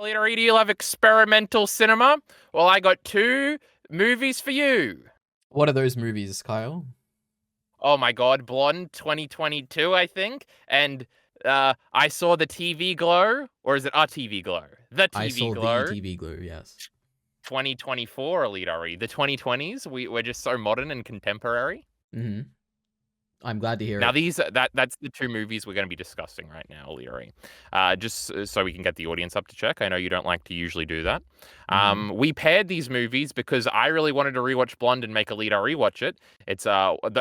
Leader, do you love experimental cinema? Well, I got two movies for you. What are those movies, Kyle? Oh my god, Blonde 2022, I think. And I saw the TV Glow, or is it a TV Glow? The I TV saw the Glow TV Glue, yes. 2024, Elite. The 2020s, we're just so modern and contemporary. Mm-hmm. I'm glad to hear Now, it. that's the two movies we're going to be discussing right now, Leary. Just so we can get the audience up to check. I know you don't like to usually do that. Mm-hmm. We paired these movies because I really wanted to rewatch Blonde and make Elite rewatch it. It's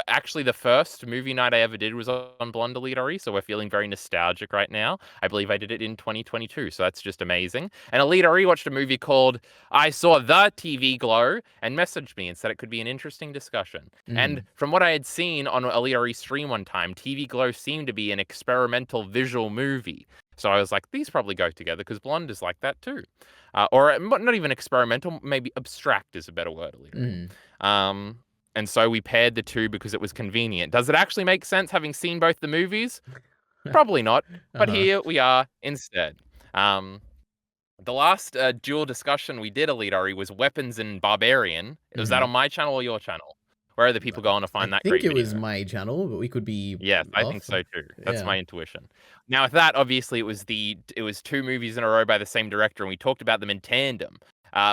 actually the first movie night I ever did was on Blonde Elite, so we're feeling very nostalgic right now. I believe I did it in 2022, so that's just amazing. And Elite watched a movie called I Saw the TV Glow and messaged me and said it could be an interesting discussion. And Mm-hmm. from what I had seen on Elite stream one time, TV Glow seemed to be an experimental visual movie. So I was like, these probably go together because Blonde is like that too. Or not even experimental, maybe abstract is a better word, Elite. Mm-hmm. And so we paired the two because it was convenient. Does it actually make sense having seen both the movies? Probably not, but Uh-huh. here we are instead. The last dual discussion we did, Elite, was Weapons and Barbarian. Was that Mm-hmm. on my channel or your channel? Where are the people going to I find that think great it was video? my channel, but we could be Yes, I think off. so too. That's Yeah. my intuition. Now, with that, obviously, it was two movies in a row by the same director, and we talked about them in tandem.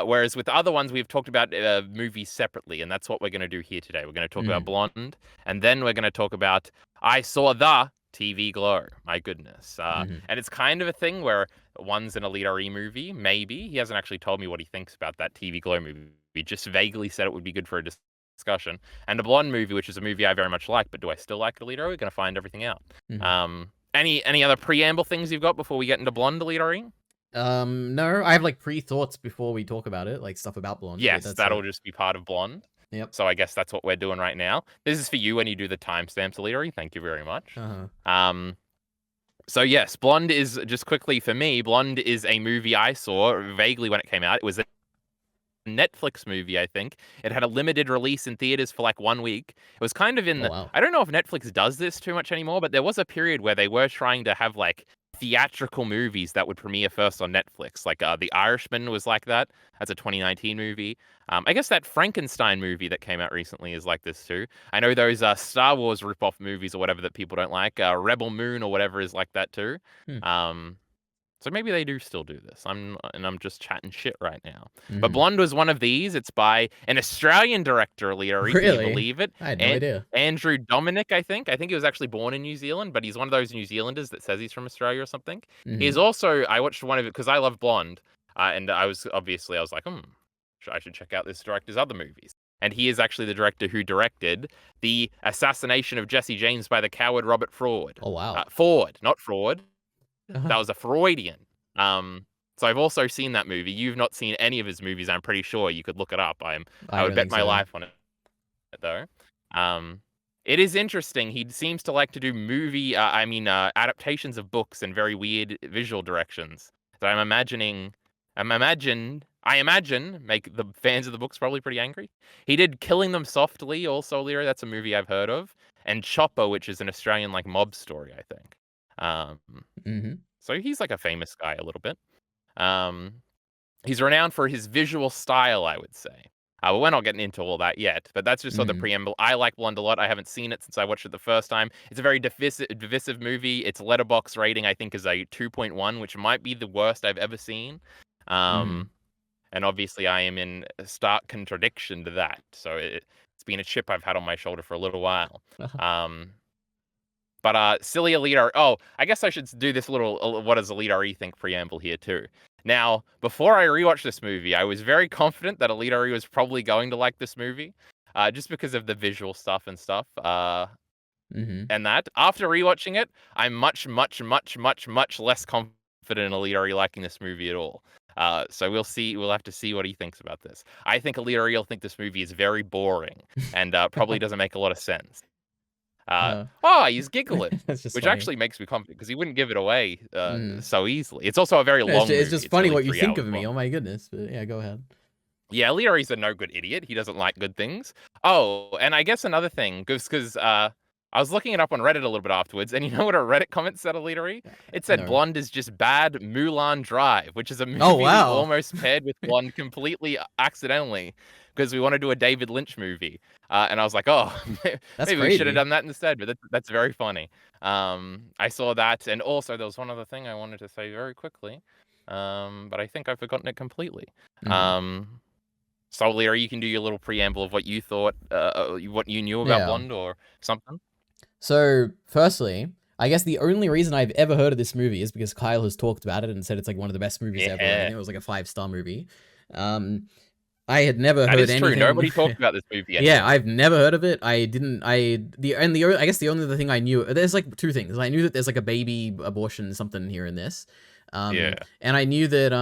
Whereas with other ones, we've talked about movies separately, and that's what we're going to do here today. We're going to talk about Mm-hmm. Blonde, and then we're going to talk about I Saw the TV Glow. My goodness. Mm-hmm. And it's kind of a thing where one's an Elite RE movie, maybe. He hasn't actually told me what he thinks about that TV Glow movie. He just vaguely said it would be good for a discussion. And a Blonde movie, which is a movie I very much like, but do I still like Elite? We're going to find everything out. Mm-hmm. Any other preamble things you've got before we get into Blonde, Elite? No, I have like pre-thoughts before we talk about it, like stuff about Blonde, but Yes, that's that'll it. just be part of Blonde. Yep. So I guess that's what we're doing right now. This is for you when you do the timestamps, Elite. Thank you very much. Uh-huh. So yes, Blonde is just quickly for me. Blonde is a movie I saw vaguely when it came out. It was a Netflix movie, I think. It had a limited release in theaters for like 1 week. It was kind of in Oh the, wow. I don't know if Netflix does this too much anymore, but there was a period where they were trying to have like theatrical movies that would premiere first on Netflix. Like The Irishman was like that. That's a 2019 movie. I guess that Frankenstein movie that came out recently is like this too. I know those Star Wars ripoff movies or whatever that people don't like, Rebel Moon or whatever is like that too. Hmm. So maybe they do still do this. I'm just chatting shit right now. But Mm-hmm. Blonde was one of these. It's by an Australian director, Leary. Can you Really? believe it? I had no And idea. Andrew Dominic, I think. I think he was actually born in New Zealand, but he's one of those New Zealanders that says he's from Australia or something. He's Mm-hmm. also, I watched one of it because I love Blonde, and I was like, I should check out this director's other movies. And he is actually the director who directed the assassination of Jesse James by the coward Robert Ford. Oh wow. Ford, not fraud. Uh-huh. That was a Freudian. So I've also seen that movie. You've not seen any of his movies. I'm pretty sure you could look it up. I I would don't bet think my so. life on it though. It is interesting. He seems to like to do adaptations of books in very weird visual directions. So I imagine, make the fans of the books probably pretty angry. He did Killing Them Softly, also, Lyra. That's a movie I've heard of. And Chopper, which is an Australian like mob story, I think. Um, Mm-hmm. so he's like a famous guy a little bit. Um, he's renowned for his visual style, I would say. But we're not getting into all that yet, but that's just sort of the Mm-hmm. preamble. I like Blonde a lot. I haven't seen it since I watched it the first time. It's a very divisive movie. Its letterbox rating, I think, is a 2.1, which might be the worst I've ever seen. Mm-hmm. And obviously, I am in stark contradiction to that. So it's been a chip I've had on my shoulder for a little while. But silly Elite RE. Oh, I guess I should do this little what does Elite RE think preamble here too. Now, before I rewatched this movie, I was very confident that Elite RE was probably going to like this movie, just because of the visual stuff and stuff. Mm-hmm. And that after rewatching it, I'm much less confident in Elite RE liking this movie at all. So we'll see. We'll have to see what he thinks about this. I think Elite RE will think this movie is very boring and probably doesn't make a lot of sense. He's giggling, That's just which funny. actually makes me confident because he wouldn't give it away Mm. so easily. It's also a very Yeah, long it's movie. just It's funny nearly what you 3 think hours of me. long. Oh my goodness. But yeah, go ahead. Yeah, Leary's a no good idiot. He doesn't like good things. Oh, and I guess another thing, because I was looking it up on Reddit a little bit afterwards, and you know what a Reddit comment said, Alitery? It said No. Blonde is just bad Mulan Drive, which is a Oh movie we wow, almost paired with Blonde completely accidentally because we want to do a David Lynch movie. And I was like, oh, that's maybe we should have crazy. done that instead. But that's very funny. I saw that, and also there was one other thing I wanted to say very quickly, but I think I've forgotten it completely. Mm. So, Lear, you can do your little preamble of what you thought, what you knew about Yeah. Blonde or something. So, firstly, I guess the only reason I've ever heard of this movie is because Kyle has talked about it and said it's like one of the best movies ever. I think Yeah, it was like a 5-star movie. Um, I had never that heard is true. anything. Nobody talked about this movie Yeah, anymore. I've never heard of it. I didn't. I guess the only other thing I knew, there's like two things. I knew that there's like a baby abortion something here in this, Yeah. and I knew that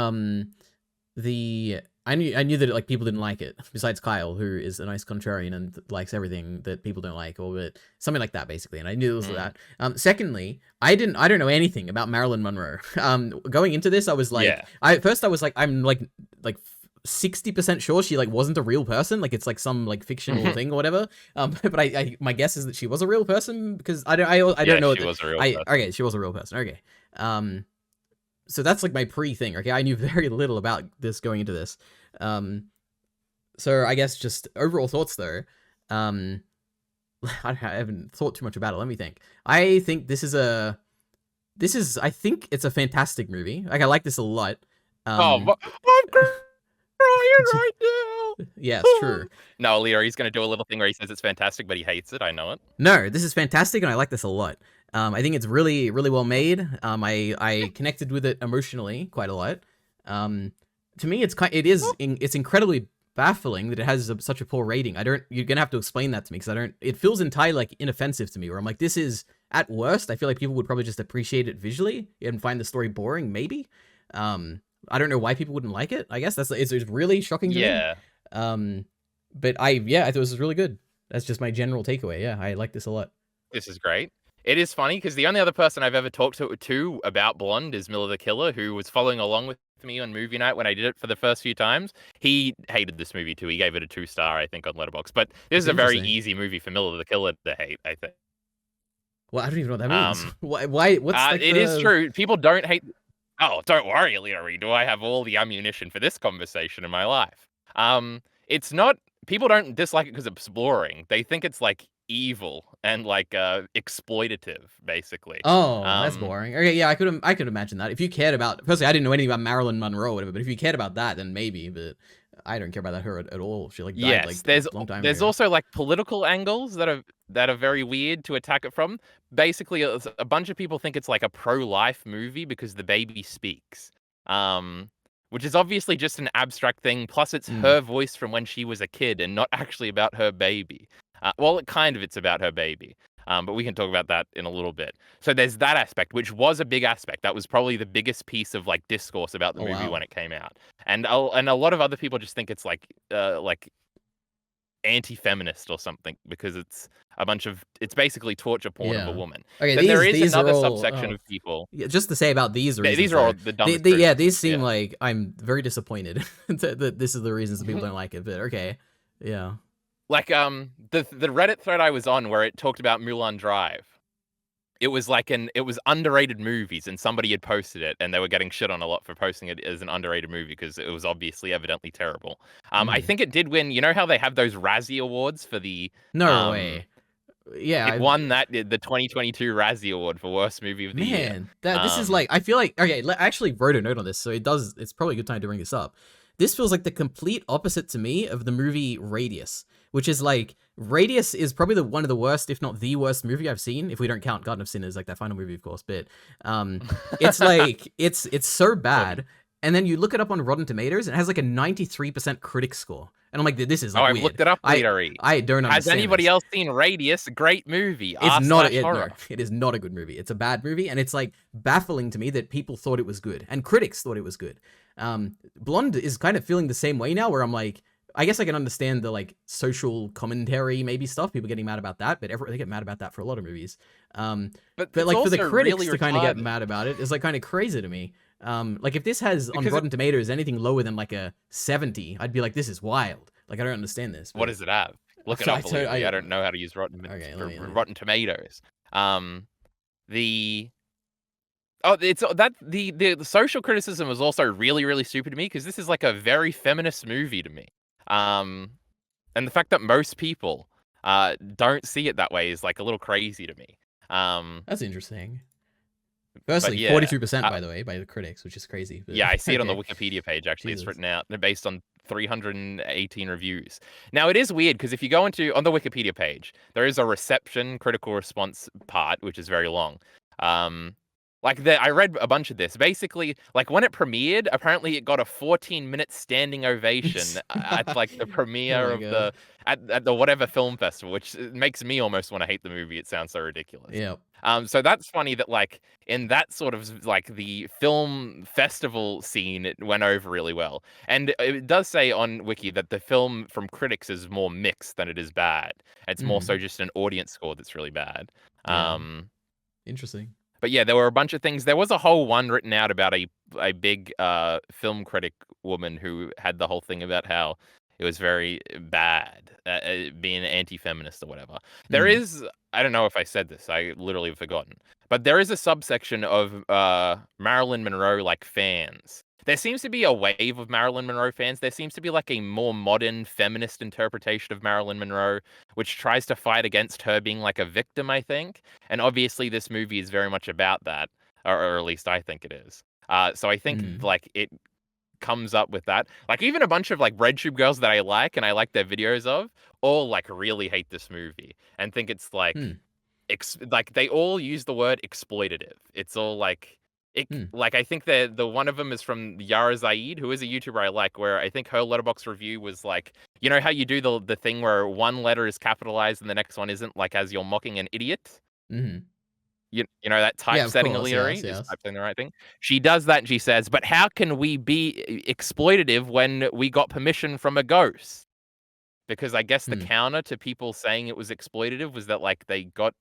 I knew that like people didn't like it. Besides Kyle, who is a nice contrarian and likes everything that people don't like, or that something like that basically. And I knew it was Mm. that. Secondly, I don't know anything about Marilyn Monroe. Going into this, I was like, Yeah. I was like, I'm like 60% sure she like wasn't a real person, like it's like some like fictional thing or whatever. But I my guess is that she was a real person because I don't Yeah, know she that was a real I person. okay, she was a real person. Okay. So that's like my pre thing. Okay, I knew very little about this going into this. Um, so I guess just overall thoughts though. Um, I haven't thought too much about it. Let me think. I think I think it's a fantastic movie. Like I like this a lot. Oh, Um, I'm crying right now. yeah, it's true. No, Leo, he's gonna do a little thing where he says it's fantastic, but he hates it. I know it. No, this is fantastic, and I like this a lot. I think it's really, really well made. I connected with it emotionally quite a lot. Um, to me, it's incredibly baffling that it has such a poor rating. You're gonna have to explain that to me because I don't. It feels entirely like inoffensive to me. Where I'm like, this is at worst. I feel like people would probably just appreciate it visually and find the story boring. Maybe. I don't know why people wouldn't like it. I guess it's really shocking to me. Yeah, But I thought this was really good. That's just my general takeaway. Yeah, I like this a lot. this is great. It is funny because the only other person I've ever talked to about Blonde is Miller the Killer, who was following along with me on movie night when I did it for the first few times. He hated this movie too. He gave it a 2-star, I think, on Letterboxd. But this That's is a very interesting. easy movie for Miller the Killer to hate, I think. Well, I don't even know what that means. Um, Why? What's like it is the? true. People don't hate. Oh, don't worry, Leary. Do I have all the ammunition for this conversation in my life? It's not. People don't dislike it because it's boring. They think it's like evil and like exploitative, basically. Oh, that's Um, boring. Okay, yeah, I could imagine that. If you cared about, personally, I didn't know anything about Marilyn Monroe or whatever. But if you cared about that, then maybe. But I don't care about her at all. She like died like yes, a long time there's ago. also like political angles that are very weird to attack it from. Basically, a bunch of people think it's like a pro-life movie because the baby speaks. Um, which is obviously just an abstract thing. Plus, it's Mm, her voice from when she was a kid and not actually about her baby. Well, it's about her baby. But we can talk about that in a little bit. So there's that aspect, which was a big aspect. That was probably the biggest piece of like discourse about the oh movie wow. when it came out. And a lot of other people just think it's like anti-feminist or something because it's basically torture porn of a Yeah. woman. Okay, Then there is these are another all. subsection Oh, of people. yeah, just to say about these These reasons are all though, the dumbest yeah, reasons. these seem Yeah. like I'm very disappointed that this is the reasons that people don't like it. But okay, yeah. Like the Reddit thread I was on where it talked about Mulan Drive. It was underrated movies, and somebody had posted it, and they were getting shit on a lot for posting it as an underrated movie because it was obviously evidently terrible. I Mm. think it did win. You know how they have those Razzie Awards for the No um. way. Yeah, It won the 2022 Razzie Award for worst movie of the year. man, that this is Um, like I feel like okay. I actually wrote a note on this, so it's probably a good time to bring this up. This feels like the complete opposite to me of the movie Radius, which is like Radius is probably one of the worst, if not the worst movie I've seen, if we don't count Garden of Sinners, like that final movie, of course. But um, it's like it's so Funny. bad, and then you look it up on Rotten Tomatoes, and it has like a 93% critic score, and I'm like, this is Oh, like I've weird. looked it up, I Leadery. I don't Has understand anybody this. else seen Radius? Great movie. It's R not slash it no, horror. it is not a good movie. It's a bad movie, and it's like baffling to me that people thought it was good and critics thought it was good. Blonde is kind of feeling the same way now, where I'm like, I guess I can understand the like social commentary maybe stuff, people getting mad about that, but they get mad about that for a lot of movies. But But it's like for the also critics really to kind of get retarded mad about it is like kind of crazy to me. Like if this has on because Rotten Tomatoes anything lower than like a 70, I'd be like, this is wild. Like I don't understand this, what but does it have? Look it So up, believe me. I don't know how to use Okay, let me. Rotten Tomatoes. The it's that the social criticism was also really really stupid to me because this is like a very feminist movie to me. Um, and the fact that most people don't see it that way is like a little crazy to me. Um, That's interesting. but Firstly, yeah, 42% by the way by the critics, which is crazy. But yeah, I see it on the okay, Wikipedia page. Actually, it's Jesus. written out. They're based on 318 reviews. Now, it is weird because if you go into on the Wikipedia page, there is a reception critical response part, which is very long. Um, I read a bunch of this. Basically, like when it premiered, apparently it got a 14-minute standing ovation at like the Oh premiere my of god. at the whatever film festival, which makes me almost want to hate the movie. It sounds so ridiculous. Yeah. So that's funny that like in that sort of like the film festival scene, it went over really well. And it does say on Wiki that the film from critics is more mixed than it is bad. It's more so Mm. just an audience score that's really bad. Yeah. Um, Interesting. but yeah, there were a bunch of things. There was a whole one written out about a big film critic woman who had the whole thing about how it was very bad being anti-feminist or whatever. There Mm. is, I don't know if I said this, I literally have forgotten, but there is a subsection of Marilyn Monroe like fans. There seems to be a wave of Marilyn Monroe fans. There seems to be like a more modern feminist interpretation of Marilyn Monroe, which tries to fight against her being like a victim, I think. And obviously, this movie is very much about that, or at least I think it is. So I think Mm. like it comes up with that. Like even a bunch of like red tube girls that I like and I like their videos of, all like really hate this movie and think it's like Hmm. like they all use the word exploitative. It's all like Hmm. like I think the one of them is from Yara Zaid, who is a YouTuber I like, where I think her letterbox review was like, you know how you do the thing where one letter is capitalized and the next one isn't, like as you're mocking an idiot. Mm. You know that Yeah, of typesetting course. illiterate Yes. is Yes. typesetting the right thing. She does that and she says, "But how can we be exploitative when we got permission from a ghost?" Because I guess the Hmm. counter to people saying it was exploitative was that like they got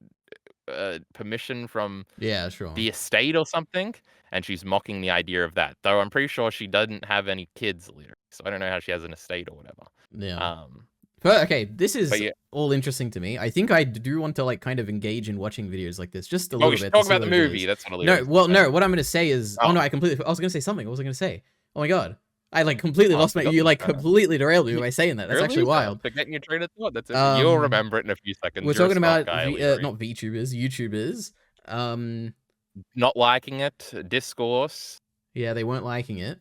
permission from Yeah. Sure. the estate or something, and she's mocking the idea of that. Though I'm pretty sure she doesn't have any kids later, so I don't know how she has an estate or whatever. Yeah. Um, But okay, this but is yeah, all interesting to me. I think I do want to like kind of engage in watching videos like this just a well, we little should bit to talk see about what the it movie. is. That's what Alira No, was well, gonna say. no. What I'm gonna say is, oh Oh, no, I completely. I was gonna say something. What was I gonna say? Oh my god, I like completely oh, I've lost my. You forgotten. like completely derailed me by saying that. That's You're a actually loser. wild. Forgetting your train of thought. That's it. You'll Um, remember it in a few we're seconds. You're a talking smart about guy, Alira. not VTubers, YouTubers. Um, Not liking it, discourse. yeah, they weren't liking it.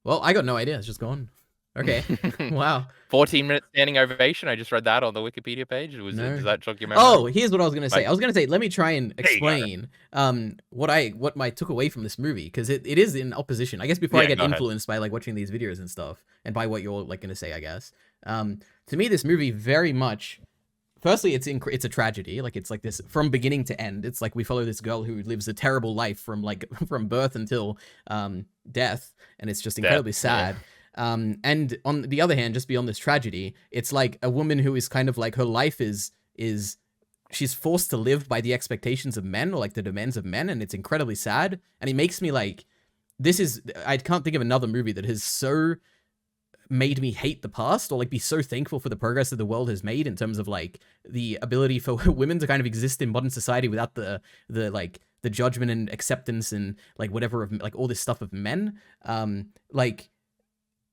Well, I got no idea. It's just gone. Okay. Wow. 14-minute standing ovation. I just read that on the Wikipedia page. No. Does that jog your memory? Oh, here's what I was gonna say. Like, I was gonna say, let me try and there you go. explain what I took away from this movie, because it is in opposition. I guess before I Yeah, get go ahead. influenced by like watching these videos and stuff, and by what you're like gonna say, I guess. To me, this movie very much. Firstly, it's a tragedy. Like it's like this from beginning to end. It's like we follow this girl who lives a terrible life from like from birth until death, and it's just Death. incredibly Yeah. sad. And on the other hand, just beyond this tragedy, it's like a woman who is kind of like her life is she's forced to live by the expectations of men or like the demands of men, and it's incredibly sad. And it makes me like this is I can't think of another movie that has so made me hate the past or like be so thankful for the progress that the world has made in terms of like the ability for women to kind of exist in modern society without the like the judgment and acceptance and like whatever of like all this stuff of men. Like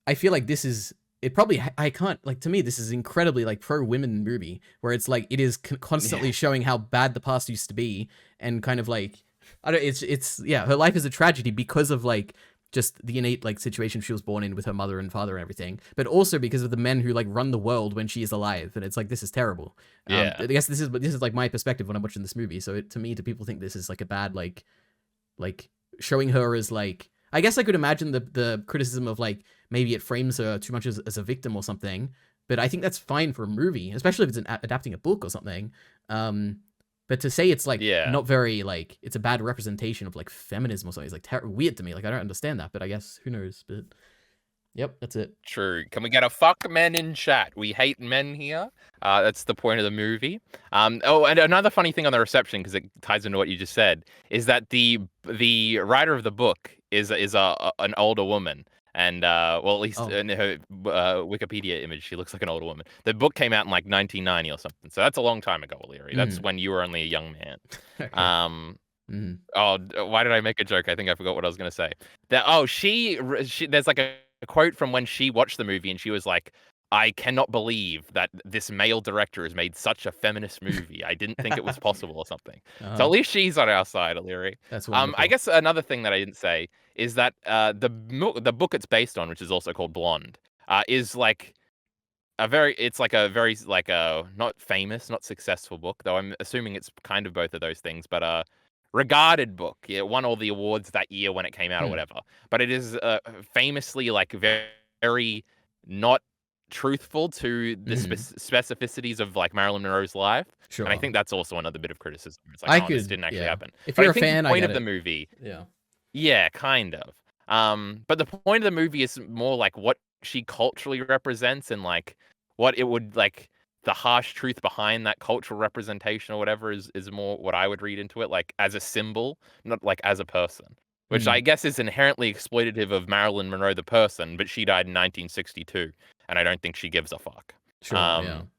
I feel like this is it probably I can't like to me this is incredibly like pro women movie where it's like it is constantly Yeah. showing how bad the past used to be and kind of like I don't it's yeah her life is a tragedy because of like just the innate like situation she was born in with her mother and father and everything, but also because of the men who like run the world when she is alive, and it's like this is terrible. Yeah. I guess this is like my perspective when I'm watching this movie. So to me, do people think this is like a bad like showing her as like I guess I could imagine the criticism of like maybe it frames her too much as a victim or something, but I think that's fine for a movie, especially if it's adapting a book or something. But to say it's like Yeah. not very like it's a bad representation of like feminism or something is like weird to me. Like I don't understand that, but I guess who knows. But yep, that's it. True. Can we get a fuck men in chat? We hate men here. That's the point of the movie. Oh, and another funny thing on the reception, because it ties into what you just said, is that the writer of the book is an older woman, and well, at least Oh. in her Wikipedia image, she looks like an older woman. The book came out in like 1990 or something, so that's a long time ago, O'Leary. That's Mm. when you were only a young man. Okay. Um, Mm. oh, why did I make a joke? I think I forgot what I was gonna say. That she there's like a quote from when she watched the movie, and she was like, "I cannot believe that this male director has made such a feminist movie. I didn't think it was possible," or something. So Uh-huh. at least she's on our side, O'Leary. That's I wonderful. guess another thing that I didn't say is that the book it's based on, which is also called Blonde, is like it's like a very like a not famous, not successful book, though I'm assuming it's kind of both of those things, but regarded book. It won all the awards that year when it came out or Hmm. whatever. But it is famously like very not truthful to the Mhm. specificities of like Marilyn Monroe's life. And I Sure. think that's also another bit of criticism. It's like, I oh, this could didn't actually yeah. happen. If But you're I a think the fan, I point get of the it. movie, Yeah. yeah, kind of. But the point of the movie is more like what she culturally represents and like what it would like the harsh truth behind that cultural representation or whatever is more what I would read into it, like as a symbol, not like as a person. Which I Mm. guess is inherently exploitative of Marilyn Monroe the person, but she died in 1962, and I don't think she gives a fuck. Sure, yeah. Um,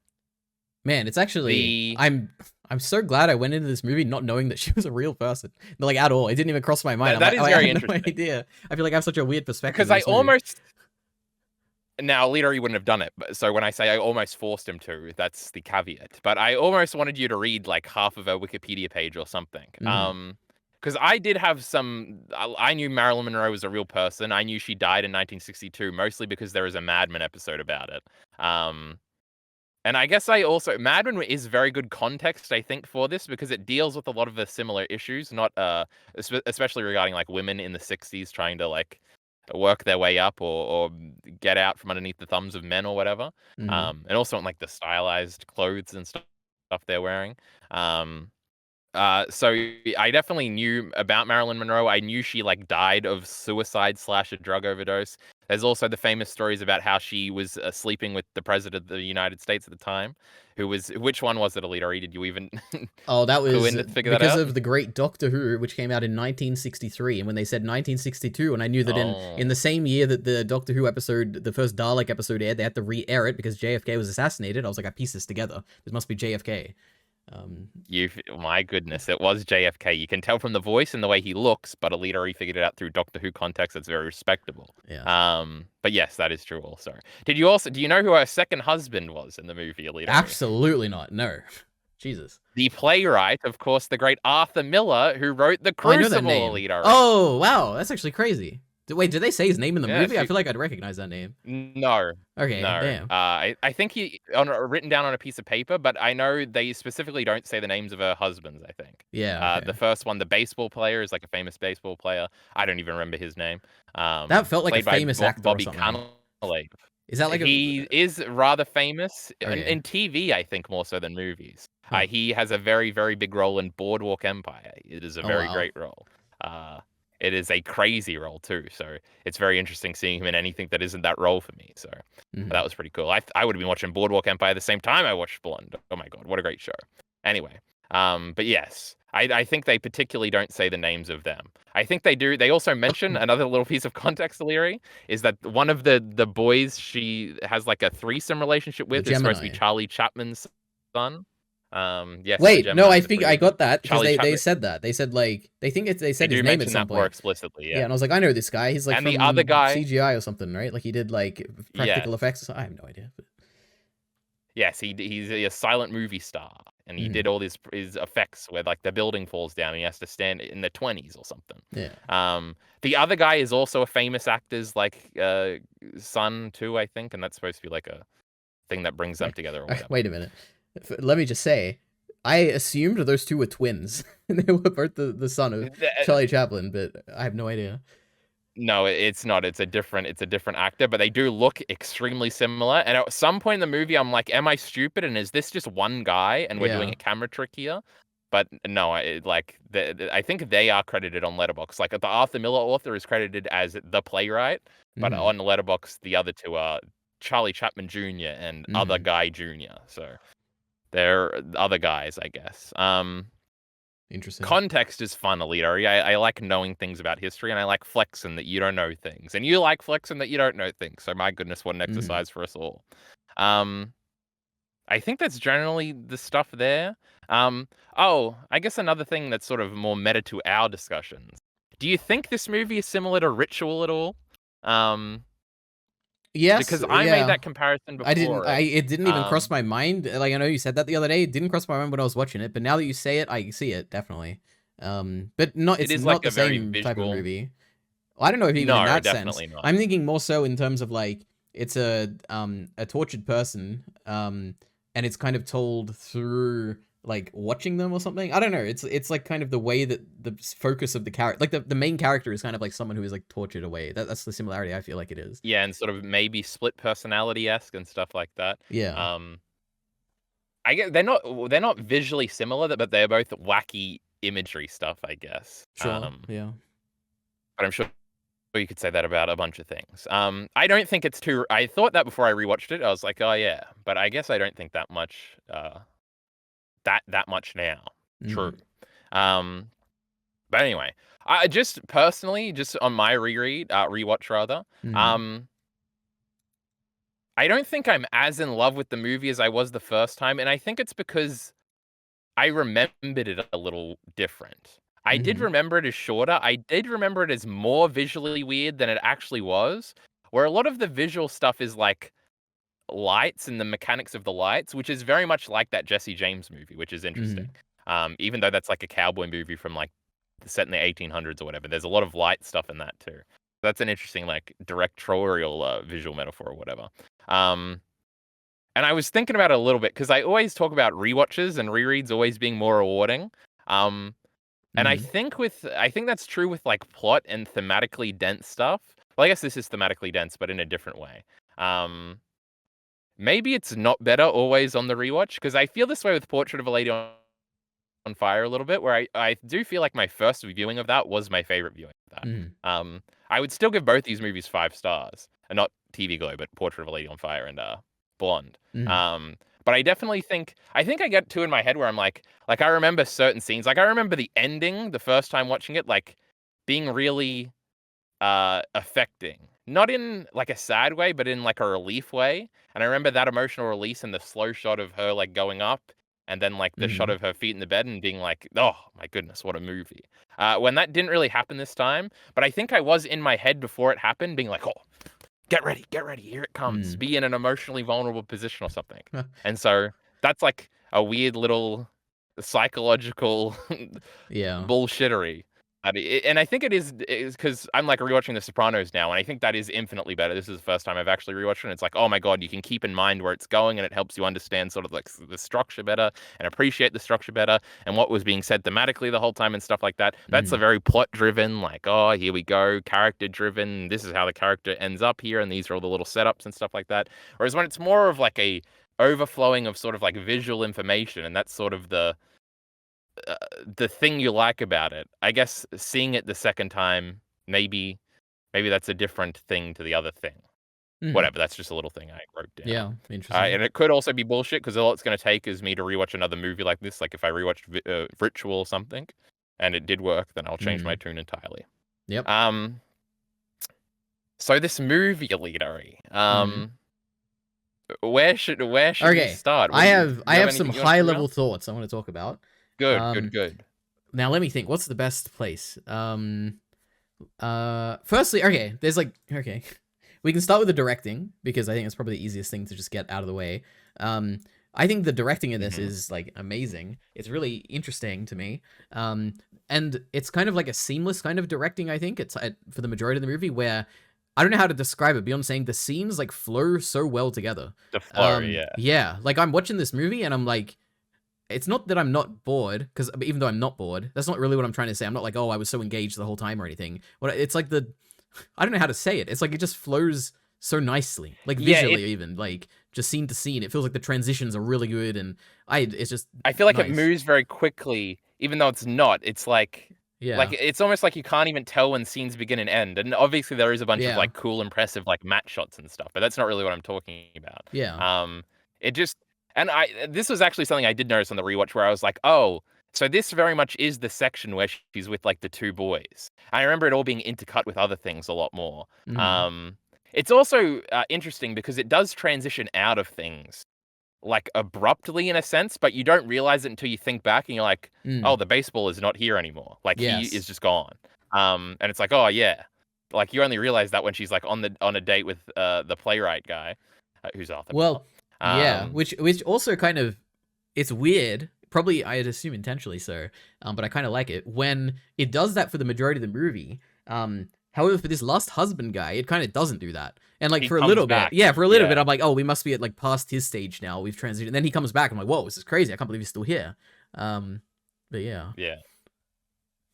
Man, it's actually the I'm so glad I went into this movie not knowing that she was a real person. Like at all. It didn't even cross my mind. I'm that like, oh, is I very had no interesting idea. I feel like I have such a weird perspective because of I this movie. almost now, Leader, he wouldn't have done it. But so when I say I almost forced him to, that's the caveat. But I almost wanted you to read like half of a Wikipedia page or something. Mhm. Because I did have some. I knew Marilyn Monroe was a real person. I knew she died in 1962, mostly because there is a Mad Men episode about it. And I guess I also Mad Men is very good context, I think, for this because it deals with a lot of the similar issues, not especially regarding like women in the 60s trying to like work their way up or get out from underneath the thumbs of men or whatever. Mhm. And also on like the stylized clothes and stuff they're wearing. Um, so I definitely knew about Marilyn Monroe. I knew she like died of suicide slash a drug overdose. There's also the famous stories about how she was sleeping with the president of the United States at the time, who was which one was it, Alita? Did you even Oh, that clue was in to figure that because out? of the great Doctor Who, which came out in 1963. And when they said 1962, and I knew that in Oh, the same year that the Doctor Who episode, the first Dalek episode aired, they had to re-air it because JFK was assassinated. I was like, I pieced this together. This must be JFK. Um, my goodness, it was JFK. You can tell from the voice and the way he looks, but Alita already figured it out through Doctor Who context. That's very respectable. yeah. But yes, that is true. Also, do you know who her second husband was in the movie, Alita? Absolutely not. No. Jesus. The playwright, of course, the great Arthur Miller, who wrote The Oh, I know that Crucible, name. Alita. Oh, wow. That's actually crazy. Wait, did they say his name in the Yeah, movie? I feel like I'd recognize that name. no, Okay, no. damn. I think he written down on a piece of paper, but I know they specifically don't say the names of her husbands. I think. Yeah, okay. The first one, the baseball player, is like a famous baseball player. I don't even remember his name. That felt like a Played by famous actor or Bobby something. Cannavale. Is that like a He is rather famous okay. in TV, I think, more so than movies. Huh. He has a very, very big role in Boardwalk Empire. It is a Oh very wow. great role. Uh, it is a crazy role too, so it's very interesting seeing him in anything that isn't that role for me. So Mhm. that was pretty cool. I would have been watching Boardwalk Empire the same time I watched Blonde. Oh my god, what a great show! Anyway, but yes, I think they particularly don't say the names of them. I think they do. They also mention another little piece of context, Leary, is that one of the boys she has like a threesome relationship The with is supposed to be Gemini. Charlie Chapman's son. Yes, the Wait, no, Gemini, I the think I three of them. got that because Charlie they Chapman. said that. They said like they think they They said his do name at mention some that more point. explicitly, Yeah, yeah. and I was like, I know this guy. He's like And the other from guy, CGI or something, right? Like he did like practical yes, effects. I have no idea. But, yes, he's a silent movie star, and he did mhm. all his effects where like the building falls down, and he has to stand in the 20s or something. Yeah. The other guy is also a famous actor's like son too, I think, and that's supposed to be like a thing that brings them Wait, together or whatever. wait a minute. Let me just say, I assumed those two were twins. And they were both the son of Charlie Chaplin, but I have no idea. No, it's not. It's a different actor, but they do look extremely similar. And at some point in the movie, I'm like, am I stupid? And is this just one guy? And we're doing Yeah. a camera trick here? But no, like I think they are credited on Letterboxd. Like the Arthur Miller author is credited as the playwright, but Hmm. on Letterboxd, the other two are Charlie Chapman Jr. and Other Hmm. Guy Jr. So they're other guys, I guess. Interesting. Context is fun, Alita. I like knowing things about history, and I like flexing that you don't know things, and you like flexing that you don't know things. So my goodness, what an Mhm. exercise for us all. Um, I think that's generally the stuff there. Um, I guess another thing that's sort of more meta to our discussions. Do you think this movie is similar to Ritual at all? Um, Yes, because I made yeah. that comparison I didn't. before it. It didn't even cross Um, my mind. Like I know you said that the other day. It didn't cross my mind when I was watching it, but now that you say it, I see it definitely. But not. it It's is not like the a very same type of visual. movie. Well, I don't know if even in No, that sense. definitely not. I'm thinking more so in terms of like it's a tortured person and it's kind of told through like watching them or something. I don't know. It's like kind of the way that the focus of the character, like the main character is kind of like someone who is like tortured away. That's the similarity I feel like it is. Yeah, and sort of maybe split personality-esque and stuff like that. Yeah. Um, I get they're not visually similar, but they're both wacky imagery stuff, I guess. Sure. Yeah. But I'm sure you could say that about a bunch of things. I don't think it's too. I thought that before I rewatched it. I was like, oh yeah, but I guess I don't think that much. That much now. True. Mm. Um, but anyway, I just personally, just on my rewatch rather. Mm. Um, I don't think I'm as in love with the movie as I was the first time, and I think it's because I remembered it a little different. I did Mhm. remember it as shorter. I did remember it as more visually weird than it actually was, where a lot of the visual stuff is like lights and the mechanics of the lights, which is very much like that Jesse James movie, which is interesting. Mhm. Even though that's like a cowboy movie from like set in the 1800s or whatever, there's a lot of light stuff in that too. That's an interesting like directorial visual metaphor or whatever. Um, and I was thinking about it a little bit because I always talk about rewatches and rereads always being more rewarding. Um, and Mhm. I think that's true with like plot and thematically dense stuff. Well, I guess this is thematically dense, but in a different way. Um, Maybe it's not better always on the rewatch because I feel this way with Portrait of a Lady on Fire a little bit, where I do feel like my first viewing of that was my favorite viewing of that. Mhm. I would still give both these movies 5 stars, and not TV Glow, but Portrait of a Lady on Fire and Blonde. Mhm. Um, but I definitely think I get two in my head where I'm like I remember certain scenes, like I remember the ending the first time watching it, like being really affecting. Not in like a sad way, but in like a relief way. And I remember that emotional release and the slow shot of her like going up and then like the shot Mhm. of her feet in the bed and being like, "Oh my goodness, what a movie." When that didn't really happen this time, but I think I was in my head before it happened being like, "Oh, get ready, here it comes. Mhm. Be in an emotionally vulnerable position or something." And so that's like a weird little psychological Yeah. bullshittery. And I think it is because I'm like rewatching The Sopranos now, and I think that is infinitely better. This is the first time I've actually rewatched it. And it's like, oh my god, you can keep in mind where it's going, and it helps you understand sort of like the structure better and appreciate the structure better and what was being said thematically the whole time and stuff like that. That's a Mhm. very plot driven, like, oh, here we go, character driven. This is how the character ends up here, and these are all the little setups and stuff like that. Whereas when it's more of like a overflowing of sort of like visual information, and that's sort of uh, the thing you like about it. I guess seeing it the second time, maybe that's a different thing to the other thing. Mhm. Whatever, that's just a little thing I wrote down. Yeah. Interesting. And it could also be bullshit because all it's gonna take is me to rewatch another movie like this. Like if I rewatched Ritual or something, and it did work, then I'll change my Mhm. tune entirely. Yep. Um, so this movie, Alidari, Mhm. where should we Okay. start? What I do have I you have have some anything you want to high shoot level out? thoughts I want to talk about. Good, good, Um good. Now let me think. What's the best place? Firstly, okay, there's like okay. We can start with the directing because I think it's probably the easiest thing to just get out of the way. Um I think the directing in this Hmm. is like amazing. It's really interesting to me. Um and it's kind of like a seamless kind of directing, I think. It's for the majority of the movie where I don't know how to describe it beyond saying the scenes like flow so well together. The flow, yeah. Yeah, like I'm watching this movie and I'm like it's not that I'm not bored, because even though I'm not bored, that's not really what I'm trying to say. I'm not like, oh, I was so engaged the whole time or anything. What it's like I don't know how to say it. It's like it just flows so nicely, like Yeah, visually even, like just scene to scene. It feels like the transitions are really good, and it's just I feel like it nice. moves very quickly, even though it's not. It's like Yeah, it's almost like you can't even tell when scenes begin and end. And obviously there is a bunch of yeah, like cool, impressive like matte shots and stuff, but that's not really what I'm talking about. yeah. It just and I this was actually something I did notice on the rewatch where I was like, oh. So this very much is the section where she's with like the two boys. I remember it all being intercut with other things a lot more. Mm. Um, it's also interesting because it does transition out of things like abruptly in a sense, but you don't realize it until you think back and you're like, oh, Mm. the baseball is not here anymore. Like he is Yes. just gone. And it's like, oh yeah. Like you only realize that when she's like on a date with the playwright guy, who's Arthur Miller. Well, yeah, Um, which also kind of, it's weird. Probably I'd assume intentionally so, but I kind of like it when it does that for the majority of the movie. However, for this last husband guy, it kind of doesn't do that. And like he for a comes little bit, back. yeah, for a little bit, Yeah, I'm like, oh, we must be at like past his stage now. We've transitioned. And then he comes back. I'm like, whoa, this is crazy. I can't believe he's still here. But yeah. yeah.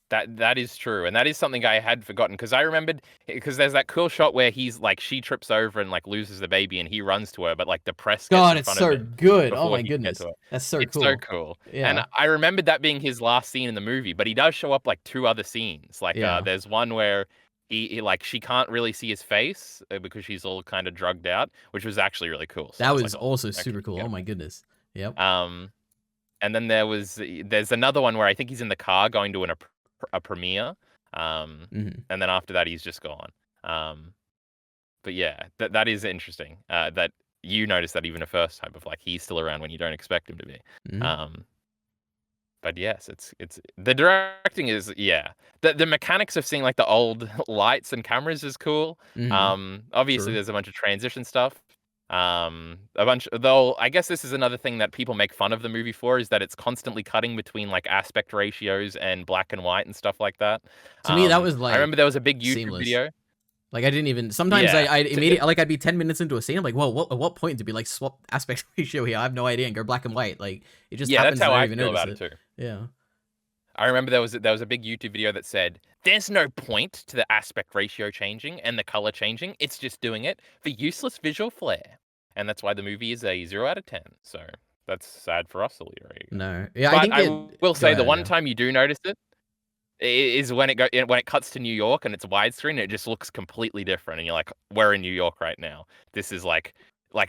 That is true, and that is something I had forgotten because I remembered because there's that cool shot where he's like she trips over and like loses the baby and he runs to her, but like the press gets God, in it's front of so him good. Oh before my he can get to goodness, her. that's so It's so cool. cool, and Yeah, I remembered that being his last scene in the movie, but he does show up like two other scenes. Like yeah. there's one where he like she can't really see his face because she's all kind of drugged out, which was actually really cool. So I That was was like, oh, also okay, super cool. get Oh him. my goodness. Yep. And then there's another one where I think he's in the car going to a premiere. Hmm. And then after that he's just gone. Um, but yeah, that is interesting. That you notice that even the first time of like he's still around when you don't expect him to be. Hmm. Um, but yes, it's the directing is yeah. The mechanics of seeing like the old lights and cameras is cool. Hmm. Obviously True. there's a bunch of transition stuff. A bunch though I guess this is another thing that people make fun of the movie for is that it's constantly cutting between like aspect ratios and black and white and stuff like that. To me, that was I remember like there was a big YouTube seamless. video. Like I didn't even. Sometimes Yeah. I immediately like I'd be 10 minutes into a scene. I'm like, whoa, at what point did we like swap aspect ratio here? I have no idea and go black and white. Like it just Yeah, that's happens and how I don't I even feel notice about it it. too. Yeah. I remember there was a big YouTube video that said, "There's no point to the aspect ratio changing and the color changing. It's just doing it for useless visual flair." And that's why the movie is a 0 out of 10. So that's sad for us, Alita. No. Yeah, I But think I it. will Go say the ahead. one Yeah. time you do notice it is when it cuts to New York and it's widescreen. It just looks completely different, and you're like, "We're in New York right now. This is like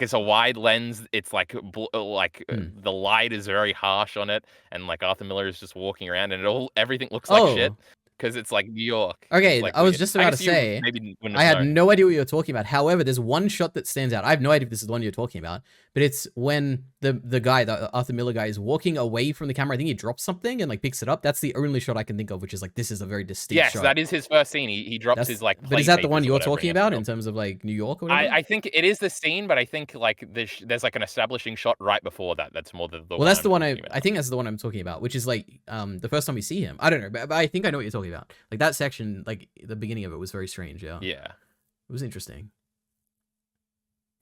it's a wide lens. It's like Hmm. the light is very harsh on it, and like Arthur Miller is just walking around, and everything looks like shit Oh. because it's like New York. It's Okay, like I was weird. just I about to guess you say, maybe wouldn't I have had known. no idea what you were talking about. However, there's one shot that stands out. I have no idea if this is the one you're talking about, but it's when the guy, the Arthur Miller guy, is walking away from the camera. I think he drops something and like picks it up. That's the only shot I can think of, which is like this is a very distinct Yes, shot. that is his first scene. He drops his like But is play that the one papers or you're whatever, and he talking has to about go. in terms of like New York or whatever? I think it is the scene, but I think like there's like an establishing shot right before that. That's more the Well, one that's the I'm one talking I about. think that's the one I'm talking about, which is like the first time we see him. I don't know, but I think I know what you're talking about. Like that section, like the beginning of it was very strange. Yeah, Yeah, it was interesting.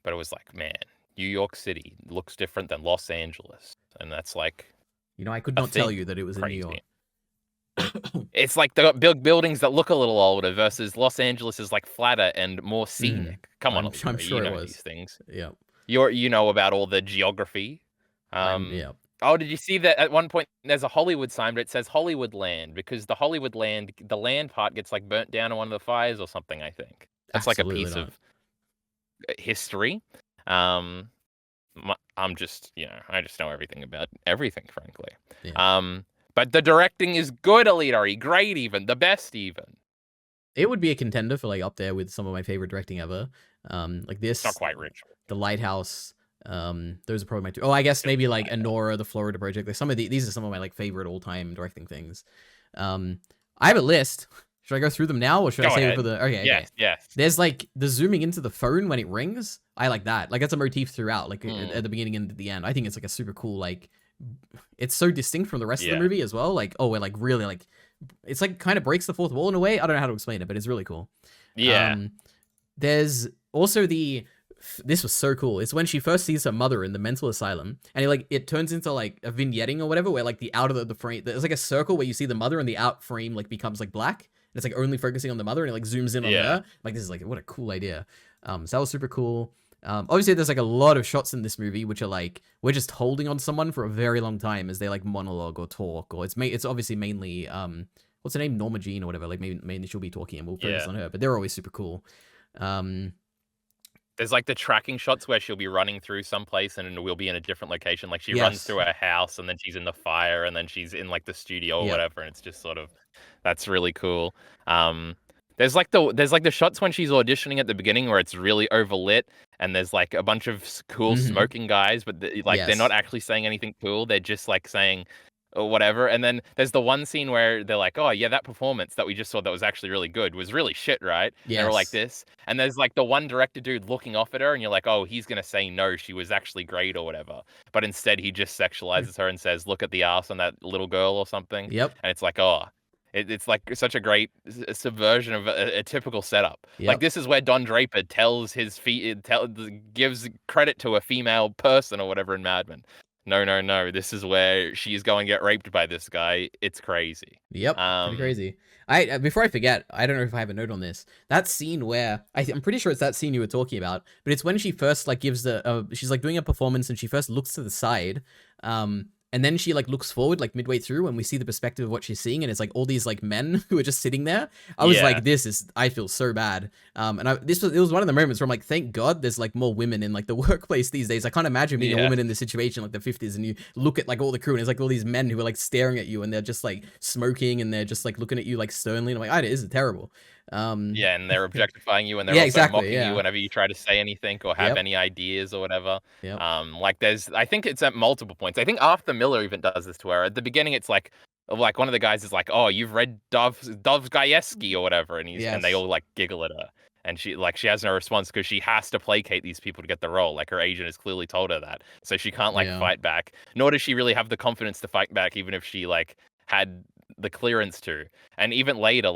but it was like, man, New York City looks different than Los Angeles, and that's like You know, I could a not tell thing. you that it was in New York. Crazy. It's like the big buildings that look a little older versus Los Angeles is like flatter and more Hmm. scenic. Come on, I'm Alira, you sure it know was. these things. Yeah. You know about all the geography. Um, Yeah. oh, did you see that at one point there's a Hollywood sign, but it says Hollywood Land because the Hollywood Land, the land part gets like burnt down in one of the fires or something, I think. That's like a Absolutely piece not. of history. Um, I'm just, I just know everything about everything, frankly. Yeah. But the directing is good, Alita, great even, the best even. It would be a contender for like up there with some of my favorite directing ever. Like It's not this, quite rich. The Lighthouse. Those are probably my two. Oh, I guess maybe like Anora, the Florida Project. Like some of these are some of my like favorite all time directing things. I have a list. Should I go through them now, or should I Go save it ahead. for the? Okay, okay. Yes. There's like the zooming into the phone when it rings. I like that. Like that's a motif throughout. Like at the beginning and at the end. I think it's like a super cool. Like it's so distinct from the rest of the movie as well. Like we're like really like it's like kind of breaks the fourth wall in a way. I don't know how to explain it, but it's really cool. Yeah. There's also this was so cool. It's when she first sees her mother in the mental asylum, and it turns into like a vignetting or whatever, where like the outer of the frame, there's like a circle where you see the mother, and the out frame like becomes like black. And it's like only focusing on the mother, and it like zooms in on her. Like this is like what a cool idea. So that was super cool. Obviously, there's like a lot of shots in this movie which are like we're just holding on someone for a very long time as they like monologue or talk, or it's obviously mainly what's her name, Norma Jean or whatever. Like mainly she'll be talking, and we'll focus on her. But they're always super cool. There's, like, the tracking shots where she'll be running through some place and we'll be in a different location, like, she runs Yes. through a house, and then she's in the fire, and then she's in, like, the studio or Yep. whatever, and it's just sort of that's really cool. Um, there's, like, the shots when she's auditioning at the beginning where it's really overlit, and there's, like, a bunch of cool Mhm. smoking guys, but they're not Yes. actually saying anything cool, they're just, like, saying or whatever, and then there's the one scene where they're like, "Oh, yeah, that performance that we just saw that was actually really good was really shit, right?" And they were like Yes. this, and there's, like, the one director dude looking off at her, and you're like, "Oh, he's gonna say no, she was actually great," or whatever. But instead, he just sexualizes her and says, "Look at the ass on that little girl," or something, Yep. and it's like, oh, it's, like, such a great subversion of a typical setup. Like, Yep. this is where Don Draper tells his gives credit to a female person or whatever in Mad Men. No, no, no, this is where she's going to get raped by this guy. It's crazy. Yep, pretty Um, crazy. I before I forget, I don't know if I have a note on this. That scene where I'm pretty sure it's that scene you were talking about, but it's when she first like gives the she's like doing a performance and she first looks to the side, and then she like looks forward like midway through and we see the perspective of what she's seeing and it's like all these like men who are just sitting there. I was yeah. like, I feel so bad. And it was one of the moments where I'm like, thank God there's like more women in like the workplace these days. I can't imagine being a Yeah. woman in this situation like the 50s and you look at like all the crew and it's like all these men who are like staring at you and they're just like smoking and they're just like looking at you like sternly. And I'm like, this is terrible. Um, Yeah, and they're objectifying you, and they're yeah, also exactly. mocking you Yeah. whenever you try to say anything or have Yep. any ideas or whatever. Yep. Like I think it's at multiple points. I think Arthur Miller even does this to her. At the beginning, it's like one of the guys is like, "Oh, you've read Dostoevsky or whatever," and they Yes. all like giggle at her, and she has no response because she has to placate these people to get the role. Like her agent has clearly told her that, so she can't like Yeah. fight back. Nor does she really have the confidence to fight back, even if she like had the clearance to. And even later,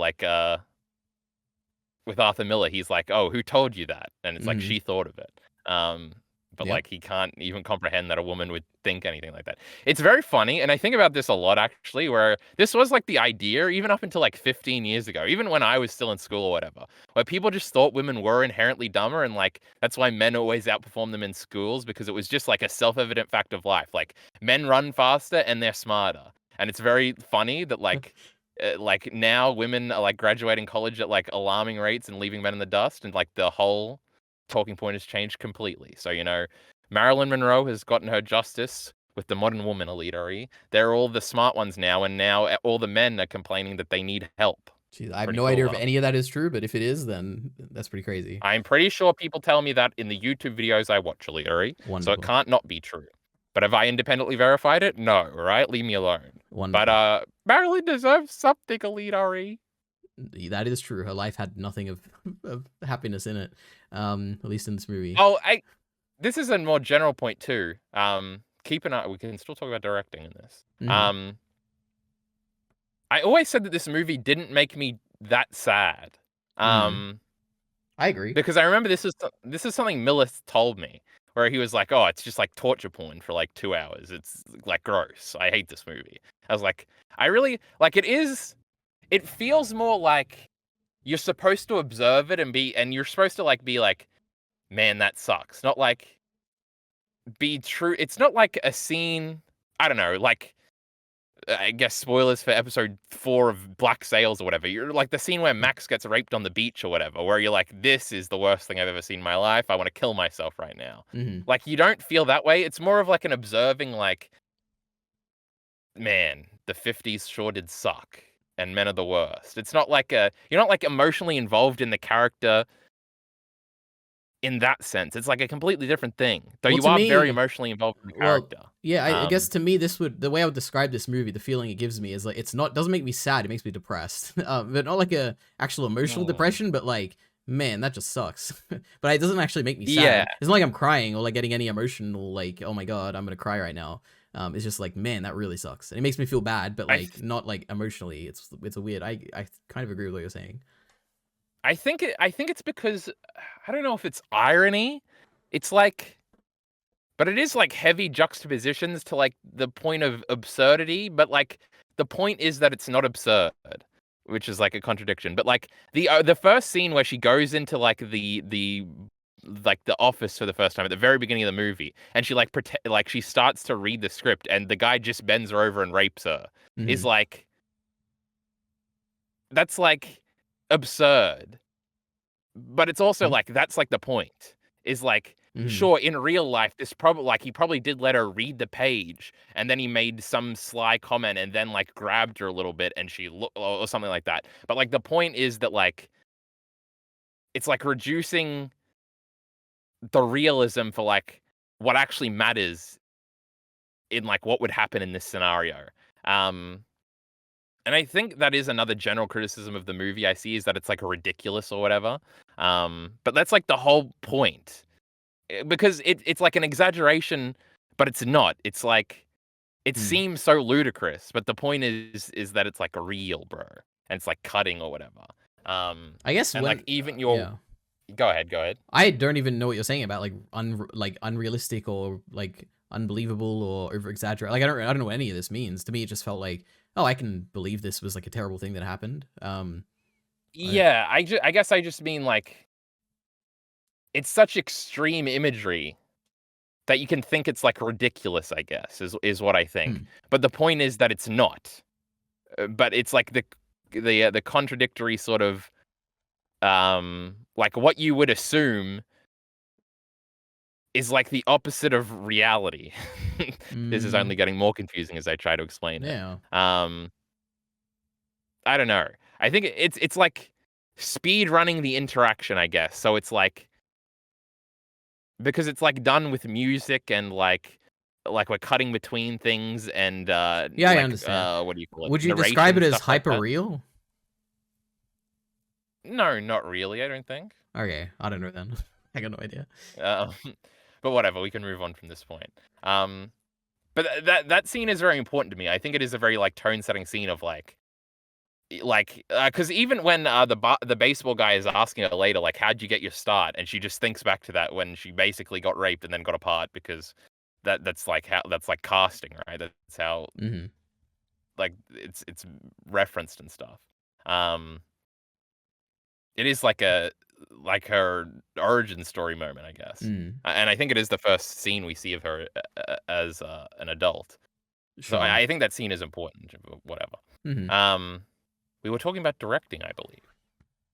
with Arthur Miller, he's like, "Oh, who told you that?" And it's like Hmm. she thought of it. Um, but Yep. like he can't even comprehend that a woman would think anything like that. It's very funny, and I think about this a lot actually, where this was like the idea even up until like 15 years ago, even when I was still in school or whatever, where people just thought women were inherently dumber, and like that's why men always outperform them in schools because it was just like a self-evident fact of life. Like men run faster and they're smarter, and it's very funny that like now women are like graduating college at like alarming rates and leaving men in the dust, and like the whole talking point has changed completely. So Marilyn Monroe has gotten her justice with the modern woman elitery. They're all the smart ones now, and now all the men are complaining that they need help. Jeez, I It's have pretty no cool, idea if huh? any of that is true, but if it is, then that's pretty crazy. I'm pretty sure people tell me that in the YouTube videos I watch, elitery, so it Wonderful. can't not be true. But have I independently verified it? No, right? Leave me alone. But Wonderful. Marilyn deserves something, elitery. That is true. Her life had nothing of, of happiness in it. At least in this movie. Oh, this is a more general point too. Keep an eye. We can still talk about directing in this. Hmm. I always said that this movie didn't make me that sad. Hmm. Um, I agree. because I remember this is something Miller told me, where he was like, "Oh, it's just like torture porn for like 2 hours. It's like gross. I hate this movie." I was like, I really like it is. It feels more like you're supposed to observe it and you're supposed to like be like, "Man, that sucks." Not like be true. It's not like a scene. I don't know, like I guess spoilers for episode 4 of Black Sails or whatever. You're like the scene where Max gets raped on the beach or whatever, where you're like, this is the worst thing I've ever seen in my life. I want to kill myself right now. Hmm. Like you don't feel that way. It's more of like an observing, like, man, the 50s sure did suck, and men are the worst. It's not like you're not like emotionally involved in the character in that sense. It's like a completely different thing. Though Well, you to are very me, emotionally involved in the well, character. yeah, I guess Um, to me, the way I would describe this movie, the feeling it gives me is like it's not doesn't make me sad. It makes me depressed, but not like a actual emotional mm, depression, but like, man, that just sucks. But it doesn't actually make me yeah, sad. It's not like I'm crying or like getting any emotional like, oh my god, I'm gonna cry right now. It's just like, man, that really sucks, and it makes me feel bad, but I like not like emotionally. It's a weird. I kind of agree with what you're saying. I think it's because I don't know if it's irony. It's like but it is like heavy juxtapositions to like the point of absurdity, but like the point is that it's not absurd, which is like a contradiction. But like the first scene where she goes into like the office for the first time at the very beginning of the movie, and she like she starts to read the script, and the guy just bends her over and rapes her, is Hmm. like that's like absurd. But it's also like that's like the point. is like, Mhm. sure, in real life, this probably like he probably did let her read the page, and then he made some sly comment, and then like grabbed her a little bit, and she looked or something like that. But like the point is that like it's like reducing the realism for like what actually matters in like what would happen in this scenario. Um, and I think that is another general criticism of the movie I see is that it's like ridiculous or whatever. But that's like the whole point. Because it's like an exaggeration, but it's not. It's like it Mm. seems so ludicrous, but the point is that it's like real, bro, and it's like cutting or whatever. I guess And like when even your yeah. go ahead, go ahead. I don't even know what you're saying about like unrealistic or like unbelievable or over exaggerate. Like I don't know what any of this means. To me, it just felt like, oh, I can believe this was like a terrible thing that happened. I, Yeah, I guess I just mean like it's such extreme imagery that you can think it's like ridiculous. I guess is what I think. hmm. But the point is that it's not. But it's like the contradictory sort of like what you would assume is like the opposite of reality. This is Mm, only getting more confusing as I try to explain it. yeah. Um, I don't know. I think it's like speed running the interaction, I guess. So it's like because it's like done with music and like we're cutting between things and Yeah, I like understand. what do you call it? Would you describe Narration it as stuff like hyper that. real? No, not really. I don't think. Okay, I don't know then. I got no idea. Um, but whatever. We can move on from this point. Um, but that scene is very important to me. I think it is a very like tone setting scene of like because even when the baseball guy is asking her later like how'd you get your start, and she just thinks back to that when she basically got raped and then got apart because that's like how that's like casting, right? That's how Hmm. like it's referenced and stuff. Um, it is like her origin story moment, I guess. Mm, And I think it is the first scene we see of her as an adult. So sure. I think that scene is important. Whatever. Hmm. Um, we were talking about directing, I believe.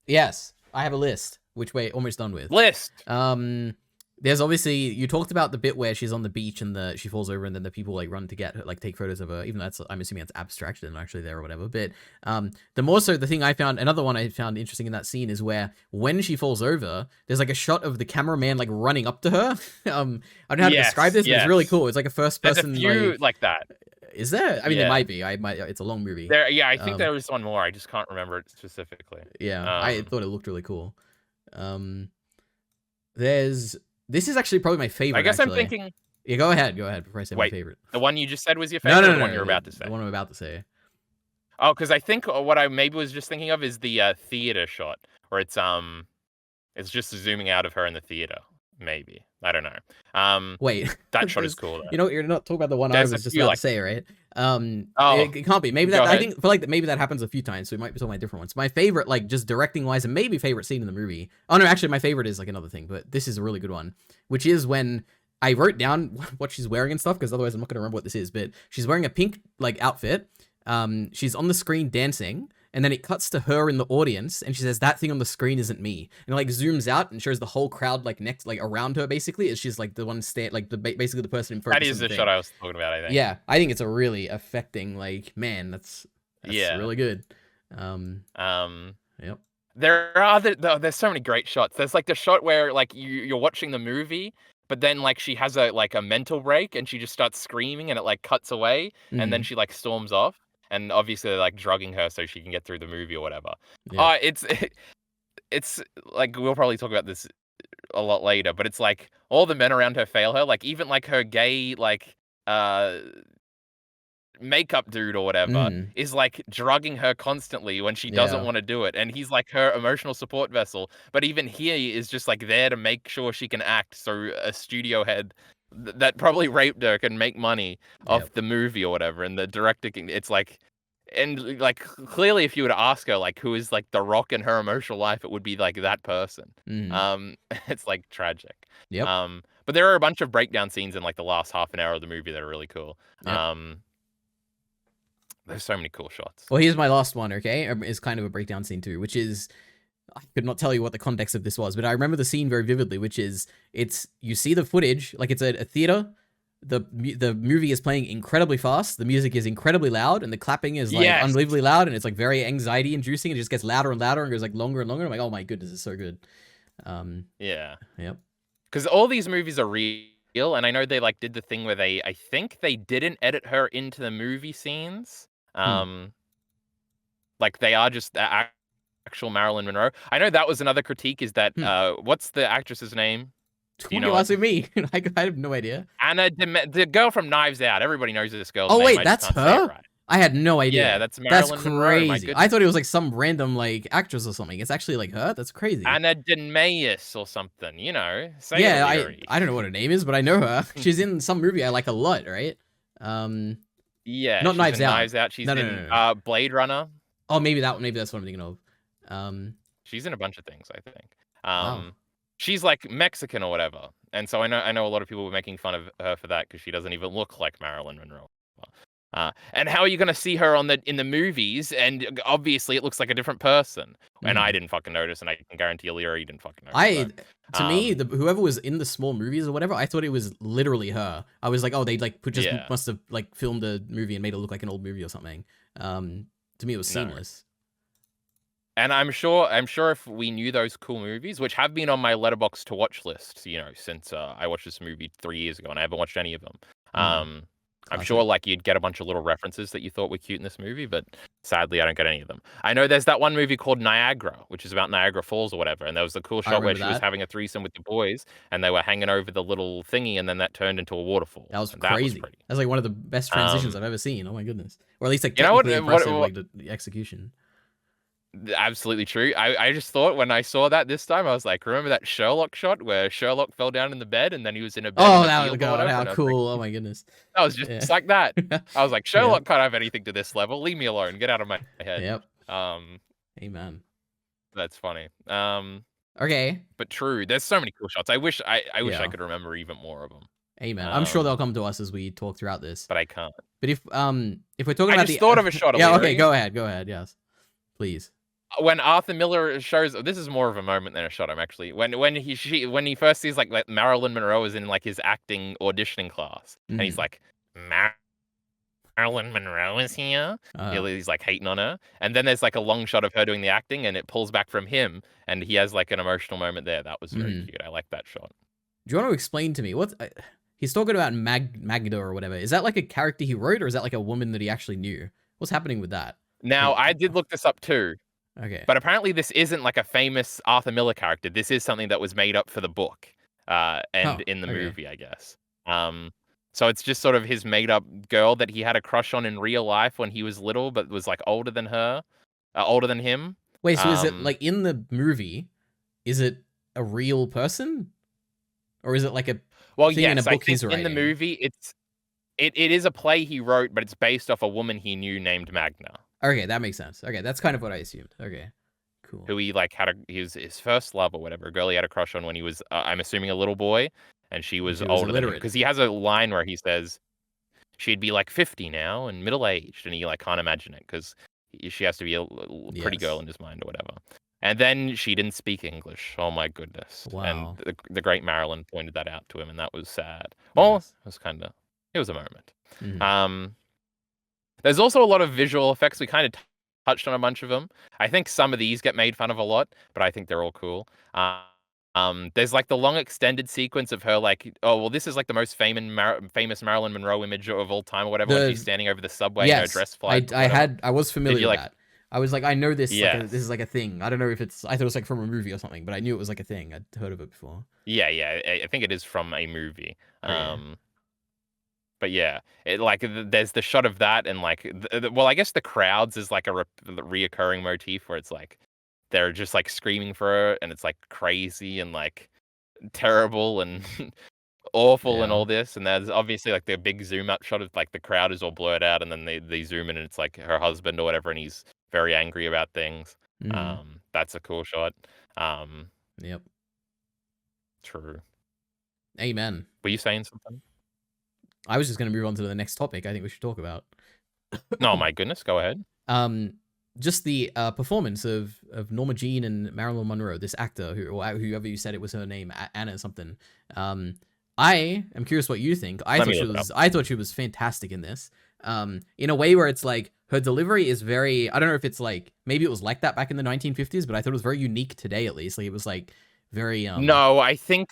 Yes, I have a list, which we're almost done with. List. Um, there's obviously you talked about the bit where she's on the beach and she falls over and then the people like run to get her, like take photos of her. Even though that's I'm assuming it's abstract and actually there or whatever. But the more so the thing I found another one I found interesting in that scene is where when she falls over, there's like a shot of the cameraman like running up to her. I don't know how to describe Yes, this, but it's really yes. cool. It's like a first There's a person few like. like that. Is there? I mean, there Yeah. might be. I might. It's a long movie. There. Yeah, I think Um, there was one more. I just can't remember it specifically. yeah, I Um, thought it looked really cool. Um, there's this is actually probably my I favorite. guess I'm Actually, thinking. yeah. Go ahead. Go ahead. Before I say my Wait, favorite. the one you just said was your No, favorite, no, or no, the one no. you're The, about to the say? one I'm about to say. Oh, because I think what I maybe was just thinking of is the theater shot where it's just zooming out of her in the theater. Maybe I don't know. Wait, That shot is there's. cool though. You know, you're not talking about the one I There's a was just few about to like say, right? oh, It can't be. Maybe go that. I ahead. think feel like that. Maybe that happens a few times. So we might be talking about different ones. My favorite, like just directing wise, and maybe favorite scene in the movie. Oh no, actually, my favorite is like another thing, but this is a really good one, which is when I wrote down what she's wearing and stuff because otherwise I'm not gonna remember what this is. But she's wearing a pink like outfit. She's on the screen dancing, and then it cuts to her in the audience, and she says, "That thing on the screen isn't me," and it, like zooms out and shows the whole crowd like next, like around her, basically, as she's like the one like the basically the person in That focus is on the the shot thing. I was talking about. I think. Yeah, I think it's a really affecting. Like, man, that's Yeah. really good. Um, Um. yep. There are there's so many great shots. There's like the shot where like you're watching the movie, but then like she has a mental break and she just starts screaming and it like cuts away and then Mm, she like storms off. And obviously they're like drugging her so she can get through the movie or whatever. yep. It's it's like we'll probably talk about this a lot later, but it's like all the men around her fail her. Like even like her gay uh makeup dude or whatever Mm, is like drugging her constantly when she doesn't yeah. want to do it, and he's like her emotional support vessel, but even he is just like there to make sure she can act so a studio head that probably raped her can make money Yep. off the movie or whatever, and the director can, it's like, and like clearly if you were to ask her like who is like the rock in her emotional life, it would be like that person. Mm, It's like tragic. yep. But there are a bunch of breakdown scenes in like the last half an hour of the movie that are really cool. Yep. There's so many cool shots. Well, here's my last one. Okay, is kind of a breakdown scene too, which is I could not tell you what the context of this was, but I remember the scene very vividly, which is you see the footage, like it's a theater. The movie is playing incredibly fast. The music is incredibly loud, and the clapping is like Yes. unbelievably loud, and it's like very anxiety inducing. It just gets louder and louder and goes like longer and longer. I'm like, oh my goodness, it's so good. Yeah. Yep. Because all these movies are real, and I know they like did the thing where I think they didn't edit her into the movie scenes. Hmm. Like they are just the actual Marilyn Monroe. I know that was another critique is that Hmm. what's the actress's name? Do Who you are you know it? asking me? I have no idea. The girl from Knives Out. Everybody knows this girl's Oh name. wait, I just that's can't say it her. right. I had no Yeah, idea. that's That's Marilyn Monroe. My crazy. I goodness. thought it was like some random like actress or something. It's actually like her. That's crazy. Anna Denmayes or something. You know, say it, Yeah, Leary. I don't know what her name is, but I know her. She's in some movie I like a lot, right? Um, Yeah, not she's Knives in Out. Knives Out. She's No, no, no, in no, no. Blade Runner. Oh, maybe that one. Maybe that's what I'm thinking of. Um, She's in a bunch of things, I think. wow. She's like Mexican or whatever, and so I know a lot of people were making fun of her for that because she doesn't even look like Marilyn Monroe. And how are you going to see her in the movies? And obviously, it looks like a different person. And I Mhm. didn't fucking notice, and I can guarantee you didn't fucking notice. I So, to me, whoever was in the small movies or whatever, I thought it was literally her. I was like, oh, they like just yeah, must have like filmed a movie and made it look like an old movie or something. To me, it was no. seamless. And I'm sure if we knew those cool movies, which have been on my letterbox to watch list, since I watched this movie 3 years ago, and I haven't watched any of them. Mm, I'm sure classic. like you'd get a bunch of little references that you thought were cute in this movie, but sadly I don't get any of them. I know there's that one movie called Niagara, which is about Niagara Falls or whatever, and there was the cool I shot where remember she was that. having a threesome with the boys, and they were hanging over the little thingy, and then that turned into a waterfall, That was and that was crazy. pretty. That's like one of the best transitions Um, I've ever seen. Oh my goodness. Or at least like you know what? technically impressive, like the execution. Absolutely true. I just thought when I saw that this time, I was like, remember that Sherlock shot where Sherlock fell down in the bed and then he was in a bed in Oh, the that was field or god, whatever? how And I was like, cool. Oh my goodness. that was just Yeah. like that. I was like, Yep. Sherlock can't have anything to this level. Leave me alone. Get out of my head. Yep. Um, Amen. that's funny. Okay. But true. There's so many cool shots. I wish I Yeah. could remember even more of them. Amen. I'm sure they'll come to us as we talk throughout this. But I can't. But if we're talking I about just the thought of a shot, yeah, okay, O'Leary. go ahead. Go ahead. Yes. Please. When Arthur Miller shows, this is more of a moment than a shot. I'm actually when he first sees like Marilyn Monroe is in like his acting auditioning class, and he's Mhm. like, Marilyn Monroe is here. Uh, He's like hating on her, and then there's like a long shot of her doing the acting, and it pulls back from him, and he has like an emotional moment there. That was very mhm. cute. I like that shot. Do you want to explain to me what he's talking about Magda or whatever? Is that like a character he wrote, or is that like a woman that he actually knew? What's happening with that? Now I did look this up too, Okay. but apparently this isn't like a famous Arthur Miller character. This is something that was made up for the book, and Oh, in the okay. movie, I guess. So it's just sort of his made up girl that he had a crush on in real life when he was little, but was like older than her, older than him. Wait, so is it Um, like in the movie? Is it a real person, or is it like a well, thing in a yes, I book think he's in the writing? movie it is a play he wrote, but it's based off a woman he knew named Magna, Okay, that makes sense. Okay, that's kind of what I assumed. Okay, cool. who he like he was his first love or whatever, a girl he had a crush on when he was, I'm assuming, a little boy, and she And was she was older than him illiterate. because he has a line where he says she'd be like 50 now and middle aged, and he like can't imagine it because she has to be a pretty girl Yes. in his mind or whatever. And then she didn't speak English. Oh my goodness! And Wow. the great Marilyn pointed that out to him, and that was sad. Well, Yes. it was a moment. Mhm. Um, there's also a lot of visual effects. We kind of touched on a bunch of them. I think some of these get made fun of a lot, but I think they're all cool. There's like the long extended sequence of her like, oh well, this is like the most famous Marilyn Monroe image of all time or whatever, when she's The standing over the subway and her Yes, dress flies or whatever. I was Did familiar you with like? that. I was like, I know this this Yes. is like a thing. I don't know if it's I thought it was like from a movie or something, but I knew it was like a thing. I'd heard of it before. Yeah, yeah. I think it is from a movie. Okay. But yeah, there's the shot of that, and like, well, I guess the crowds is like a reoccurring motif where it's like they're just like screaming for her, and it's like crazy and like terrible and awful and Yeah. all this. And there's obviously like the big zoom up shot of like the crowd is all blurred out, and then they zoom in and it's like her husband or whatever, and he's very angry about things. Mm. That's a cool shot. Um, Yep. True. Amen. Were you saying something? I was just gonna move on to the next topic I think we should talk about. No, my goodness, go ahead. Um just the performance of Norma Jean and Marilyn Monroe, this actor who, or whoever you said it was her name, Anna something. Um, I am curious what you think. Let me look it up. I thought she was fantastic in this. In a way where it's like her delivery is very. I don't know if it's like maybe it was like that back in the 1950s, but I thought it was very unique today at least. Like it was like very. No, I think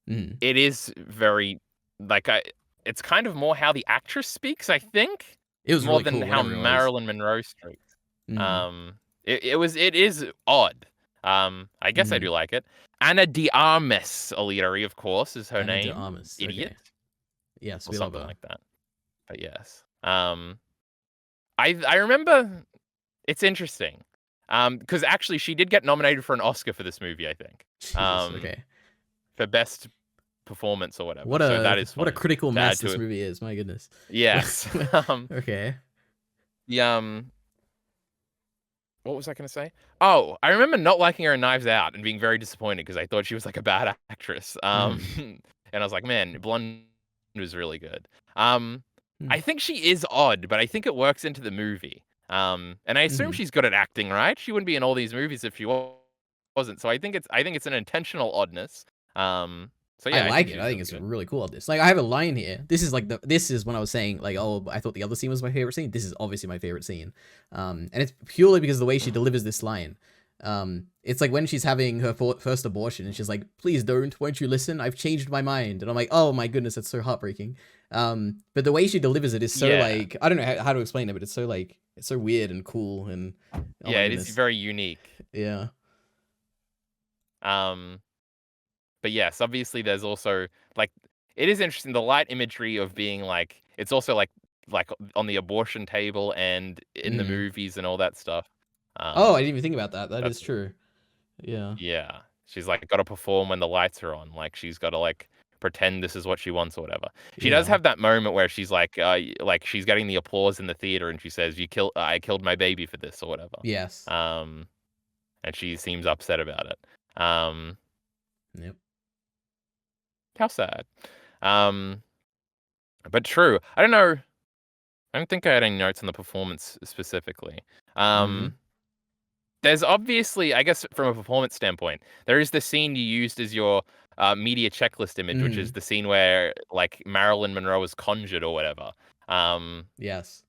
Mm, it is very like it's kind of more how the actress speaks, I think, it was more really than cool, how whatever it was. Marilyn Monroe speaks. Mm, It is odd. I guess I mm. do like it. Anna de Armas Alidari, of course, is her Anna de name. Armas. Idiot. Okay. Yes, Or we love something her. like that. But yes. I remember it's interesting. Because actually she did get nominated for an Oscar for this movie, I think. Jesus. Um, Okay. for best performance or whatever. So that is What a funny critical to add mess to this it. movie is. My goodness. Yes. Okay. The what was I gonna say? Oh, I remember not liking her in Knives Out and being very disappointed because I thought she was like a bad actress. Mm. And I was like, man, Blonde was really good. Um, Mm. I think she is odd, but I think it works into the movie. And I assume Mm. she's good at acting, right? She wouldn't be in all these movies if she wasn't. So I think it's an intentional oddness. So I yeah, I like think it. she's I think really it's good. really cool. This, like, I have a line here. This is like this is when I was saying like, oh, I thought the other scene was my favorite scene. This is obviously my favorite scene, and it's purely because of the way she delivers this line. It's like when she's having her first abortion, and she's like, "Please don't, won't you listen? I've changed my mind." And I'm like, "Oh my goodness, that's so heartbreaking." But the way she delivers it is so Yeah, like I don't know how to explain it, but it's so like it's so weird and cool and oh yeah, my it is goodness, very unique. yeah. Um, but yes, obviously there's also like it is interesting the light imagery of being like it's also like on the abortion table and in the Mm. movies and all that stuff. Oh, I Um, didn't even think about that. That that's is true. Yeah. yeah. She's like got to perform when the lights are on. Like she's got to like pretend this is what she wants or whatever. She does Yeah. have that moment where she's like she's getting the applause in the theater and she says, I killed my baby for this" or whatever. Yes. Um, and she seems upset about it. Um, Yep. how sad. Um, but true. I don't know. I don't think I had any notes on the performance specifically. Mm-hmm. Um, there's obviously, I guess, from a performance standpoint, there is the scene you used as your media checklist image, which is Mm-hmm. the scene where like Marilyn Monroe is conjured or whatever. Um, Yes.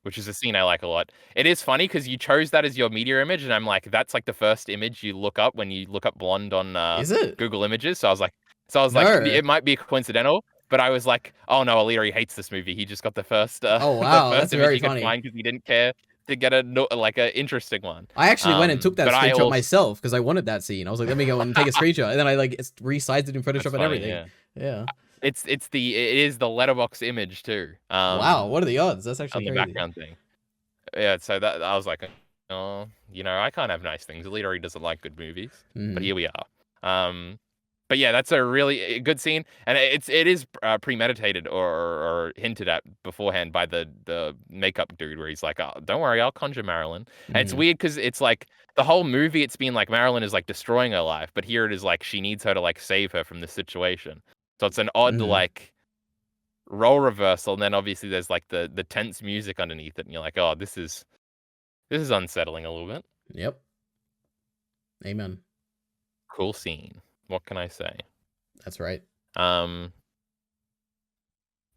which is a scene I like a lot. It is funny because you chose that as your media image, and I'm like, that's like the first image you look up when you look up blonde on Is it? Google Images. So I was like, No. it might be coincidental, but I was like, oh no, O'Leary hates this movie. He just got the first Oh the wow, first that's image very he could funny. find because he didn't care to get a like a interesting one. I actually went and took that But I screenshot also myself because I wanted that scene. I was like, let me go and take a screenshot, and then I like resized it in that's Photoshop and funny, everything. yeah. Yeah. It is the letterbox image too. Wow. What are the odds? That's On actually the crazy. background thing. Yeah, so that I was like, oh, I can't have nice things. Alita doesn't like good movies, but Mm-hmm. here we are. Um, but yeah, that's a really good scene, and it is premeditated or hinted at beforehand by the makeup dude, where he's like, oh, "Don't worry, I'll conjure Marilyn." And it's Mm-hmm. weird because it's like the whole movie, it's been like Marilyn is like destroying her life, but here it is like she needs her to like save her from this situation. So it's an odd Mm-hmm. like role reversal, and then obviously there's like the tense music underneath it, and you're like, "Oh, this is unsettling a little bit." Yep. Amen. Cool scene. What can I say? That's right. Um,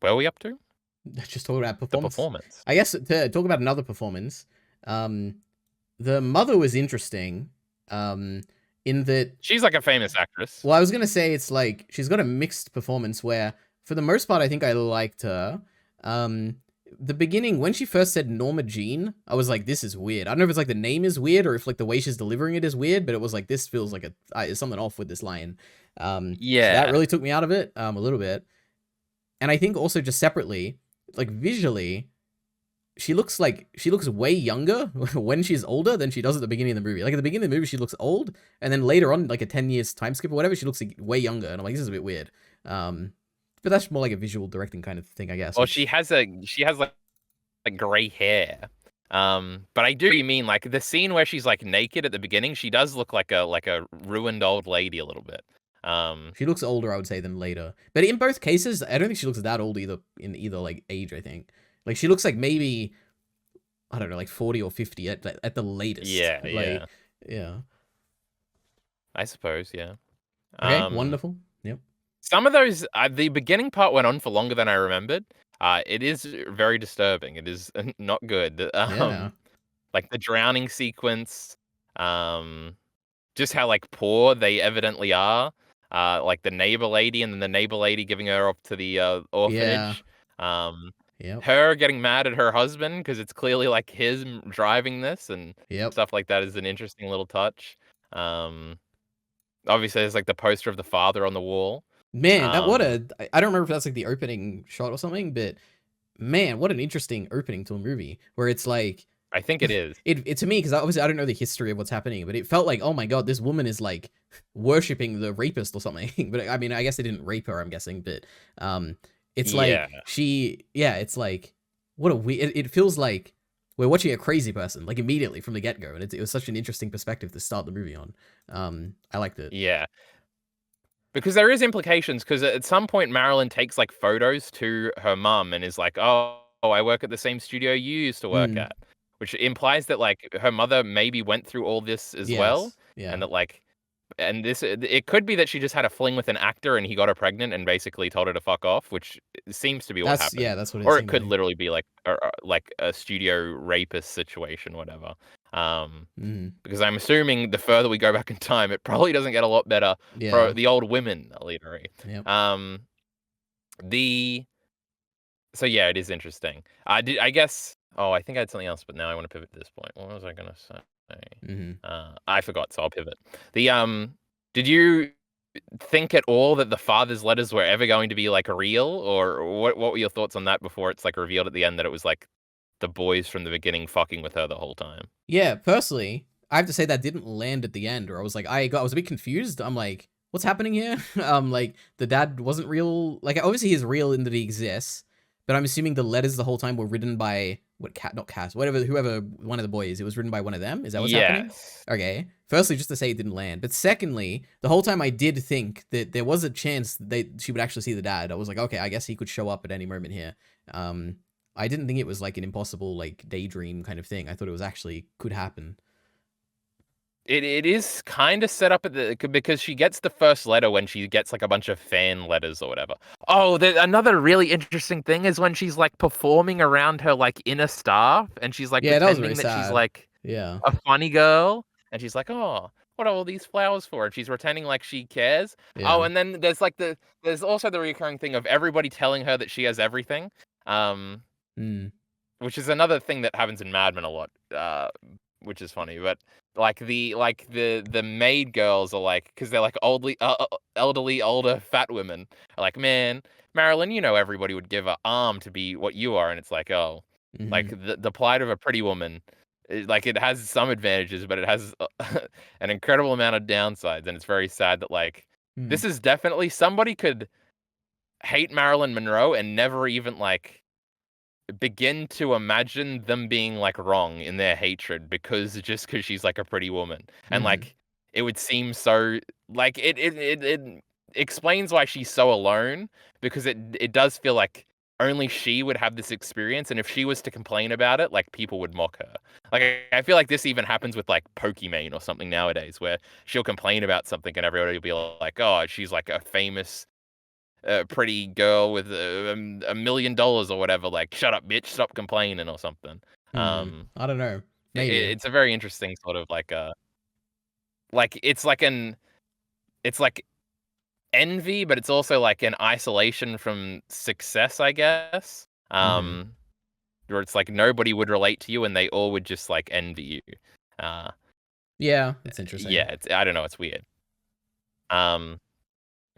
where are we up to? Just talking about The performance. performance. I guess to talk about another performance. Um, the mother was interesting. In that She's like a famous actress. well, I was gonna say it's like she's got a mixed performance where, for the most part, I think I liked her. Um, the beginning when she first said Norma Jean, I was like, this is weird. I don't know if it's like the name is weird or if like the way she's delivering it is weird, but it was like this feels like there's something off with this line. So that Yeah. really took me out of it a little bit. And I think also just separately, like visually, she looks way younger when she's older than she does at the beginning of the movie. Like at the beginning of the movie, she looks old, and then later on, like a 10 years time skip or whatever, she looks like way younger. And I'm like, this is a bit weird. But that's more like a visual directing kind of thing, I guess. Well, Which she has like gray hair. But I do what you mean like the scene where she's like naked at the beginning. She does look like a ruined old lady a little bit. Um, she looks older, I would say, than later. But in both cases, I don't think she looks that old either. In either like age, I think like she looks like maybe I don't know, like 40 or 50 at the latest. Yeah, Like, yeah. yeah. I suppose, yeah. Okay, Um, wonderful. Yep. some of those, the beginning part went on for longer than I remembered. It is very disturbing. It is not good. Yeah. Like the drowning sequence, um, just how like poor they evidently are. Like the neighbor lady, and then the neighbor lady giving her up to the Yeah. orphanage. Um, Yep. her getting mad at her husband because it's clearly like driving this, and Yep. stuff like that is an interesting little touch. Um, obviously, there's like the poster of the father on the wall. Man, that what Um, a I don't remember if that's like the opening shot or something, but man, what an interesting opening to a movie where it's like I think it is. it to me, because obviously I don't know the history of what's happening, but it felt like, oh my god, this woman is like worshipping the rapist or something. But I mean, I guess they didn't rape her, I'm guessing, but it's Yeah. like it's like what a it feels like we're watching a crazy person like immediately from the get go, and it was such an interesting perspective to start the movie on. I liked it. Yeah. Because there is implications, because at some point, Marilyn takes, like, photos to her mum and is like, "Oh, I work at the same studio you used to work Mm, at," which implies that, like, her mother maybe went through all this as well, yes, yeah, and that, like, and this it could be that she just had a fling with an actor and he got her pregnant and basically told her to fuck off, which seems to be what happened. that's what it Or it seemed could like. literally be like a studio rapist situation, whatever. Um, Mm, because I'm assuming the further we go back in time, it probably doesn't get a lot better for yeah, the old women leadery. yep. Um, the so yeah, it is interesting. I guess. Oh, I think I had something else, but now I want to pivot to this point. What was I gonna say? Mm-hmm. I forgot, so I'll pivot. The did you think at all that the father's letters were ever going to be like real, or what were your thoughts on that before it's like revealed at the end that it was like the boys from the beginning fucking with her the whole time? Yeah, personally, I have to say that didn't land at the end, or I was like, I was a bit confused. I'm like, what's happening here? Like the dad wasn't real. Like obviously he's real in that he exists, but I'm assuming the letters the whole time were written by what cat, not Cass, whatever, whoever one of the boys. It was written by one of them. Is that what's happening? Yes. Okay. Firstly, just to say it didn't land, but secondly, the whole time I did think that there was a chance she would actually see the dad. I was like, okay, I guess he could show up at any moment here. Um, I didn't think it was like an impossible like daydream kind of thing. I thought it was actually could happen. It is kinda set up at the because she gets the first letter when she gets, like, a bunch of fan letters or whatever. Oh, another really interesting thing is when she's, like, performing around her, like, inner staff, and she's, like, Yeah, that was very pretending that she's, sad. like, Yeah. a funny girl, and she's like, "Oh, what are all these flowers for?" And she's pretending like she cares. Oh, Yeah. and then there's also the recurring thing of everybody telling her that she has everything, um, Mm. which is another thing that happens in Mad Men a lot, which is funny. But the maid girls are like, because they're like elderly, older, fat women are like, man, Marilyn, you know everybody would give a arm to be what you are, and it's like, oh, like Mhm. the plight of a pretty woman, like it has some advantages, but it has an incredible amount of downsides, and it's very sad that like Mm. this is definitely somebody could hate Marilyn Monroe and never even like begin to imagine them being, like, wrong in their hatred because she's, like, a pretty woman, and, Mhm. like, it would seem so like, it explains why she's so alone, because it does feel like only she would have this experience, and if she was to complain about it, like, people would mock her. Like, I feel like this even happens with, like, Pokimane or something nowadays, where she'll complain about something and everybody will be like, "Oh, she's, like, a famous pretty girl with $1 million or whatever, like, "Shut up, bitch, stop complaining," or something. Hmm. I don't know. Maybe. It's a very interesting sort of like, it's like envy, but it's also like an isolation from success, I guess. Mhm. Where it's like nobody would relate to you and they all would just, like, envy you. Uh, Yeah, that's interesting. yeah, I don't know, it's weird. Um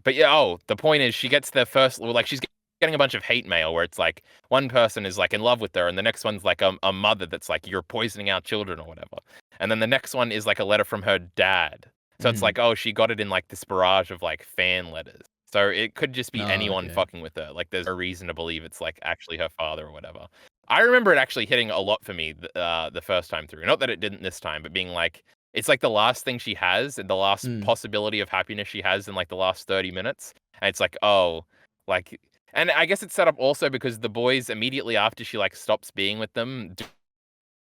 But yeah, oh, the point is she gets the first well, like, she's getting a bunch of hate mail where it's like, one person is, like, in love with her, and the next one's, like, a mother that's like, "You're poisoning our children," or whatever. And then the next one is, like, a letter from her dad. So it's Mhm. like, oh, she got it in, like, this barrage of, like, fan letters. So it could just be Oh, anyone okay. fucking with her. Like, there's no reason to believe it's, like, actually her father or whatever. I remember it actually hitting a lot for me the first time through. Not that it didn't this time, but being like, it's, like, the last thing she has and the last Mm. possibility of happiness she has in, like, the last 30 minutes. And it's like, oh, like and I guess it's set up also because the boys immediately after she, like, stops being with them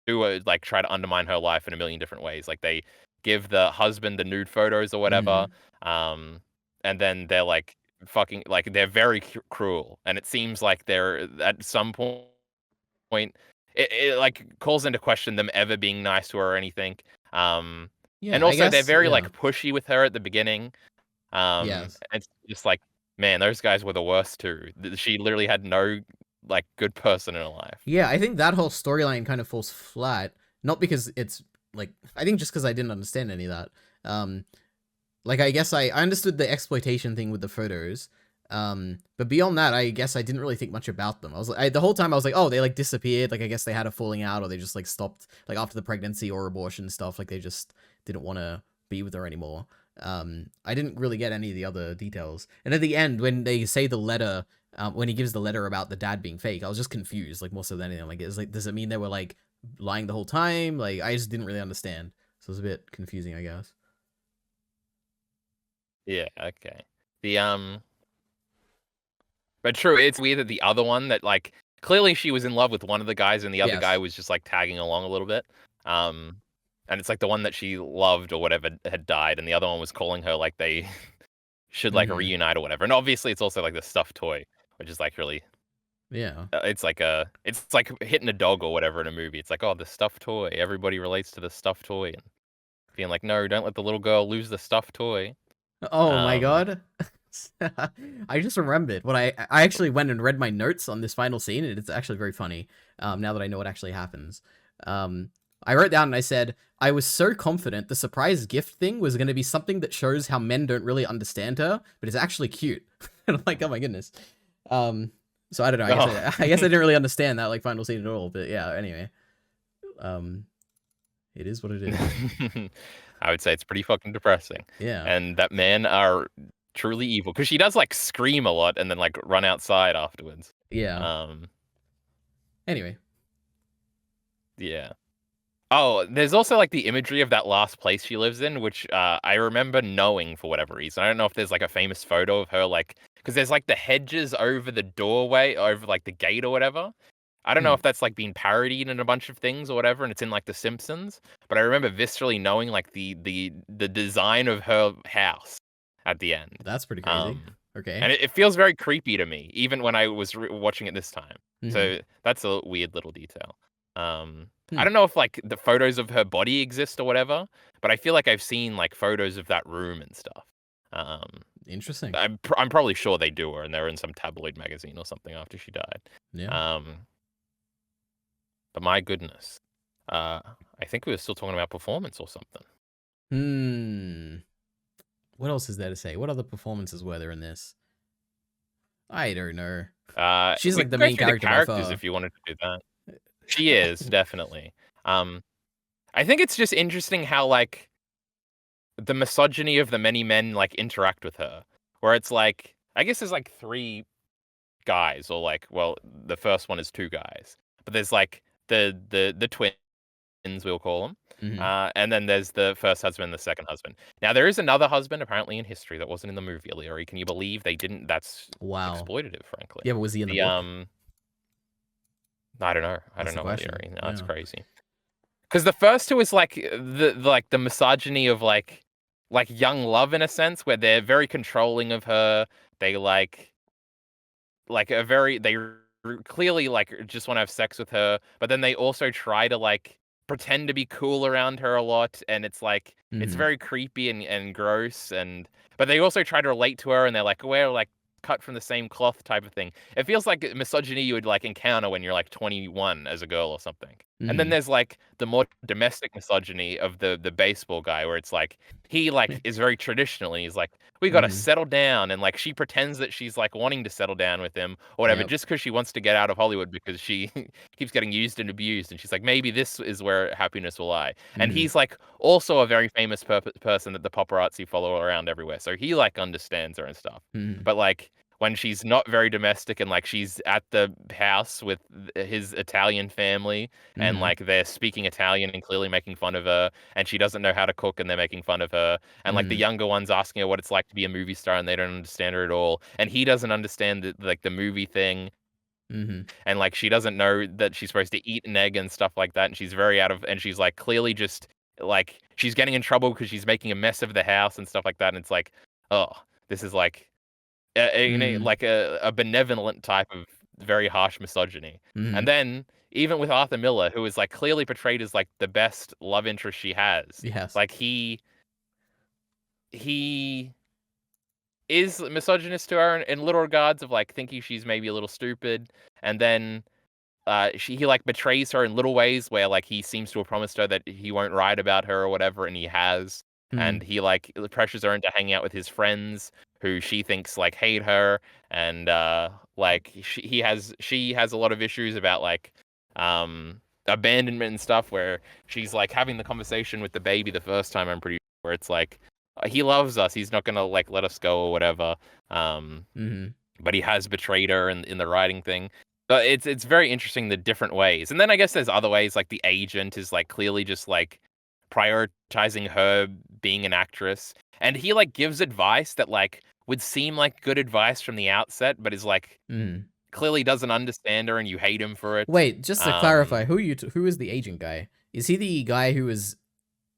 like try to undermine her life in a million different ways. Like they give the husband the nude photos or whatever, Mhm. um, and then they're like fucking like they're very cruel, and it seems like they're at some point it like calls into question them ever being nice to her or anything. Um, Yeah, and I also they're guess very yeah. like pushy with her at the beginning. Yes. It's just like, man, those guys were the worst too. She literally had no like good person in her life. Yeah, I think that whole storyline kind of falls flat, not because it's like I think just because I didn't understand any of that. Um, like I guess I understood the exploitation thing with the photos. But beyond that, I guess I didn't really think much about them. I was like, the whole time I was like, oh, they like disappeared. Like I guess they had a falling out, or they just like stopped, like after the pregnancy or abortion stuff. Like they just didn't want to be with her anymore. I didn't really get any of the other details. And at the end, when they say the letter, when he gives the letter about the dad being fake, I was just confused. Like more so than anything, like it's like, does it mean they were like lying the whole time? Like I just didn't really understand. So it was a bit confusing, I guess. Yeah, okay. The but true, it's weird that the other one that like clearly she was in love with one of the guys and the other guy Yes. was just like tagging along a little bit. Um, and it's like the one that she loved or whatever had died, and the other one was calling her like they should like Mm-hmm. reunite or whatever. And obviously, it's also like the stuffed toy, which is like really, Yeah. it's like hitting a dog or whatever in a movie. It's like, oh, the stuffed toy. Everybody relates to the stuffed toy, and being like, no, don't let the little girl lose the stuffed toy. Oh my Um, god. I just remembered what I actually went and read my notes on this final scene, and it's actually very funny. Now that I know what actually happens. I wrote down and I said I was so confident the surprise gift thing was going to be something that shows how men don't really understand her, but it's actually cute. And I'm like, oh my goodness. Um, so I don't know. I guess oh, I guess I didn't really understand that like final scene at all. But yeah. Anyway, um, it is what it is. I would say it's pretty fucking depressing. Yeah. And that men are truly evil because she does like scream a lot and then like run outside afterwards. Yeah. Um, Anyway. yeah. Oh, there's also like the imagery of that last place she lives in, which I remember knowing for whatever reason. I don't know if there's like a famous photo of her, like, because there's like the hedges over the doorway, over like the gate or whatever. I don't know Hmm. if that's like been parodied in a bunch of things or whatever, and it's in like The Simpsons. But I remember viscerally knowing like the design of her house at the end. That's pretty crazy. Um, Okay. and it feels very creepy to me, even when I was watching it this time. Hmm. So that's a weird little detail. I Hmm. don't know if like the photos of her body exist or whatever, but I feel like I've seen like photos of that room and stuff. Um, Interesting. I'm probably sure they do, or and they're in some tabloid magazine or something after she died. Yeah. Um, but my goodness, uh, I think we were still talking about performance or something. Hmm. What else is there to say? What other performances were there in this? I don't know. She's We like can the go main through the character by characters far. if you wanted to do that. She is definitely. Um, I think it's just interesting how like the misogyny of the many men like interact with her, where it's like I guess there's like three guys, or like well, the first one is two guys, but there's like the twins we'll call them, Hmm. and then there's the first husband and the second husband. Now there is another husband apparently in history that wasn't in the movie, Leary. Can you believe they didn't? That's Wow. exploitative, frankly. Yeah, but was he in the The book? I don't know. I That's don't the know, question. Leary. No, that's Yeah. crazy. Because the first two is like the misogyny of like young love in a sense, where they're very controlling of her. They like a very clearly like just want to have sex with her, but then they also try to like pretend to be cool around her a lot, and it's like it's Hmm. very creepy and gross, and but they also try to relate to her, and they're like we're like cut from the same cloth type of thing. It feels like misogyny you would like encounter when you're like 21 as a girl or something. And then Hmm. there's like the more domestic misogyny of the baseball guy, where it's like he like is very traditional and he's like we got to Hmm. settle down, and like she pretends that she's like wanting to settle down with him or whatever Yep. just because she wants to get out of Hollywood because she keeps getting used and abused, and she's like maybe this is where happiness will lie. And Hmm. he's like also a very famous person that the paparazzi follow around everywhere, so he like understands her and stuff. Hmm. But like when she's not very domestic and like she's at the house with his Italian family, and Hmm. like they're speaking Italian and clearly making fun of her, and she doesn't know how to cook and they're making fun of her, and like the Hmm. younger ones asking her what it's like to be a movie star and they don't understand her at all, and he doesn't understand the movie thing, Mm-hmm. and like she doesn't know that she's supposed to eat an egg and stuff like that, and she's very out of, and she's like clearly just like she's getting in trouble because she's making a mess of the house and stuff like that, and it's like, oh, this is like Mm. like a benevolent type of very harsh misogyny. And Mm-hmm. then even with Arthur Miller, who is like clearly portrayed as like the best love interest she has, Yes. like he is misogynist to her in little regards of like thinking she's maybe a little stupid, and then he like betrays her in little ways where like he seems to have promised her that he won't write about her or whatever, and he has, and Mm. he like pressures her into hanging out with his friends who she thinks like hate her, and like she has a lot of issues about like abandonment and stuff where she's like having the conversation with the baby the first time, I'm pretty sure, where it's like he loves us, he's not gonna like let us go or whatever, um Mm-hmm. but he has betrayed her in the writing thing. But it's very interesting the different ways. And then I guess there's other ways like the agent is like clearly just like prioritizing her being an actress. And he like gives advice that like would seem like good advice from the outset, but is like Mm. clearly doesn't understand her and you hate him for it. Wait, just to clarify, Um who is the agent guy? Is he the guy who was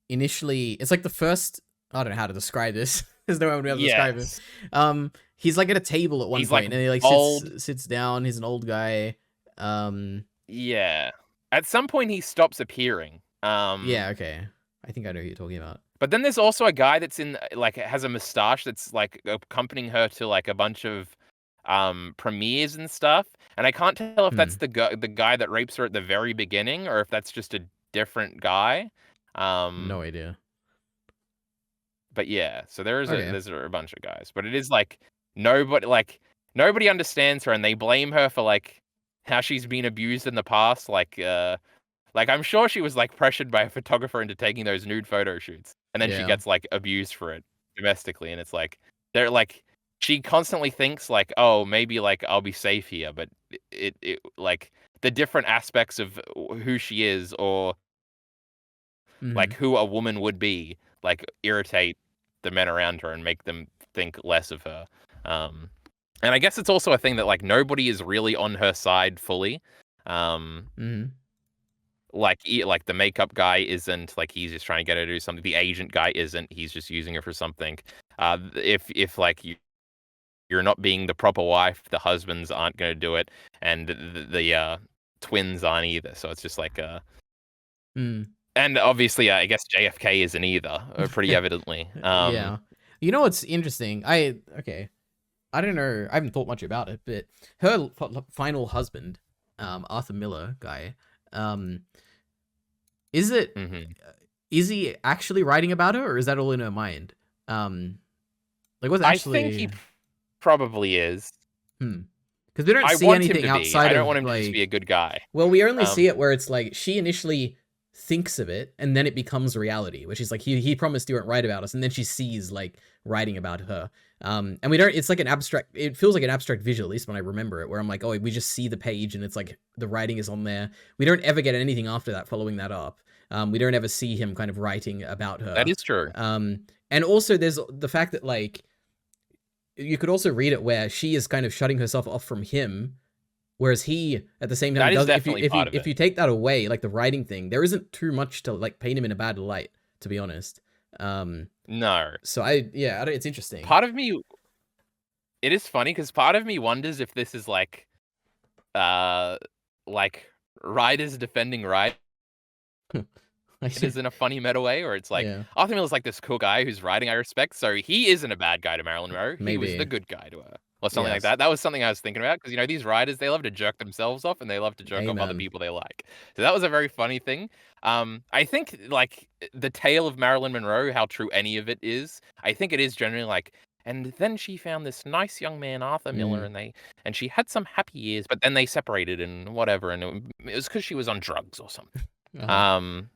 initially? It's like the first. I don't know how to describe this. There's no way to be able to describe it. yes. He's like at a table at one He's like point, and he like old. sits down. He's an old guy. Um, Yeah. At some point he stops appearing. yeah, okay. I think I know who you're talking about. But then there's also a guy that's in like has a mustache that's like accompanying her to like a bunch of premieres and stuff. And I can't tell if that's Hmm. the guy that rapes her at the very beginning or if that's just a different guy. Um No idea. but yeah, so Okay. there's a bunch of guys. But it is like nobody understands her and they blame her for like how she's been abused in the past, like, I'm sure she was, like, pressured by a photographer into taking those nude photo shoots, and then she Yeah. gets, like, abused for it domestically, and it's like, they're like she constantly thinks, like, "Oh, maybe, like, I'll be safe here," but like, the different aspects of who she is or, Hmm. like, who a woman would be, like, irritate the men around her and make them think less of her, um, and I guess it's also a thing that, like, nobody is really on her side fully, um Hmm. like the makeup guy isn't like he's just trying to get her to do something. The agent guy isn't. He's just using her for something. If like you're not being the proper wife, the husbands aren't going to do it, and the twins aren't either. So it's just like Hmm. and obviously I guess JFK isn't either. Pretty evidently. Yeah. You know what's interesting? Okay. I don't know. I haven't thought much about it, but her final husband, Arthur Miller guy, um, is it Mhm. is he actually writing about her, or is that all in her mind? Um, like what's I think actually he probably is. hmm? Because we don't I see want him anything to be. outside I don't of want him to just be a like. good guy. Well, we only see Um, it where it's like she initially thinks of it and then it becomes reality, which is like he promised he won't write about us, and then she sees like writing about her. And we don't. It's like an abstract. It feels like an abstract visual, at least when I remember it, where I'm like, oh, we just see the page and it's like the writing is on there. We don't ever get anything after that following that up. We don't ever see him kind of writing about that her. is true. And also there's the fact that like you could also read it where she is kind of shutting herself off from him. Whereas he, at the same time, That is does definitely part of if it. you take that away, like the writing thing, there isn't too much to like paint him in a bad light, to be honest. Um, No. so I don't, it's interesting. Part of me it is funny because part of me wonders if this is uh like writers defending writers in a funny meta way, or it's like Yeah, Arthur Miller's like this cool guy whose writing I respect, so he isn't a bad guy to Marilyn Monroe. He was the maybe. good guy to her. Or something like Yes. that. That was something I was thinking about because you know these writers they love to jerk themselves off and they love to jerk off other Amen. people they like. So that was a very funny thing. I think like the tale of Marilyn Monroe, how true any of it is, I think it is generally like and then she found this nice young man, Arthur Miller, Mm. and she had some happy years, but then they separated and whatever, and it was because she was on drugs or something. Uh-huh. Um,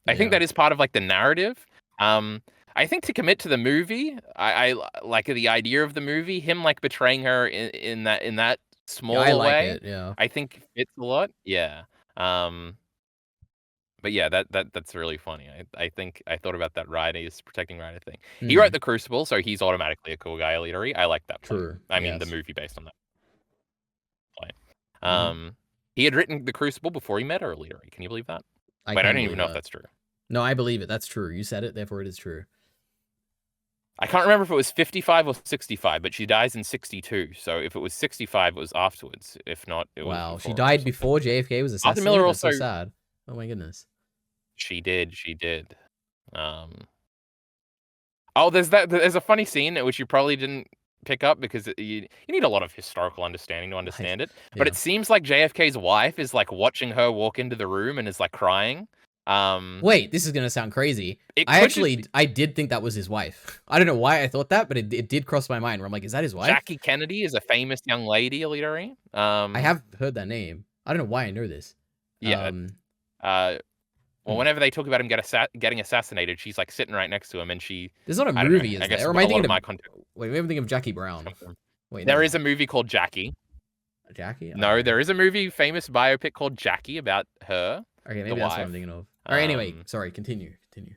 I think Yeah. that is part of like the narrative. Um, I think to commit to the movie, like the idea of the movie, him like betraying her in that Yeah, I small like way, it. Yeah. I think fits a lot. Yeah. Um, but yeah, that's really funny. I think I thought about that Riley's protecting Riley thing. He wrote Mm. The Crucible, so he's automatically a cool guy, literally. I like that play. True. I mean, the Yes. movie based on that play. Mm-hmm. He had written The Crucible before he met her, Leary. Can you believe that? I Wait, I can don't even believe know if that. that's true. No, I believe it. That's true. You said it, therefore it is true. I can't remember if it was 55 or 65, but she dies in 62. So if it was 65, it was afterwards. If not, it was Wow, she before or died something. before JFK was Arthur Miller assassinated? That's so also. sad. Oh my goodness. She did. She did. Um. Oh, there's a funny scene which you probably didn't pick up because you need a lot of historical understanding to I, understand it. But yeah. it seems like JFK's wife is like watching her walk into the room and is like crying. Um. Wait, this is gonna sound crazy. It could just be I did think that was his wife. I don't know why I thought that, but it did cross my mind where I'm like, is that his wife? Jackie Kennedy is a famous young lady, Alita. I have heard that name. I don't know why I know this. Yeah. Um, Uh. Well, hmm. whenever they talk about him getting assassinated, she's like sitting right next to him, and she, There's not a I don't know. movie, I is guess there? Or am I a lot thinking of of my context wait, maybe I'm thinking of Jackie comes Brown. from. Wait, never There is a mind. movie called Jackie. Jackie? No, Okay. there is a movie, famous biopic called Jackie about her, Okay, the maybe that's what I'm wife. thinking of. Alright, anyway, Um, sorry, continue. Continue.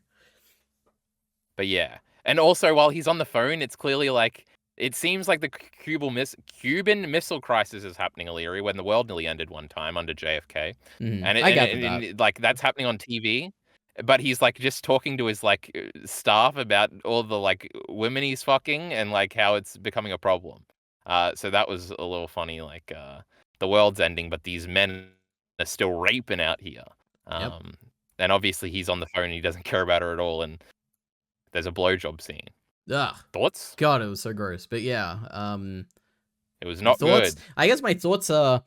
but yeah, and also while he's on the phone, it's clearly like it seems like the Cuban Missile Crisis is happening, Illyria, when the world nearly ended one time under JFK, Hmm. and I gathered that. like that's happening on TV. But he's like just talking to his like staff about all the like women he's fucking and like how it's becoming a problem. So that was a little funny. Like the world's ending, but these men are still raping out here. Yep. And obviously he's on the phone and he doesn't care about her at all. And there's a blowjob scene. Ugh. Thoughts? God, it was so gross. But yeah, It was not thoughts. good. I guess my thoughts are.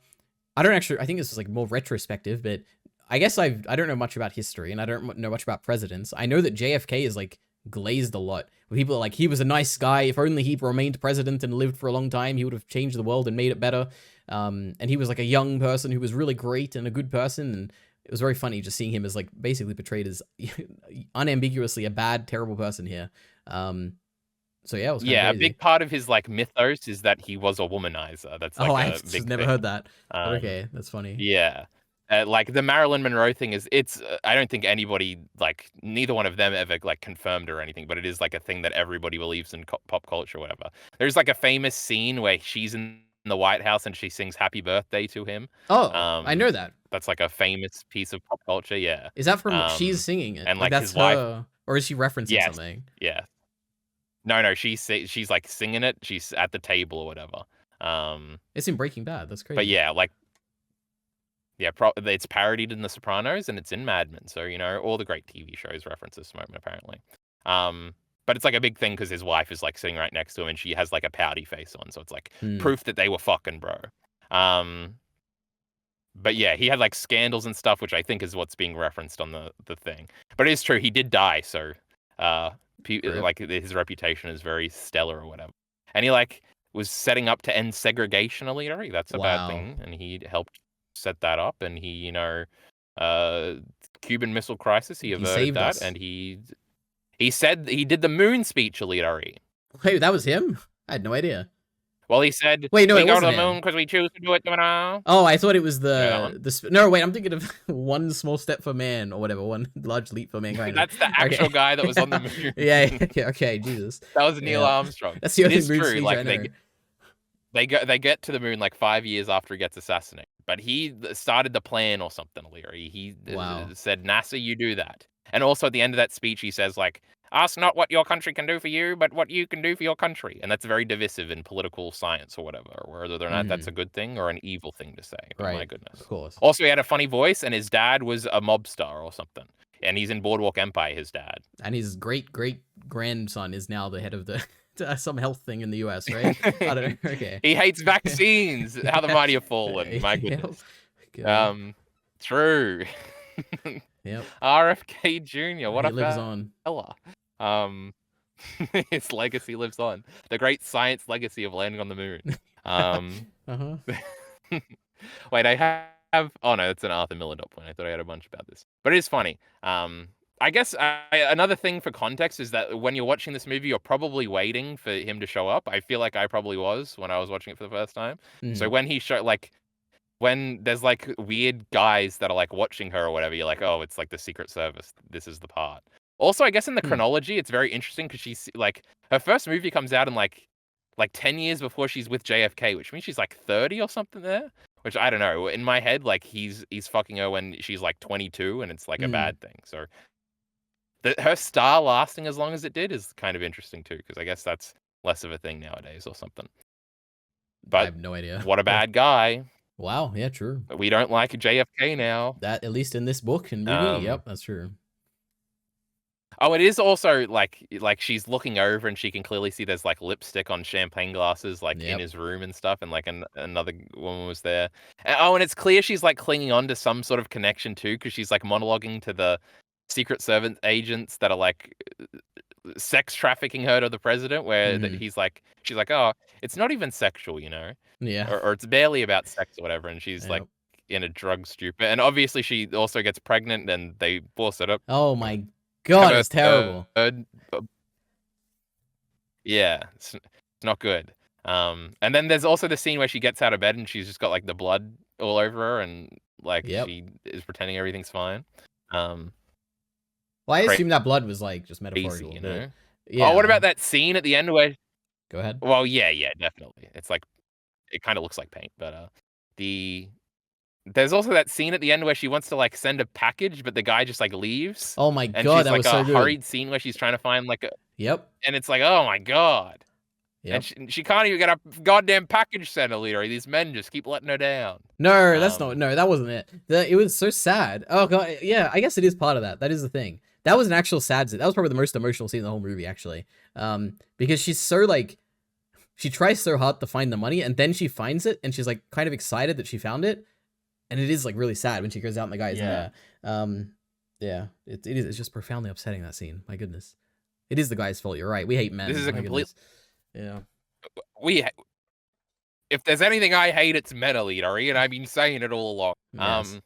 I don't actually. I think this is like more retrospective, but I guess I don't know much about history and I don't know much about presidents. I know that JFK is like glazed a lot. People are like, he was a nice guy. If only he remained president and lived for a long time, he would have changed the world and made it better. And he was like a young person who was really great and a good person. And it was very funny just seeing him as like basically portrayed as unambiguously a bad, terrible person here. So yeah, it was kind of Yeah, a crazy. big part of his like mythos is that he was a womanizer. That's Oh, like I a just big never heard thing. that. But Um, okay, that's funny. Yeah. Like the Marilyn Monroe thing is it's I don't think anybody like neither one of them ever like confirmed or anything, but it is like a thing that everybody believes in pop culture or whatever. There's like a famous scene where she's in the White House and she sings happy birthday to him. Oh, I Um know that. that's like a famous piece of pop culture, yeah. Is that from she's Um singing it? and Like like that's his wife, her, or is she referencing yes. something? Yeah. No, she's like singing it. She's at the table or whatever. Um It's in Breaking Bad. That's but crazy. yeah, like yeah, it's parodied in The Sopranos and it's in Mad Men. So, you know, all the great TV shows reference this moment, apparently. But it's like a big thing because his wife is like sitting right next to him and she has like a pouty face on. So it's like Hmm. proof that they were fucking, bro. Um, but yeah, he had like scandals and stuff, which I think is what's being referenced on the thing. But it is true, he did die. So, uh, Rip. like his reputation is very stellar or whatever. And he like was setting up to end segregation illegally. That's a bad Wow. thing. And he helped set that up. And he, uh, Cuban Missile Crisis, he He averted saved that. us. And he said he did the moon speech, Alidari. Wait, that was him? I had no idea. Well, he said, Wait, no, we it go to wasn't the moon him. because we choose to do it, you know? Oh, I thought it was You know that one? no, wait, I'm thinking of one small step for man or whatever, one large leap for mankind. That's the actual Okay. guy that was on the moon. Yeah, okay, Jesus. That was Neil Yeah. Armstrong. That's the It only is moon true. speech I Like know. they get to the moon like 5 years after he gets assassinated. But he started the plan or something, Leary. He Wow. said, NASA, you do that. And also at the end of that speech, he says, like, ask not what your country can do for you, but what you can do for your country. And that's very divisive in political science or whatever, or whether or not that's Hmm. a good thing or an evil thing to say. But my Right. goodness. Of course. Also, he had a funny voice, and his dad was a mob star or something. And he's in Boardwalk Empire, his dad. And his great grandson is now the head of the some health thing in the US, right? I don't know. Okay. He hates vaccines. How the mighty have fallen. My Yep. goodness. God. True. Yep. RFK Jr. What He a lives on. fella. Um, his legacy lives on. The great science legacy of landing on the moon. Uh-huh. Wait, I have. Oh no, it's an Arthur Miller dot point. I thought I had a bunch about this, but it is funny. I guess another thing for context is that when you're watching this movie, you're probably waiting for him to show up. I feel like I probably was when I was watching it for the first time. So Mhm. when he when there's like weird guys that are like watching her or whatever, you're like, oh, it's like the Secret Service. This is the part. Also, I guess in the Hmm. chronology, it's very interesting because she's like her first movie comes out in like 10 years before she's with JFK, which means she's like 30 or something there, which I don't know. In my head, like he's fucking her when she's like 22, and it's like a Mm. bad thing. So her star lasting as long as it did is kind of interesting too, because I guess that's less of a thing nowadays or something. I But have no idea. what a bad guy. Wow. Yeah. True. We don't like JFK now. That, at least in this book and movie. Um, Yep. That's true. Oh, it is also like she's looking over and she can clearly see there's like lipstick on champagne glasses like in Yep. his room and stuff, and like another woman was there. And it's clear she's like clinging on to some sort of connection too, because she's like monologuing to the Secret Service agents that are like sex trafficking her to the president, where Mm-hmm. she's like, oh, it's not even sexual, Yeah. or it's barely about sex or whatever, and she's like Yep. in a drug stupor, and obviously she also gets pregnant, and they force it up. Oh my Have god, a it's terrible. third. Yeah, it's not good. And then there's also the scene where she gets out of bed and she's just got like the blood all over her, and like Yep. she is pretending everything's fine. Um, Well, I assume that blood was like just metaphorical, Crazy, but Oh, what yeah. about that scene at the end where? Go ahead. Well, yeah, definitely. It's like it kind of looks like paint, but the there's also that scene at the end where she wants to like send a package, but the guy just like leaves, Oh my and god, she's that like was a so good. hurried scene where she's trying to find like a, Yep. and it's like, oh my god. Yep. And she can't even get a goddamn package center leader. These men just keep letting her down. No, that's not. No, that wasn't it. It was so sad. Oh god, yeah. I guess it is part of that. That is the thing. That was an actual sad scene. That was probably the most emotional scene in the whole movie, actually. Because she's so like, she tries so hard to find the money, and then she finds it, and she's like kind of excited that she found it, and it is like really sad when she goes out and the guy isn't there. Yeah, it is. It's just profoundly upsetting, that scene. My goodness, it is the guy's fault. You're right. We hate men. This is a My complete. goodness. Yeah. If there's anything I hate, it's men, Elite, and I've been saying it all along. Yes.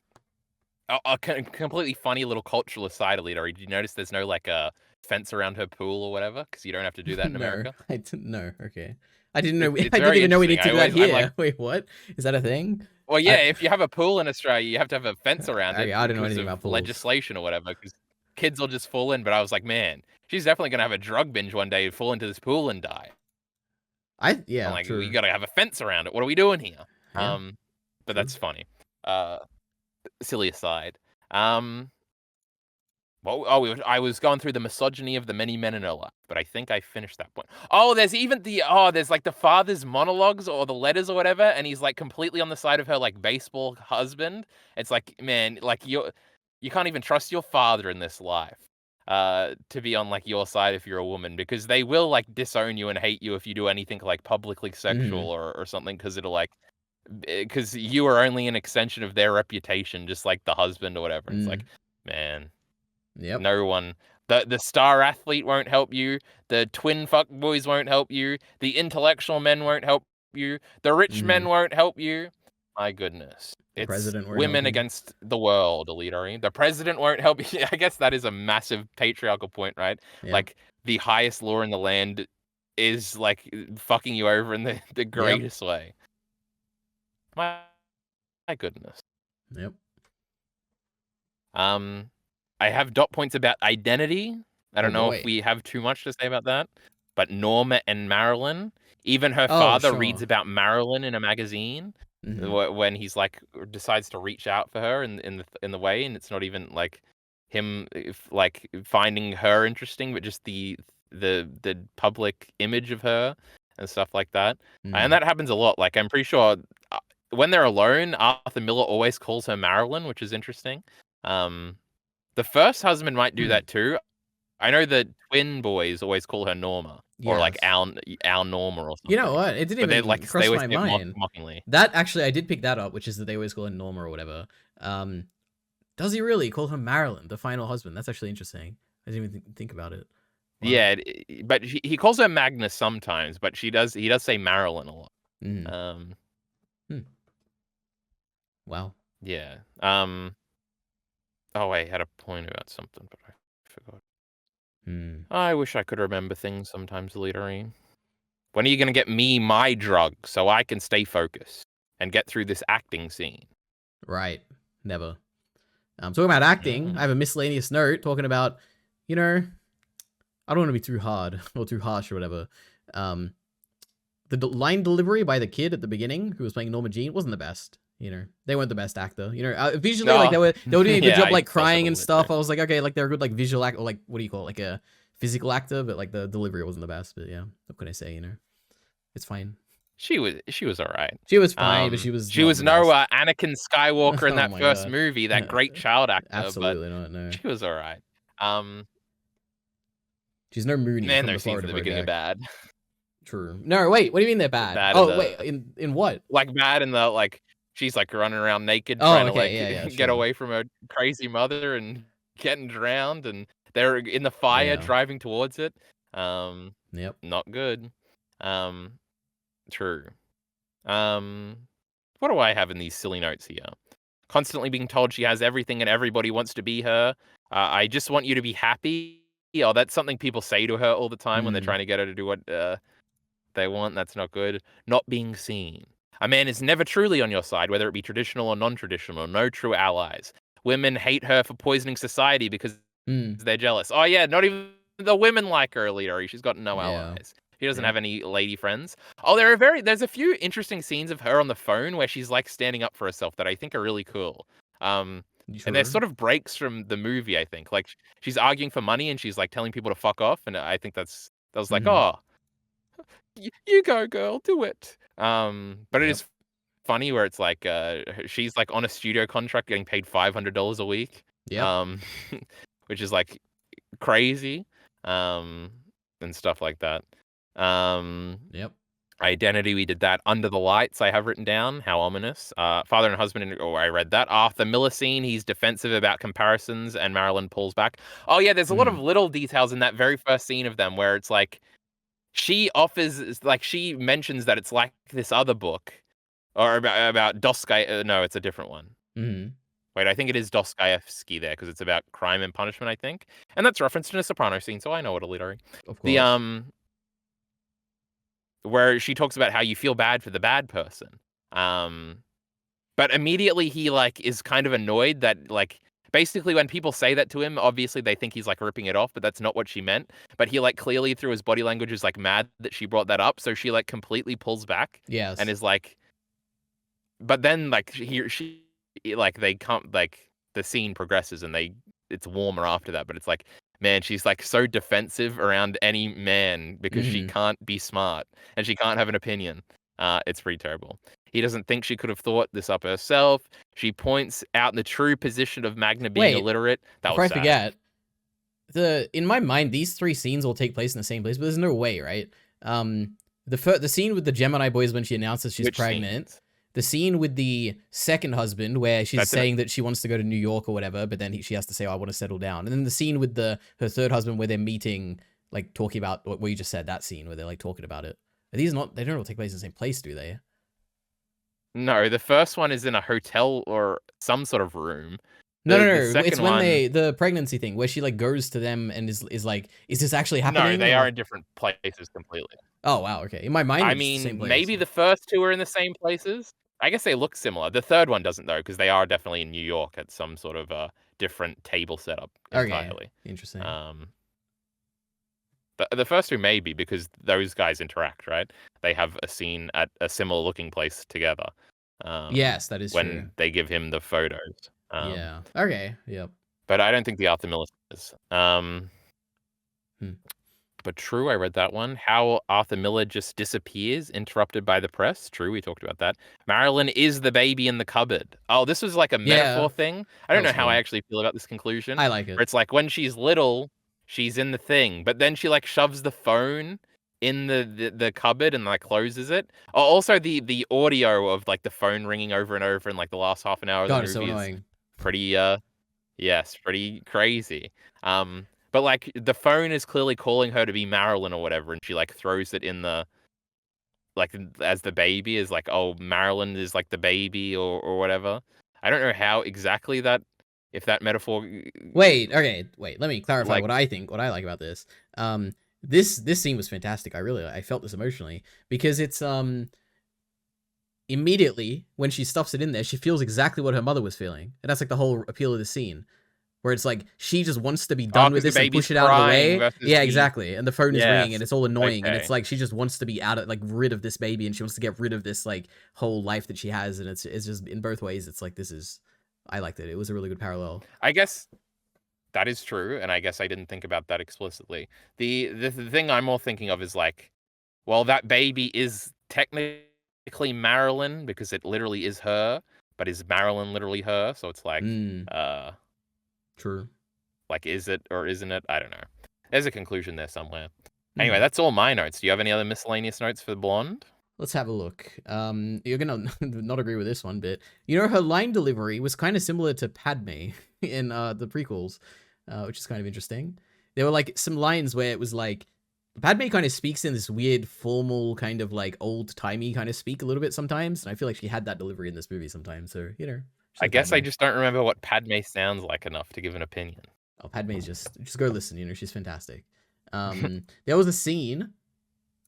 A completely funny little cultural aside, Elite. Did you notice there's no like a fence around her pool or whatever? Because you don't have to do that in No, America. I didn't know. Okay, I didn't know. It's I didn't very even know we need to do that interesting. I'm here. like, Wait, what? Is that a thing? well, yeah. If you have a pool in Australia, you have to have a fence around it Okay, I don't know because anything of about pools. legislation or whatever. Because kids will just fall in. But I was like, man, she's definitely gonna have a drug binge one day, fall into this pool and die. Yeah, I'm like, true. we gotta have a fence around it. What are we doing here? Yeah, But true. that's funny. Silly aside. Well, I was going through the misogyny of the many men in her life, but I think I finished that point. Oh, there's even there's like the father's monologues or the letters or whatever, and he's like completely on the side of her like baseball husband. It's like, man, like you can't even trust your father in this life. To be on like your side if you're a woman, because they will like disown you and hate you if you do anything like publicly sexual or something, because it'll like, because you are only an extension of their reputation, just like the husband or whatever. It's like, man. Yep. No one. The star athlete won't help you. The twin fuck boys won't help you. The intellectual men won't help you. The rich men won't help you. My goodness. The It's president won't women help you. against the world, Elite. The president won't help you. I guess that is a massive patriarchal point, right? Yep. Like the highest law in the land is like fucking you over in the greatest way. My goodness. Yep. I have dot points about identity. I don't know if boy. we have too much to say about that. But Norma and Marilyn, even her Oh, father sure. reads about Marilyn in a magazine when he's like decides to reach out for her in the way, and it's not even like him like finding her interesting, but just the public image of her and stuff like that. And that happens a lot. Like I'm pretty sure when they're alone, Arthur Miller always calls her Marilyn, which is interesting. The first husband might do that too. I know the twin boys always call her Norma, or like our Norma or something. You know what? It didn't even like cross my mind. Mockingly. That actually, I did pick that up, which is that they always call her Norma or whatever. Does he really call her Marilyn, the final husband? That's actually interesting. I didn't even think about it. Wow. Yeah, but he calls her Magnus sometimes, but he does say Marilyn a lot. Wow. Yeah. Oh, I had a point about something, but I forgot. I wish I could remember things sometimes, Leadery. When are you going to get me my drug so I can stay focused and get through this acting scene? Right. Never. Talking about acting, I have a miscellaneous note talking about, I don't want to be too hard or too harsh or whatever. The line delivery by the kid at the beginning who was playing Norma Jean wasn't the best. you know, they weren't the best actor. You know, visually, like No, they were doing a good yeah, job, I like felt it a crying and little bit stuff. too. I was like, okay, like they're a good like visual actor, or like what do you call it, like a physical actor, but like the delivery wasn't the best. But yeah, what can I say? You know, it's fine. She was all right. She was fine, but she was She not was the no best. Anakin Skywalker in Oh that my first god. movie, that great child actor, but Absolutely not. No, she was all right. Um, she's no Mooney man, from the those scenes Florida at the beginning are Project. bad. True. No, wait. What do you mean they're bad? Bad in Oh, wait. the In what? like bad in the like she's like running around naked Oh, trying to okay. like Yeah, yeah, get sure. away from her crazy mother and getting drowned and they're in the fire Yeah. driving towards it. Um, Yep. not good. Um, true. Um, what do I have in these silly notes here? Constantly being told she has everything and everybody wants to be her. I just want you to be happy. Oh, that's something people say to her all the time when they're Mm. trying to get her to do what they want. That's not good. Not being seen. A man is never truly on your side, whether it be traditional or non-traditional. No true allies. Women hate her for poisoning society because Mm. they're jealous. Oh yeah, not even the women like her, Alita. She's got no Yeah. allies. She doesn't Yep. have any lady friends. Oh, there's a few interesting scenes of her on the phone where she's like standing up for herself that I think are really cool. Um, and there's Sure. sort of breaks from the movie, I think. Like she's arguing for money and she's like telling people to fuck off, and I think that was like, Mm-hmm. oh, you go, girl, do it. But it Yep. is funny where it's like she's like on a studio contract getting paid $500 a week. Yep. Um, which is like crazy. Um, and stuff like that. Um, Yep. Identity, we did that. Under the Lights, I have written down. How ominous. Father and husband. Oh, I read that. Arthur Miller scene. He's defensive about comparisons, and Marilyn pulls back. Oh yeah, there's a lot of Mm. little details in that very first scene of them where it's like she mentions that it's like this other book or about Dostoevsky. No, it's a different one. Mm. Wait, I think it is Dostoevsky there because it's about crime and punishment, I think, and that's referenced in a Soprano scene, so I know what a literary. Of The course. where she talks about how you feel bad for the bad person, um, but immediately he like is kind of annoyed that like basically when people say that to him, obviously they think he's like ripping it off, but that's not what she meant. But he like clearly through his body language is like mad that she brought that up, so she like completely pulls back and Yes. is like, but then like she like they come like the scene progresses and it's warmer after that, but it's like man, she's like so defensive around any man because she Mm. can't be smart and she can't have an opinion. It's pretty terrible. He doesn't think she could have thought this up herself. She points out the true position of Magna being Wait, illiterate. That before was I sad. forget, in my mind, these three scenes will take place in the same place, but there's no way, right? The scene with the Gemini boys when she announces she's Which pregnant, scenes? the scene with the second husband where she's That's in it. saying that she wants to go to New York or whatever, but then she has to say, oh, I want to settle down. And then the scene with her third husband where they're meeting, like talking about what you just said, that scene where they're like talking about it. Are these not, they don't all take place in the same place, do they? No, the first one is in a hotel or some sort of room. No, no, The no. It's second when one, the pregnancy thing where she like goes to them and is like, is this actually no, happening? they are Or in different places completely. oh wow, okay. In my mind, I it's the same mean, place. maybe the first two are in the same places. I guess they look similar. The third one doesn't though, because they are definitely in New York at some sort of a different table setup Okay, entirely. interesting. Um, the first two maybe because those guys interact, right? They have a scene at a similar looking place together. Yes, that is true. When they give him the photos. Yeah. Okay. Yep. But I don't think the Arthur Miller is. Hmm. But true, I read that one. How Arthur Miller just disappears, interrupted by the press. True, we talked about that. Marilyn is the baby in the cupboard. Oh, this was like a Yeah, metaphor thing. I that don't was know how I cool. actually feel about this conclusion. I like it. Where it's like when she's little, she's in the thing, but then she like shoves the phone in the cupboard and like closes it. Oh, also the audio of like the phone ringing over and over in like the last half an hour of the God, it's so movie is annoying. pretty yes, pretty crazy. But like the phone is clearly calling her to be Marilyn or whatever, and she like throws it in the like as the baby is like, oh, Marilyn is like the baby or whatever. I don't know how exactly that if that metaphor Wait. Okay. Wait. Let me clarify like what I think. What I like about this. This scene was fantastic. I felt this emotionally because it's immediately when she stuffs it in there, she feels exactly what her mother was feeling, and that's like the whole appeal of the scene. where it's like she just wants to be Oh, done with because the this and baby's push it out of the crying way. versus Yeah, the exactly. And the phone is ringing and yes. it's all annoying, and it's Okay. like she just wants to be out of like rid of this baby, and she wants to get rid of this like whole life that she has, and it's just in both ways. It's like this is I liked it. It was a really good parallel. I guess that is true, and I guess I didn't think about that explicitly. The thing I'm more thinking of is like, well, that baby is technically Marilyn because it literally is her, but is Marilyn literally her? So it's Mm, uh, true. like, is it or isn't it? I don't know. There's a conclusion there somewhere. Anyway, Mm. that's all my notes. Do you have any other miscellaneous notes for Blonde? Let's have a look. You're gonna not agree with this one, but you know her line delivery was kind of similar to Padme in the prequels, which is kind of interesting. There were like some lines where it was like Padme kind of speaks in this weird formal kind of like old timey kind of speak a little bit sometimes, and I feel like she had that delivery in this movie sometimes. So you know, she's I like guess I Padme. just don't remember what Padme sounds like enough to give an opinion. Oh, Padme's just go listen. You know, she's fantastic. There was a scene,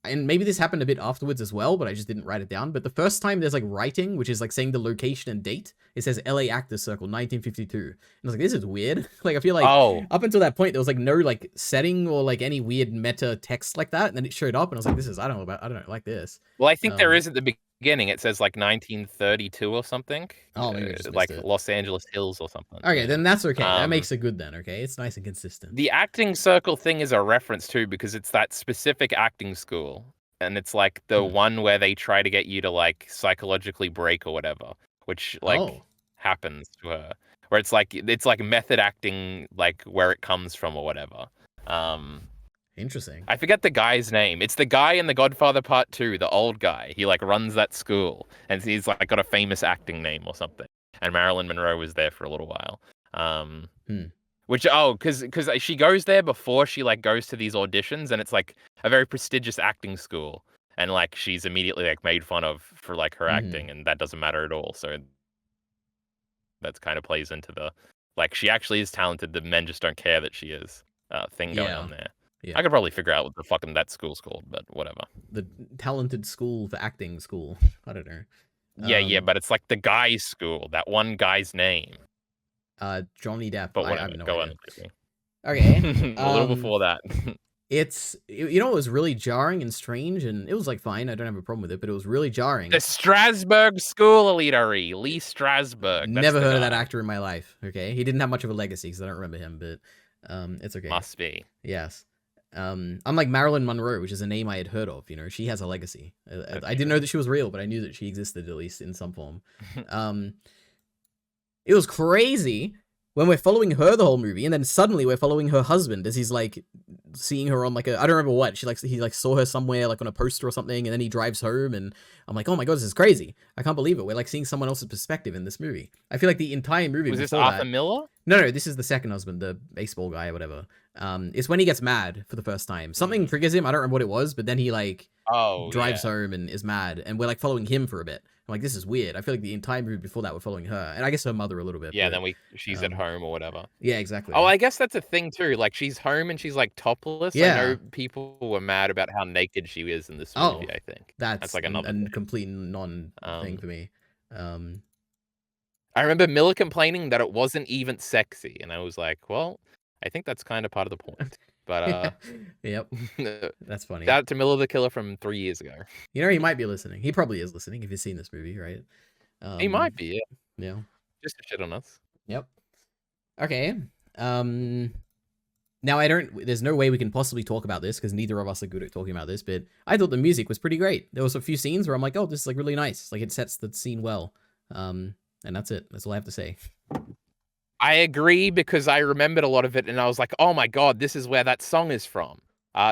and maybe this happened a bit afterwards as well, but I just didn't write it down. But the first time there's like writing, which is like saying the location and date, it says LA Actors Circle, 1952. And I was like, this is weird. Like, I feel like Oh, up until that point, there was like no like setting or like any weird meta text like that. And then it showed up, and I was like, this is, I don't know, like this. well, I think there Um, is at the beginning. It says like 1932 or something, oh, maybe I just missed like it. Los Angeles Hills or something. Okay, Yeah. then that's okay. That makes it good then, okay? It's nice and consistent. The acting circle thing is a reference too because it's that specific acting school, and it's like the Hmm. one where they try to get you to like psychologically break or whatever, which like Oh, happens to her. Where it's like method acting, like where it comes from or whatever. Um, interesting. I forget the guy's name. It's the guy in The Godfather Part 2, the old guy. He like runs that school and he's like got a famous acting name or something. And Marilyn Monroe was there for a little while. Um, Hmm. which because she goes there before she like goes to these auditions and it's like a very prestigious acting school and like she's immediately like made fun of for like her Hmm. acting and that doesn't matter at all. So that's kind of plays into the like she actually is talented. The men just don't care that she is thing going Yeah. on there. Yeah. I could probably figure out what the fucking that school's called, but whatever. The talented school for acting school. I don't know. Yeah, but it's like the guy's school, that one guy's name. Johnny Depp. But I whatever, have no go idea. on, Quickly. Okay. A little before that. It's you know it was really jarring and strange, and it was like fine. I don't have a problem with it, but it was really jarring. The Strasbourg School Elitery, Lee Strasberg. That's Never the heard of that guy. actor in my life. Okay, he didn't have much of a legacy because I don't remember him, but it's okay. Must be. Yes. Unlike Marilyn Monroe, which is a name I had heard of, you know, she has a legacy. I didn't know that she was real, but I knew that she existed at least in some form. Um, it was crazy when we're following her the whole movie, and then suddenly we're following her husband as he's like seeing her on like a I don't remember what he like saw her somewhere like on a poster or something, and then he drives home, and I'm like, oh my god, this is crazy! I can't believe it. We're like seeing someone else's perspective in this movie. I feel like the entire movie Was this before Arthur that. Miller? No, this is the second husband, the baseball guy or whatever. It's when he gets mad for the first time. Something triggers him. I don't remember what it was, but then he like Oh, drives yeah. home and is mad, and we're like following him for a bit. I'm like, this is weird. I feel like the entire movie before that we're following her, and I guess her mother a little bit. Yeah, But then she's at home or whatever. yeah, Oh, exactly. I guess that's a thing too. Like she's home and she's like topless. I Yeah. know people were mad about how naked she is in this Oh, movie, I think. That's that's like another a thing. complete non thing Um, for me. Um, I remember Miller complaining that it wasn't even sexy, and I was like, well, I think that's kind of part of the point. But yep, that's funny. shout out to Miller the Killer from 3 years ago. You know, he might be listening. He probably is listening if he's seen this movie, right? He might be, yeah. Yeah. Just to shit on us. Yep. Okay. Um, Now there's no way we can possibly talk about this because neither of us are good at talking about this, but I thought the music was pretty great. There was a few scenes where I'm like, oh, this is like really nice. Like it sets the scene well. And that's it. That's all I have to say. I agree because I remembered a lot of it and I was like, oh my god, this is where that song is from.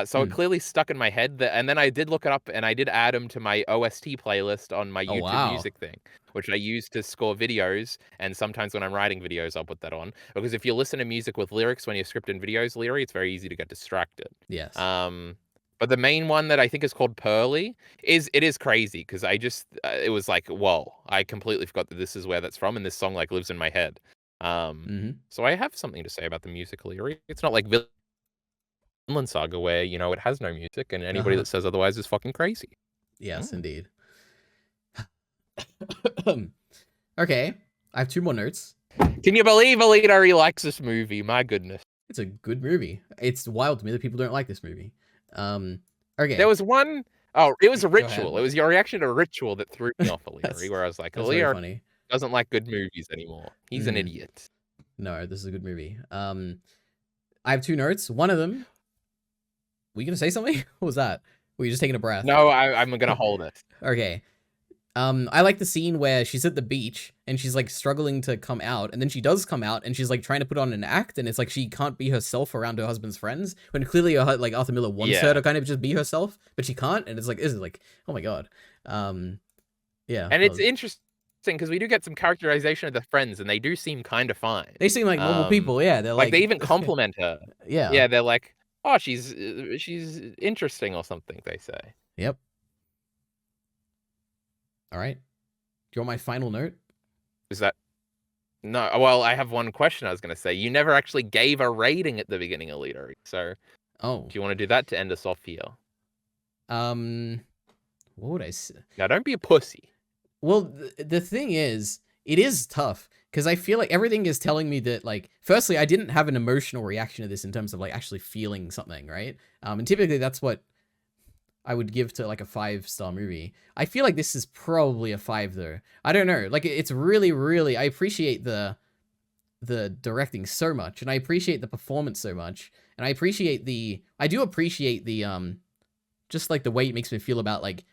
So it Hmm. clearly stuck in my head. And then I did look it up and I did add them to my OST playlist on my Oh YouTube wow. music thing, which I use to score videos. And sometimes when I'm writing videos, I'll put that on. Because if you listen to music with lyrics when you're scripting videos, Leary, it's very easy to get distracted. Yes. But the main one that I think is called Pearly is crazy because I just it was like, whoa, I completely forgot that this is where that's from, and this song like lives in my head. Mm-hmm. So I have something to say about the music, Leary. It's not like Vinland Saga where it has no music, and anybody Uh-huh. that says otherwise is fucking crazy. Yes, indeed. Okay. I have two more notes. Can you believe Alita likes this movie? My goodness. It's a good movie. It's wild to me that people don't like this movie. There Okay, was one oh, it was a go ahead. Ritual. It was your reaction to Ritual that threw me off Alita, That's where I was like, that's very Alita funny. doesn't like good movies anymore. He's an Mm, idiot. no, this is a good movie. I have two notes. One of them, were you gonna say something? What was that? Were you just taking a breath? No, I'm gonna hold it. Okay. I like the scene where she's at the beach and she's like struggling to come out, and then she does come out and she's like trying to put on an act, and it's like she can't be herself around her husband's friends when clearly like Arthur Miller wants her Yeah. to kind of just be herself, but she can't, and it's like, oh my god. Yeah. And it's interesting because we do get some characterization of the friends, and they do seem kind of fine. They seem like normal people. Yeah, they're Like they even compliment her. yeah. Yeah, they're like, "Oh, she's interesting" or something. They say. Yep. All right. Do you want my final note? Is that no? Well, I have one question. I was gonna say you never actually gave a rating at the beginning of Leader, so Oh. do you want to do that to end us off here? What would I say? Now, don't be a pussy. Well, the thing is, it is tough because I feel like everything is telling me that, like, firstly, I didn't have an emotional reaction to this in terms of like actually feeling something, right? And typically that's what I would give to like a 5-star movie. I feel like this is probably a 5 though. I don't know. Like, it's really, really. I appreciate the directing so much, and I appreciate the performance so much, and I do appreciate the just like the way it makes me feel about like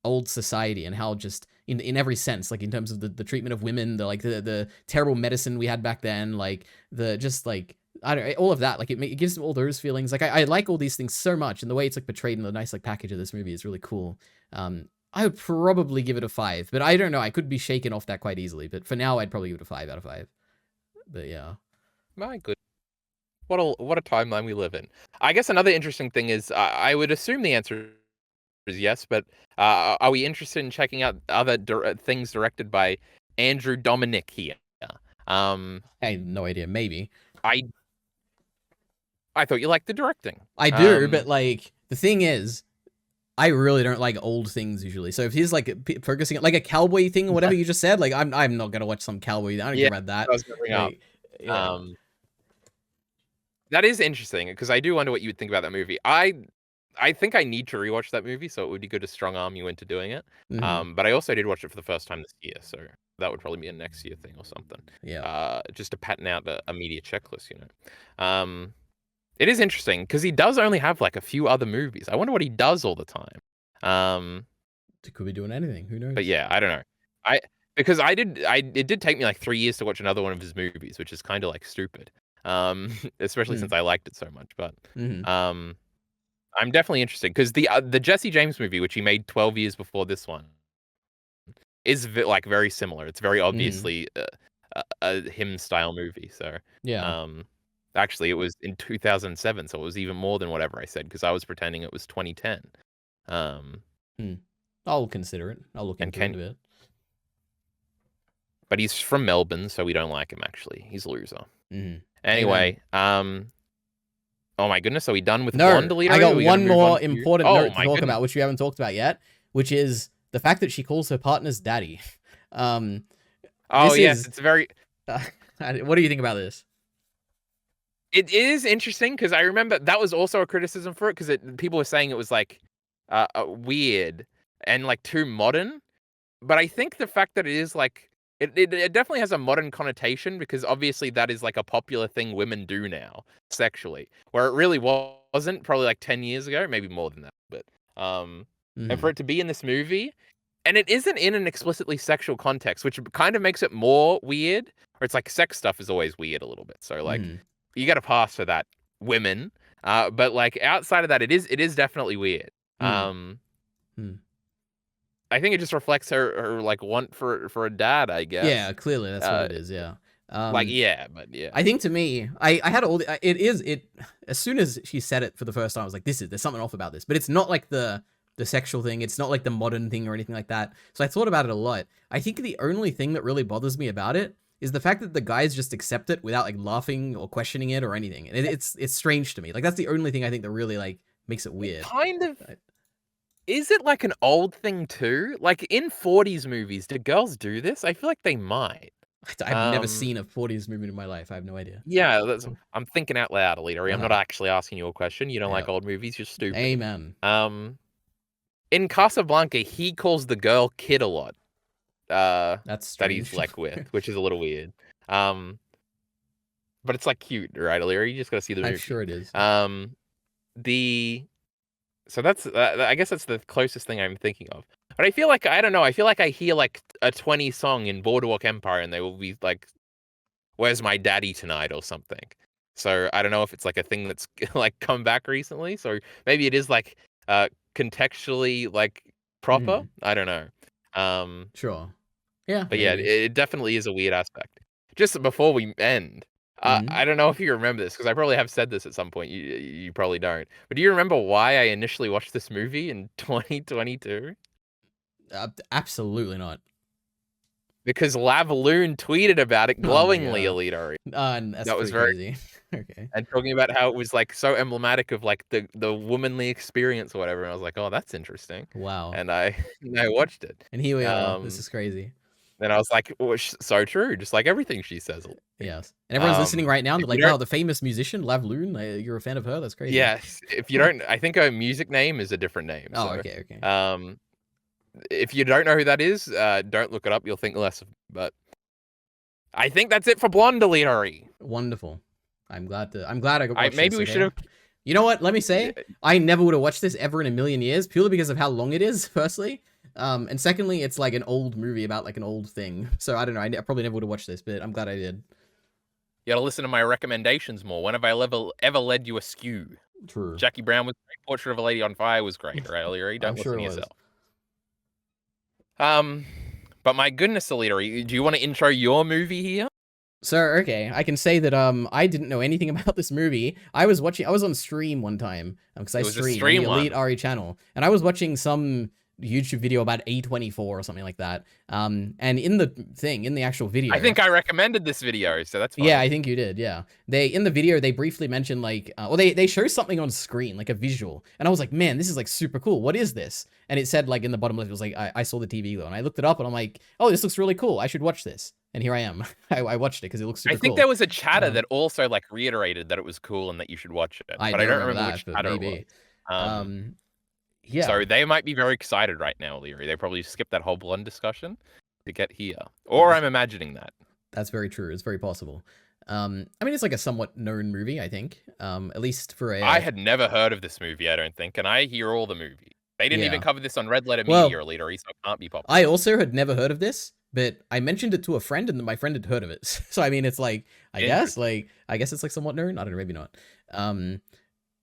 old society and how just in every sense, like in terms of the treatment of women, the terrible medicine we had back then, like the just like I don't know, all of that, like it gives them all those feelings. Like I like all these things so much, and the way it's like portrayed in the nice like package of this movie is really cool. I would probably give it a 5, but I don't know, I could be shaken off that quite easily, but for now I'd probably give it a 5 out of 5. But yeah. My good. What a timeline we live in. I guess another interesting thing is I would assume the answer is yes, but are we interested in checking out other things directed by Andrew Dominic here? I have no idea. Maybe. I thought you liked the directing. I do, but like the thing is, I really don't like old things usually. So if he's like focusing on like a cowboy thing or whatever you just said, like I'm not gonna watch some cowboy. I don't care about that. I was gonna bring up. Yeah. That is interesting because I do wonder what you would think about that movie. I think I need to rewatch that movie, so it would be good to strong arm you into doing it. But I also did watch it for the first time this year, so that would probably be a next year thing or something. Yeah. Just to pattern out a media checklist, you know. It is interesting because he does only have like a few other movies. I wonder what he does all the time. Could be doing anything. Who knows? But yeah, I don't know. Because it did take me like 3 years to watch another one of his movies, which is kind of like stupid. Especially since I liked it so much. But I'm definitely interested because the Jesse James movie, which he made 12 years before this one, is like very similar. It's very obviously a him style movie. So yeah. Actually, it was in 2007, so it was even more than whatever I said because I was pretending it was 2010. I'll consider it. I'll look into it a bit. But he's from Melbourne, so we don't like him. Actually, he's a loser. Anyway, oh my goodness, are we done with Blonde Leader? I got one more important note to talk about, which we haven't talked about yet, which is the fact that she calls her partner's daddy. It's very. What do you think about this? It is interesting because I remember that was also a criticism for it because people were saying it was like weird and like too modern. But I think the fact that it is like it definitely has a modern connotation because obviously that is like a popular thing women do now sexually, where it really wasn't probably like 10 years ago, maybe more than that. But and for it to be in this movie, and it isn't in an explicitly sexual context, which kind of makes it more weird. Or it's like sex stuff is always weird a little bit. So like you got to pass for that, women. But like outside of that, it is definitely weird. I think it just reflects her like want for a dad, I guess. Yeah, clearly that's what it is. Yeah. But yeah. I think to me, I had all it as soon as she said it for the first time, I was like, there's something off about this. But it's not like the sexual thing. It's not like the modern thing or anything like that. So I thought about it a lot. I think the only thing that really bothers me about it is the fact that the guys just accept it without like laughing or questioning it or anything. And it's strange to me. Like that's the only thing I think that really like makes it weird. Kind of. Is it like an old thing too? Like in 40s movies, do girls do this? I feel like they might. I've never Um, seen a 40s movie in my life. I have no idea. yeah, I'm thinking out loud, Alita. I'm not Uh-huh. actually asking you a question. You don't Yeah. like old movies. You're stupid. Amen. Um, in Casablanca, he calls the girl kid a lot. That's That he's strange. like with, which is a little weird. Um, but it's like cute, right, Alira? You just gotta see the I'm movie. sure it is. The So that's I guess that's the closest thing I'm thinking of. But I feel like I don't know. I feel like I hear like a 20 song in Boardwalk Empire, and they will be like, "Where's my daddy tonight?" or something. So I don't know if it's like a thing that's like come back recently. So maybe it is like contextually like proper. Mhm. I don't know. Um, Sure. Yeah, but yeah, maybe. it definitely is a weird aspect. Just before we end, Mhm. I don't know if you remember this because I probably have said this at some point. You probably don't. But do you remember why I initially watched this movie in 2022? Absolutely not. Because Lavaloon tweeted about it Oh my glowingly, god. Alito. That's That was pretty very crazy. Okay. and talking about how it was like so emblematic of like the womanly experience or whatever. And I was like, oh, that's interesting. Wow. And I and I watched it. And here we are. This Um, is crazy. and I was like, well, so true, just like everything she says. Yes. And everyone's listening right now. If They're you like, don't wow, the famous musician, Lav Loon, you're a fan of her? That's crazy. Yes, if you don't I think her music name is a different name, Oh, so, okay, okay. um, if you don't know who that is, don't look it up, you'll think less of but I think that's it for Blonde Elitery. Wonderful. I'm glad I could watch Maybe this, we should okay? have You know what? Let me say, I never would have watched this ever in a million years, purely because of how long it is, firstly. And secondly, it's like an old movie about like an old thing. So I don't know. I probably never would have watched this, but I'm glad I did. you gotta listen to my recommendations more. When have I ever led you askew? True. Jackie Brown was great, Portrait of a Lady on Fire was great, right, Elitery? I'm Don't sure listen it to was. yourself. Um, but my goodness, Elitery, do you wanna intro your movie here? So, okay, I can say that I didn't know anything about this movie. I was on stream one time, because I It was a stream on the stream Elite one. RE channel, and I was watching some YouTube video about A24 or something like that. And in the actual I video, think I recommended this video, so that's yeah, funny. I think you did. Yeah, in the video they briefly mentioned like, well, they show something on screen like a visual, and I was like, man, this is like super cool. What is this? And it said like in the bottom left, it was like, I saw the TV glow, and I looked it up, and I'm like, oh, this looks really cool. I should watch this. And here I am. I watched it because it looks I super think cool. there was a chatter Um, that also, like, reiterated that it was cool and that you should watch it, I but I don't don't remember remember which that, but chatter it was. maybe. Um, Um, yeah, so they might be very excited right now, Leary. They probably skipped that whole blonde discussion to get here. Or that's I'm imagining that. that's very true. It's very possible. I mean, it's like a somewhat known movie, I think. At least for I a had never heard of this movie, I don't think, and I hear all the movies. They didn't even yeah. cover this on Red Letter Media Well, or Leary, so it can't be I popular. also had never heard of this, but I mentioned it to a friend, and my friend had heard of it. So I mean, it's like Interesting. I guess it's like somewhat known. I don't know, maybe not.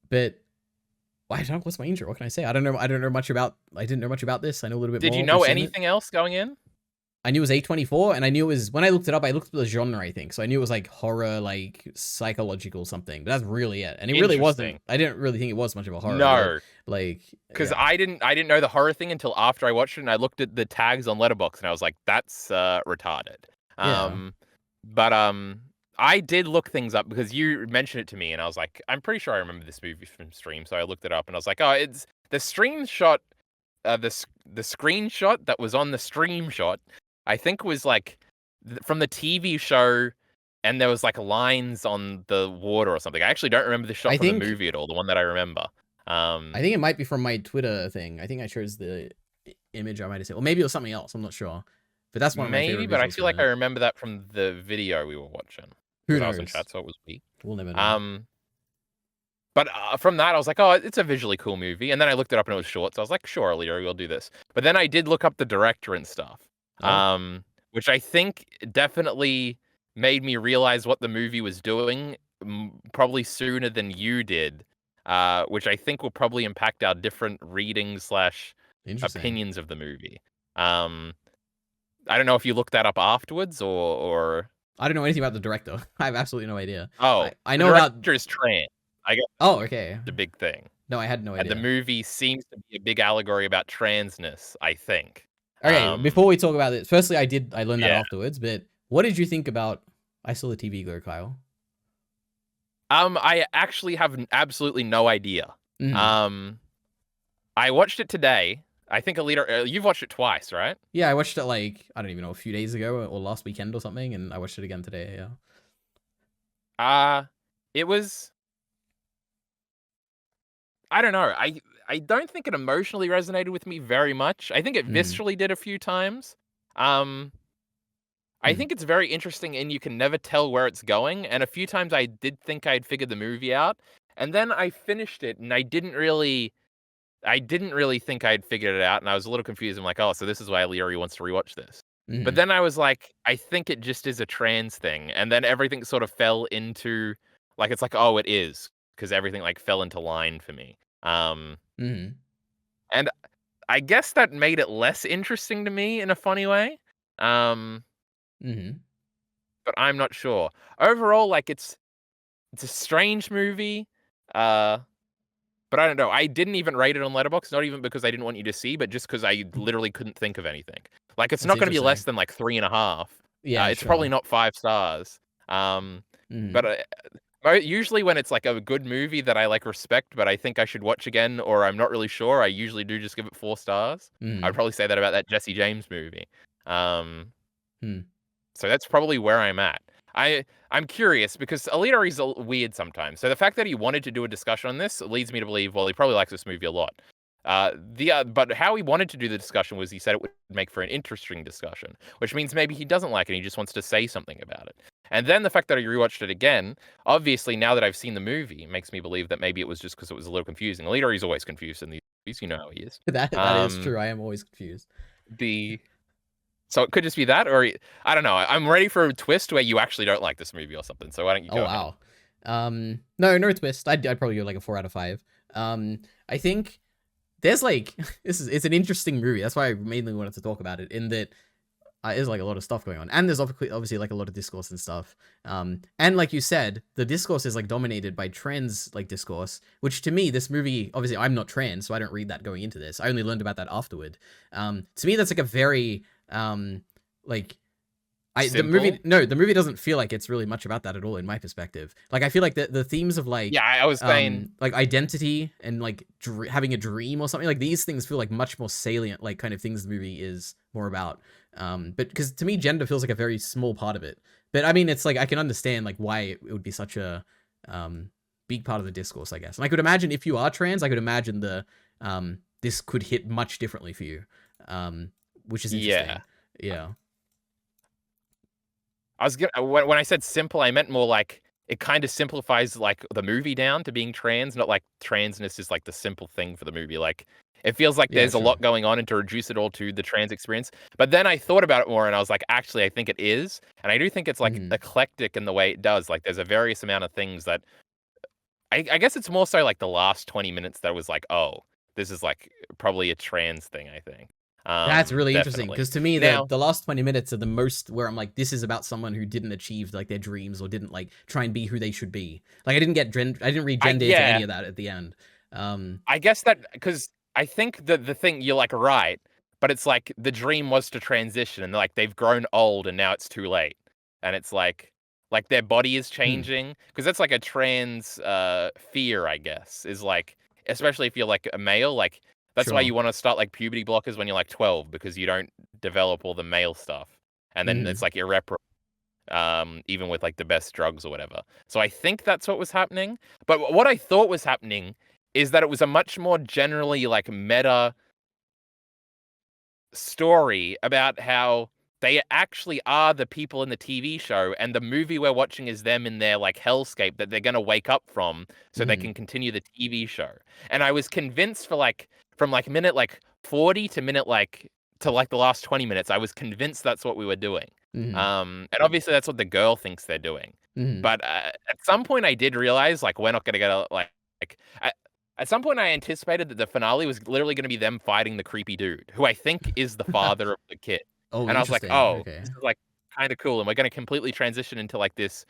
But I don't know. What's my intro? What can I say? I don't know. I didn't know much about this. I know a little bit Did you more. We've know seen it. anything else going in? I knew it was A24, and I knew it was, when I looked it up, I looked at the genre, I think. So I knew it was like horror, like psychological something. But that's really it. And it really wasn't. Interesting. I didn't really think it was much of a horror, but No, like, because yeah. I didn't know the horror thing until after I watched it, and I looked at the tags on Letterboxd, and I was like, "That's retarded." Yeah. But I did look things up because you mentioned it to me, and I was like, "I'm pretty sure I remember this movie from stream." So I looked it up, and I was like, "Oh, it's the stream shot, the screenshot that was on the stream shot. I think was like from the TV show." And there was like lines on the water or something. I actually don't remember the shot I from the think movie at all. The one that I remember. I think it might be from my Twitter thing. I think I chose the image I might have said. Well, maybe it was something else. I'm not sure. But that's one of my Maybe, favorite but I visuals feel from like I it. remember that from the video we were watching Who because I was in knows? chat, so it was me. We'll never know. Um, but from that, I was like, oh, it's a visually cool movie. And then I looked it up and it was short, so I was like, sure, Leo, we'll do this. But then I did look up the director and stuff, Oh, which I think definitely made me realize what the movie was doing, probably sooner than you did, which I think will probably impact our different readings slash interesting. opinions of the movie. Um, I don't know if you looked that up afterwards or I don't know anything about the director. I have absolutely no idea. oh, I the know about. director is trans. I guess Oh, okay. the big thing. No, I had no And the idea. movie seems to be a big allegory about transness, I think. Okay, before we talk about this, firstly, I learned that Yeah. afterwards, but what did you think about I Saw the TV Glow, Kyle? I actually have absolutely no idea. Mm. Um, I watched it today, I think Alita. You've watched it twice, right? Yeah, I watched it like I don't even know, a few days ago or last weekend or something, and I watched it again today. Yeah. Uh it was. I don't know. I don't think it emotionally resonated with me very much. I think it Mm. viscerally did a few times. Um, I Mm. think it's very interesting, and you can never tell where it's going. And a few times I did think I'd figured the movie out, and then I finished it, and I didn't really think I'd figured it out, and I was a little confused. I'm like, oh, so this is why Leary wants to rewatch this. But Mm. then I was like, I think it just is a trans thing, and then everything sort of fell into like it's like, oh, it is because everything like fell into line for me. Mm. And I guess that made it less interesting to me in a funny way. Um, Mm. but I'm not sure. Overall, like it's a strange movie. Uh, but I don't know. I didn't even rate it on Letterboxd, not even because I didn't want you to see, but just because I literally couldn't think of anything. Like it's That's not going to be less interesting. than like 3.5. Yeah, It's probably sure. not 5 stars. Um, but Mm. usually when it's like a good movie that I like respect, but I think I should watch again, or I'm not really sure, I usually do just give it 4 stars. I'd Mm. probably say that about that Jesse James movie. Um, Mm. so that's probably where I'm at. I'm curious because Alita is weird sometimes. So the fact that he wanted to do a discussion on this leads me to believe, well, he probably likes this movie a lot. But how he wanted to do the discussion was he said it would make for an interesting discussion, which means maybe he doesn't like it and he just wants to say something about it. And then the fact that I rewatched it again, obviously now that I've seen the movie, makes me believe that maybe it was just because it was a little confusing. Alita is always confused in these movies, you know how he is. That is Um, true. I am always confused. the so it could just be that, or I don't know. I'm ready for a twist where you actually don't like this movie or something. So why don't you Oh go ahead? wow. No, no twist. I'd probably go like a 4 out of 5. I think there's like it's an interesting movie. That's why I mainly wanted to talk about it. In that there's like a lot of stuff going on, and there's obviously like a lot of discourse and stuff. And like you said, the discourse is like dominated by trans like discourse, which to me, this movie, obviously I'm not trans, so I don't read that going into this. I only learned about that afterward. To me, that's like a very like the movie Simple. the movie doesn't feel like it's really much about that at all in my perspective. Like I feel like the themes of Yeah, I was saying. like identity and like having a dream or something, like these things feel like much more salient, like kind of things the movie is more about. But because to me gender feels like a very small part of it. But I mean, it's like I can understand like why it would be such a big part of the discourse, I guess. And I could imagine if you are trans, I could imagine the this could hit much differently for you, which is Yeah, interesting. Yeah. I was gonna when I said simple, I meant more like it kind of simplifies like the movie down to being trans, not like transness is like the simple thing for the movie. Like it feels like Yeah, there's a sure. lot going on, and to reduce it all to the trans experience. But then I thought about it more, and I was like, actually, I think it is, and I do think it's like Mhm. eclectic in the way it does. Like there's a various amount of things that I guess it's more so like the last 20 minutes that was like, oh, this is like probably a trans thing. I think, That's really interesting definitely. because to me, Now, the last 20 minutes are the most where I'm like, this is about someone who didn't achieve like their dreams or didn't like try and be who they should be. Like I didn't read I gender into yeah, any of that at the end. I guess that because I think the thing you're like right, but it's like the dream was to transition, and like they've grown old, and now it's too late, and it's like their body is hmm, changing because that's like a trans fear, I guess, is like especially if you're like a male, like that's why sure. you want to start like puberty blockers when you're like 12 because you don't develop all the male stuff, and then it's Hmm. like irreparable. Even with like the best drugs or whatever. So I think that's what was happening. But what I thought was happening is that it was a much more generally like meta story about how they actually are the people in the TV show, and the movie we're watching is them in their like hellscape that they're gonna wake up from so they Hmm. can continue the TV show. And I was convinced for like from like minute like 40 to minute like to like the last 20 minutes, I was convinced that's what we were doing. Hmm. And obviously that's what the girl thinks they're doing. Hmm. But at some point I did realize like we're not gonna get a like at some point, I anticipated that the finale was literally gonna be them fighting the creepy dude, who I think is the father of the kid. Oh, And I was like, interesting. "Oh, Okay. this is, like, kinda cool, and we're gonna completely transition into, like, this,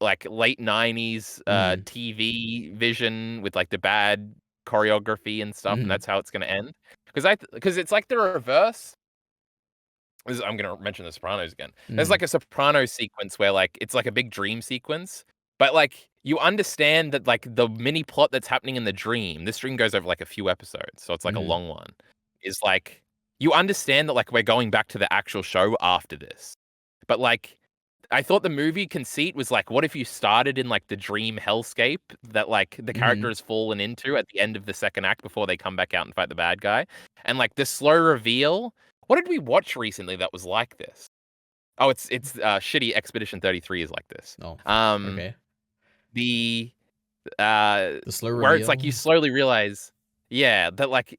like, late '90s, Hmm. TV vision with, like, the bad choreography and stuff, and Hmm. that's how it's gonna end. Because it's like the reverse. I'm gonna mention The Sopranos again. There's Hmm. like a Sopranos sequence where like it's like a big dream sequence, but like you understand that like the mini plot that's happening in the dream. This dream goes over like a few episodes, so it's like a Hmm. long one. is like you understand that like we're going back to the actual show after this. But like I thought the movie conceit was like, what if you started in like the dream hellscape that like the character Mhm. has fallen into at the end of the second act before they come back out and fight the bad guy? And like the slow reveal. What did we watch recently that was like this? Oh, it's shitty Expedition 33 is like this. Oh, Um okay. the uh The slow where it's like reveal. you slowly realize, yeah, that like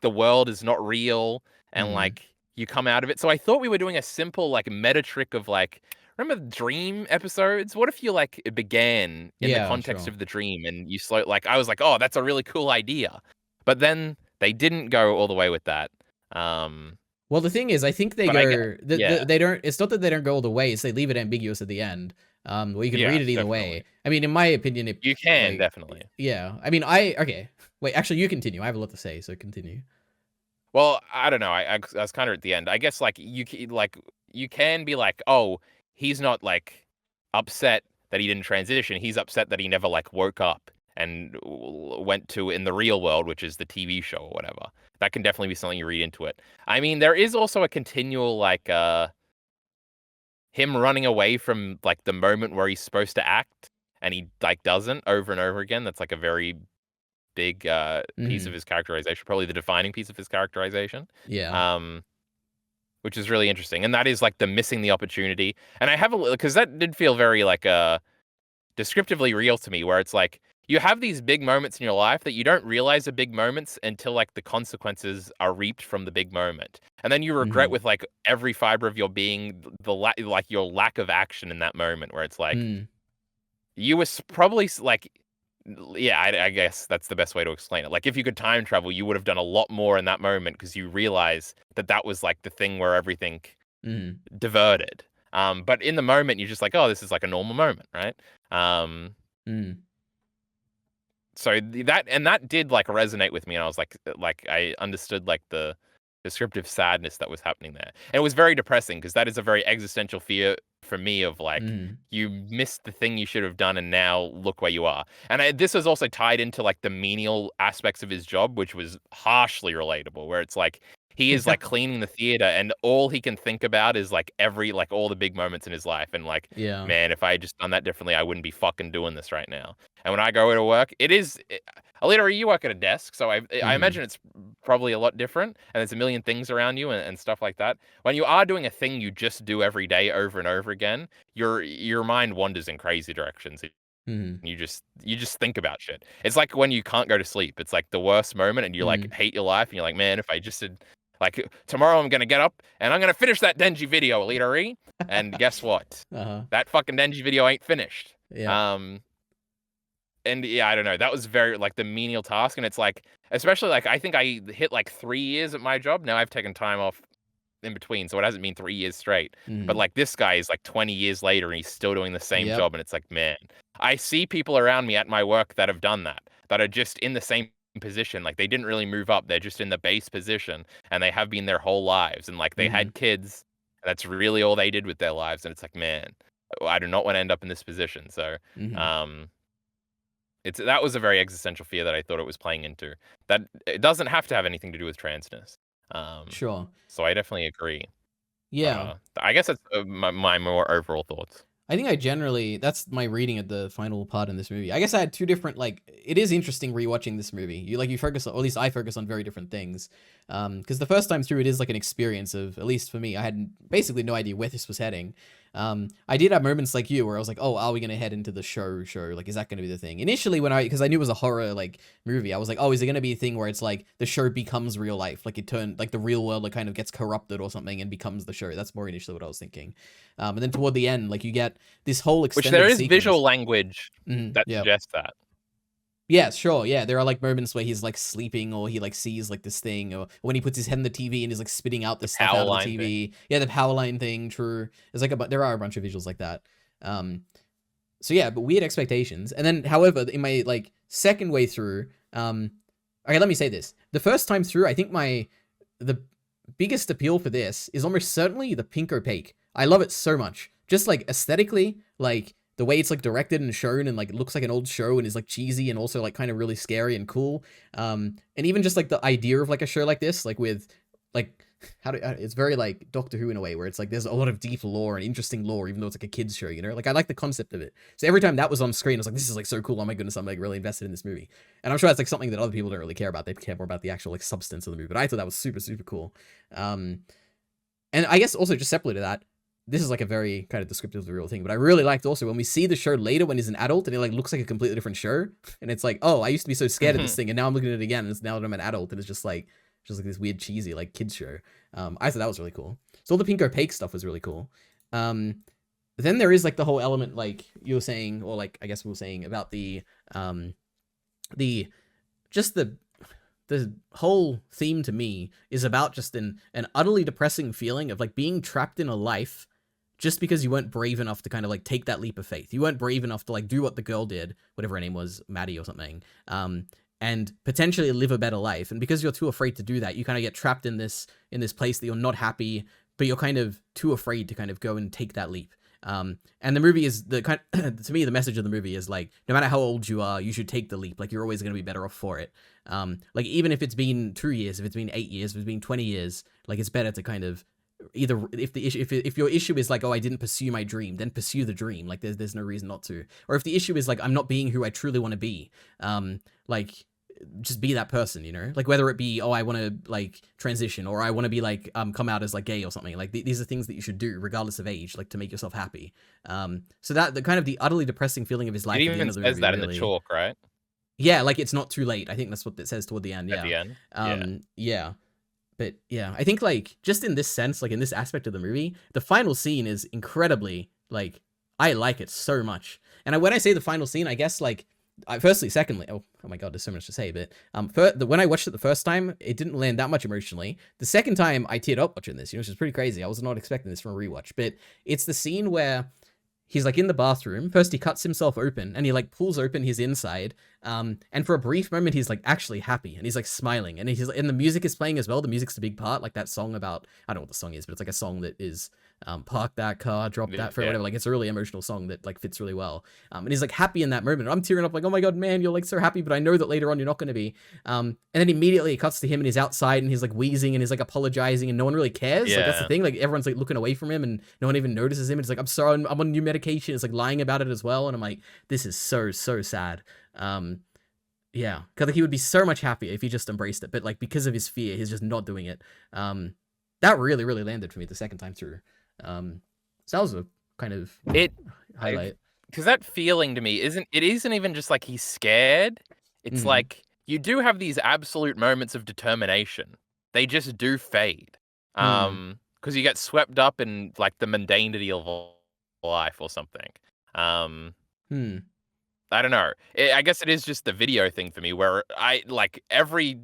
the world is not real and Mhm. like you come out of it. So I thought we were doing a simple like meta trick of like remember the dream episodes? What if you like it began in the Yeah, context sure. of the dream and you slow like I was like, "Oh, that's a really cool idea." But then they didn't go all the way with that. Um Well, the thing is, I think they but I get go yeah. they don't. It's not that they don't go all the way; it's they leave it ambiguous at the end. Where you can Yeah, read it either definitely. way. I mean, in my opinion, it You can like definitely. yeah. I mean, I okay. Wait, actually, you continue. I have a lot to say, so continue. Well, I don't know. I was kind of at the end. I guess like like you can be like, oh, he's not like upset that he didn't transition. He's upset that he never like woke up and went to in the real world, which is the TV show or whatever. That can definitely be something you read into it. I mean, there is also a continual like him running away from like the moment where he's supposed to act and he like doesn't over and over again. That's like a very big piece of Mhm. his characterization, probably the defining piece of his characterization. Yeah. Um which is really interesting. And that is like the missing the opportunity. And I have a because that did feel very like descriptively real to me, where it's like you have these big moments in your life that you don't realize are big moments until like the consequences are reaped from the big moment. And then you regret Mhm. with like every fiber of your being like your lack of action in that moment where it's like Mm. you was probably like yeah, I guess that's the best way to explain it. Like if you could time travel, you would have done a lot more in that moment because you realize that that was like the thing where everything Mhm. diverted. But in the moment, you're just like, oh, this is like a normal moment, right? Um, Mm. so that did like resonate with me, and I was like I understood like the descriptive sadness that was happening there, and it was very depressing because that is a very existential fear for me of like Mhm. you missed the thing you should have done, and now look where you are. And this was also tied into like the menial aspects of his job, which was harshly relatable, where it's like he is like cleaning the theater, and all he can think about is like like all the big moments in his life, and like Yeah. man, if I had just done that differently, I wouldn't be fucking doing this right now. And when I go to work, it is literally you work at a desk, so I Mhm. imagine it's probably a lot different, and there's a million things around you and stuff like that. When you are doing a thing you just do every day over and over again, your mind wanders in crazy directions. Mhm. You just think about shit. It's like when you can't go to sleep. It's like the worst moment, and you like Mhm. hate your life, and you're like, man, if I just did like tomorrow, I'm gonna get up and I'm gonna finish that Denji video, Leader E. And guess what? Uh-huh. That fucking Denji video ain't finished. Yep. Um, and yeah, I don't know. That was very like the menial task, and it's like, especially like I think I hit like 3 years at my job. Now I've taken time off in between, so it hasn't been 3 years straight. But Mhm. like this guy is like 20 years later, and he's still doing the same Yep. job, and it's like, man, I see people around me at my work that have done that, that are just in the same position. Like they didn't really move up; they're just in the base position, and they have been their whole lives. And like they Mhm. had kids, and that's really all they did with their lives. And it's like, man, I do not want to end up in this position. So, Mhm. um, that was a very existential fear that I thought it was playing into. That it doesn't have to have anything to do with transness. Um, Sure. so I definitely agree. But Yeah. I guess that's my more overall thoughts. I think I generally that's my reading of the final part in this movie. I guess I had two different like it is interesting rewatching this movie. You focus on, or at least I focus on very different things. Because the first time through it is like an experience of, at least for me, I had basically no idea where this was heading. I did have moments like you where I was like, oh, are we gonna head into the show? Like, is that gonna be the thing? Initially when because I knew it was a horror like movie, I was like, oh, is it gonna be a thing where it's like the show becomes real life? Like it turned like the real world like kind of gets corrupted or something and becomes the show. That's more initially what I was thinking. And then toward the end, like you get this whole Which there extended is visual sequence. language that Yeah. suggests that. Yeah, sure. Yeah, there are like moments where he's like sleeping or he like sees like this thing, or when he puts his head in the TV and is like spitting out The this stuff power out of the line thing. TV. Yeah, the power line thing, true. There's like there are a bunch of visuals like that. Um so yeah, but weird expectations. And then however, in my like second way through, okay, let me say this. The first time through, I think the biggest appeal for this is almost certainly the pink opaque. I love it so much. Just like aesthetically, like the way it's like directed and shown and like it looks like an old show and is like cheesy and also like kind of really scary and cool. And even just like the idea of like a show like this, like with like it's very like Doctor Who in a way, where it's like there's a lot of deep lore and interesting lore, even though it's like a kids show, you know. Like I like the concept of it. So every time that was on screen, I was like, this is like so cool. Oh my goodness, I'm like really invested in this movie. And I'm sure that's like something that other people don't really care about. They care more about the actual like substance of the movie. But I thought that was super super cool. And I guess also just separately to that, this is like a very kind of descriptive of the real thing, but I really liked also when we see the show later when he's an adult and it like looks like a completely different show, and it's like, oh, I used to be so scared of this thing, and now I'm looking at it again, and it's now that I'm an adult, and it's just like this weird cheesy like kids show. I thought that was really cool. So all the Pink Opaque stuff was really cool. Then there is like the whole element like you were saying, or like I guess we were saying about the just the whole theme to me is about just an utterly depressing feeling of like being trapped in a life just because you weren't brave enough to kind of like take that leap of faith. You weren't brave enough to like do what the girl did, whatever her name was, Maddie or something, and potentially live a better life. And because you're too afraid to do that, you kind of get trapped in this place that you're not happy, but you're kind of too afraid to kind of go and take that leap. And the movie is the kind to me, the message of the movie is like, no matter how old you are, you should take the leap. Like you're always going to be better off for it. Like even if it's been 2 years, if it's been 8 years, if it's been 20 years, like it's better to kind of either if the issue if your issue is like, oh, I didn't pursue my dream, then pursue the dream. Like there's no reason not to. Or if the issue is like, I'm not being who I truly want to be, like just be that person, you know. Like whether it be, oh, I want to like transition, or I want to be like come out as like gay or something. Like these are things that you should do regardless of age, like to make yourself happy. So that the kind of the utterly depressing feeling of his life It at the end even of the says movie that in really, the chalk, right? yeah, like it's not too late. I think that's what it says toward the end. At Yeah. the end. Yeah. Yeah. But yeah, I think like just in this sense, like in this aspect of the movie, the final scene is incredibly like, I like it so much. And when I say the final scene, I guess like firstly, secondly, oh my god, there's so much to say. But when I watched it the first time, it didn't land that much emotionally. The second time, I teared up watching this, you know, which is pretty crazy. I was not expecting this from a rewatch. But it's the scene where he's like in the bathroom. First, he cuts himself open and he like pulls open his inside. And for a brief moment, he's like actually happy and he's like smiling, and the music is playing as well. The music's the big part, like that song about, I don't know what the song is, but it's like a song that is park that car, drop that for whatever. Like it's a really emotional song that like fits really well. And he's like happy in that moment. I'm tearing up like, oh my god, man, you're like so happy, but I know that later on you're not going to be. And then immediately it cuts to him and he's outside and he's like wheezing and he's like apologizing and no one really cares. Like that's the thing. Like everyone's like looking away from him and no one even notices him. It's like, I'm sorry, I'm on new medication. It's like lying about it as well. And I'm like, this is so sad. Yeah, because like, he would be so much happier if he just embraced it, but like because of his fear, he's just not doing it. That really landed for me the second time through. So that was a kind of highlight. Because that feeling to me isn't even just like he's scared. It's like you do have these absolute moments of determination. They just do fade. Because you get swept up in like the mundanity of life or something. I don't know. I guess it is just the video thing for me, where I like every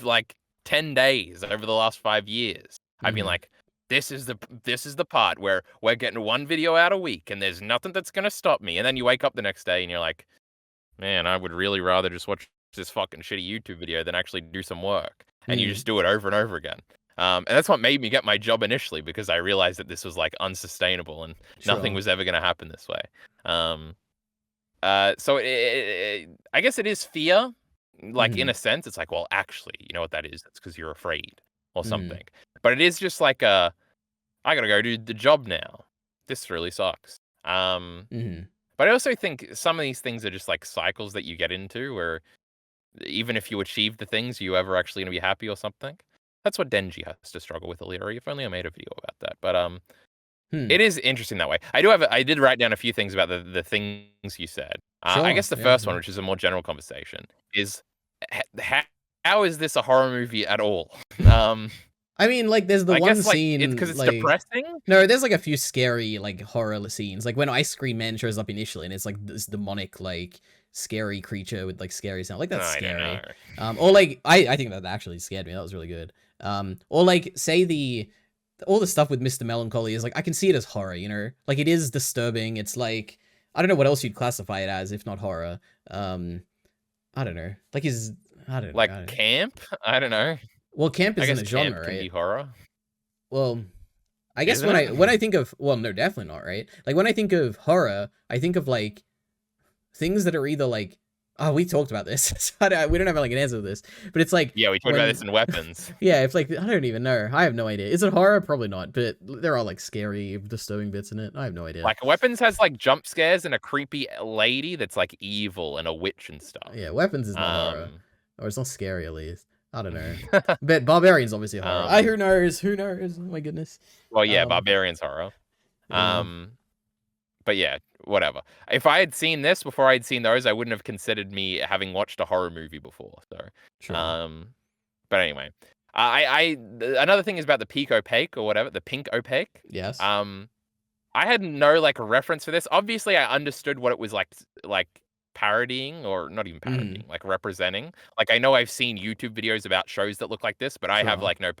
like 10 days over the last 5 years, I've been like, this is the part where we're getting one video out a week and there's nothing that's gonna stop me. And then you wake up the next day and you're like, man, I would really rather just watch this fucking shitty YouTube video than actually do some work. And you just do it over and over again. And that's what made me get my job initially, because I realized that this was like unsustainable and nothing was ever gonna happen this way. So I guess it is fear, like in a sense. It's like, well, actually, you know what that is? That's because you're afraid or something. But it is just like I gotta go do the job now. This really sucks. But I also think some of these things are just like cycles that you get into, where even if you achieve the things, you ever actually gonna be happy or something. That's what Denji has to struggle with a little. If only I made a video about that. But it is interesting that way. I did write down a few things about the things you said. I guess the first one, which is a more general conversation, is how is this a horror movie at all? I mean, like, there's the I one guess, like, scene, it's 'cause it's like, depressing? no, there's like a few scary like horror scenes, like when Ice Cream Man shows up initially, and it's like this demonic like scary creature with like scary sound, like that's scary. Or like I think that actually scared me. That was really good. Or like say all the stuff with Mr. Melancholy is like, I can see it as horror, you know, like it is disturbing. It's like, I don't know what else you'd classify it as if not horror. I don't know, like I don't like know. Camp? I don't know. Well, camp I isn't guess a camp genre, can right? be horror. Well, I guess Isn't it? when I think of, well, no, definitely not, right? Like when I think of horror, I think of like things that are either like, oh, we talked about this. So we don't have like an answer to this, but it's like Yeah, we talked about this when, in Weapons. yeah, it's like I don't even know. I have no idea. Is it horror? Probably not. But there are like scary, disturbing bits in it. I have no idea. Like Weapons has like jump scares and a creepy lady that's like evil and a witch and stuff. Yeah, weapons is not horror, Um, or it's not scary at least. I don't know. But Barbarian's obviously horror. um, Who knows? Who knows? Oh my goodness. well, yeah, Um, Barbarian's horror. yeah, Um, but yeah, whatever. If I had seen this before I'd seen those, I wouldn't have considered me having watched a horror movie before. So, sure. but anyway, another thing is about the peak opaque or whatever, the pink opaque. Yes. Um, I had no like reference for this. Obviously, I understood what it was like parodying or not even Mm, parodying, like representing. Like I know I've seen YouTube videos about shows that look like this, but I have sure. like no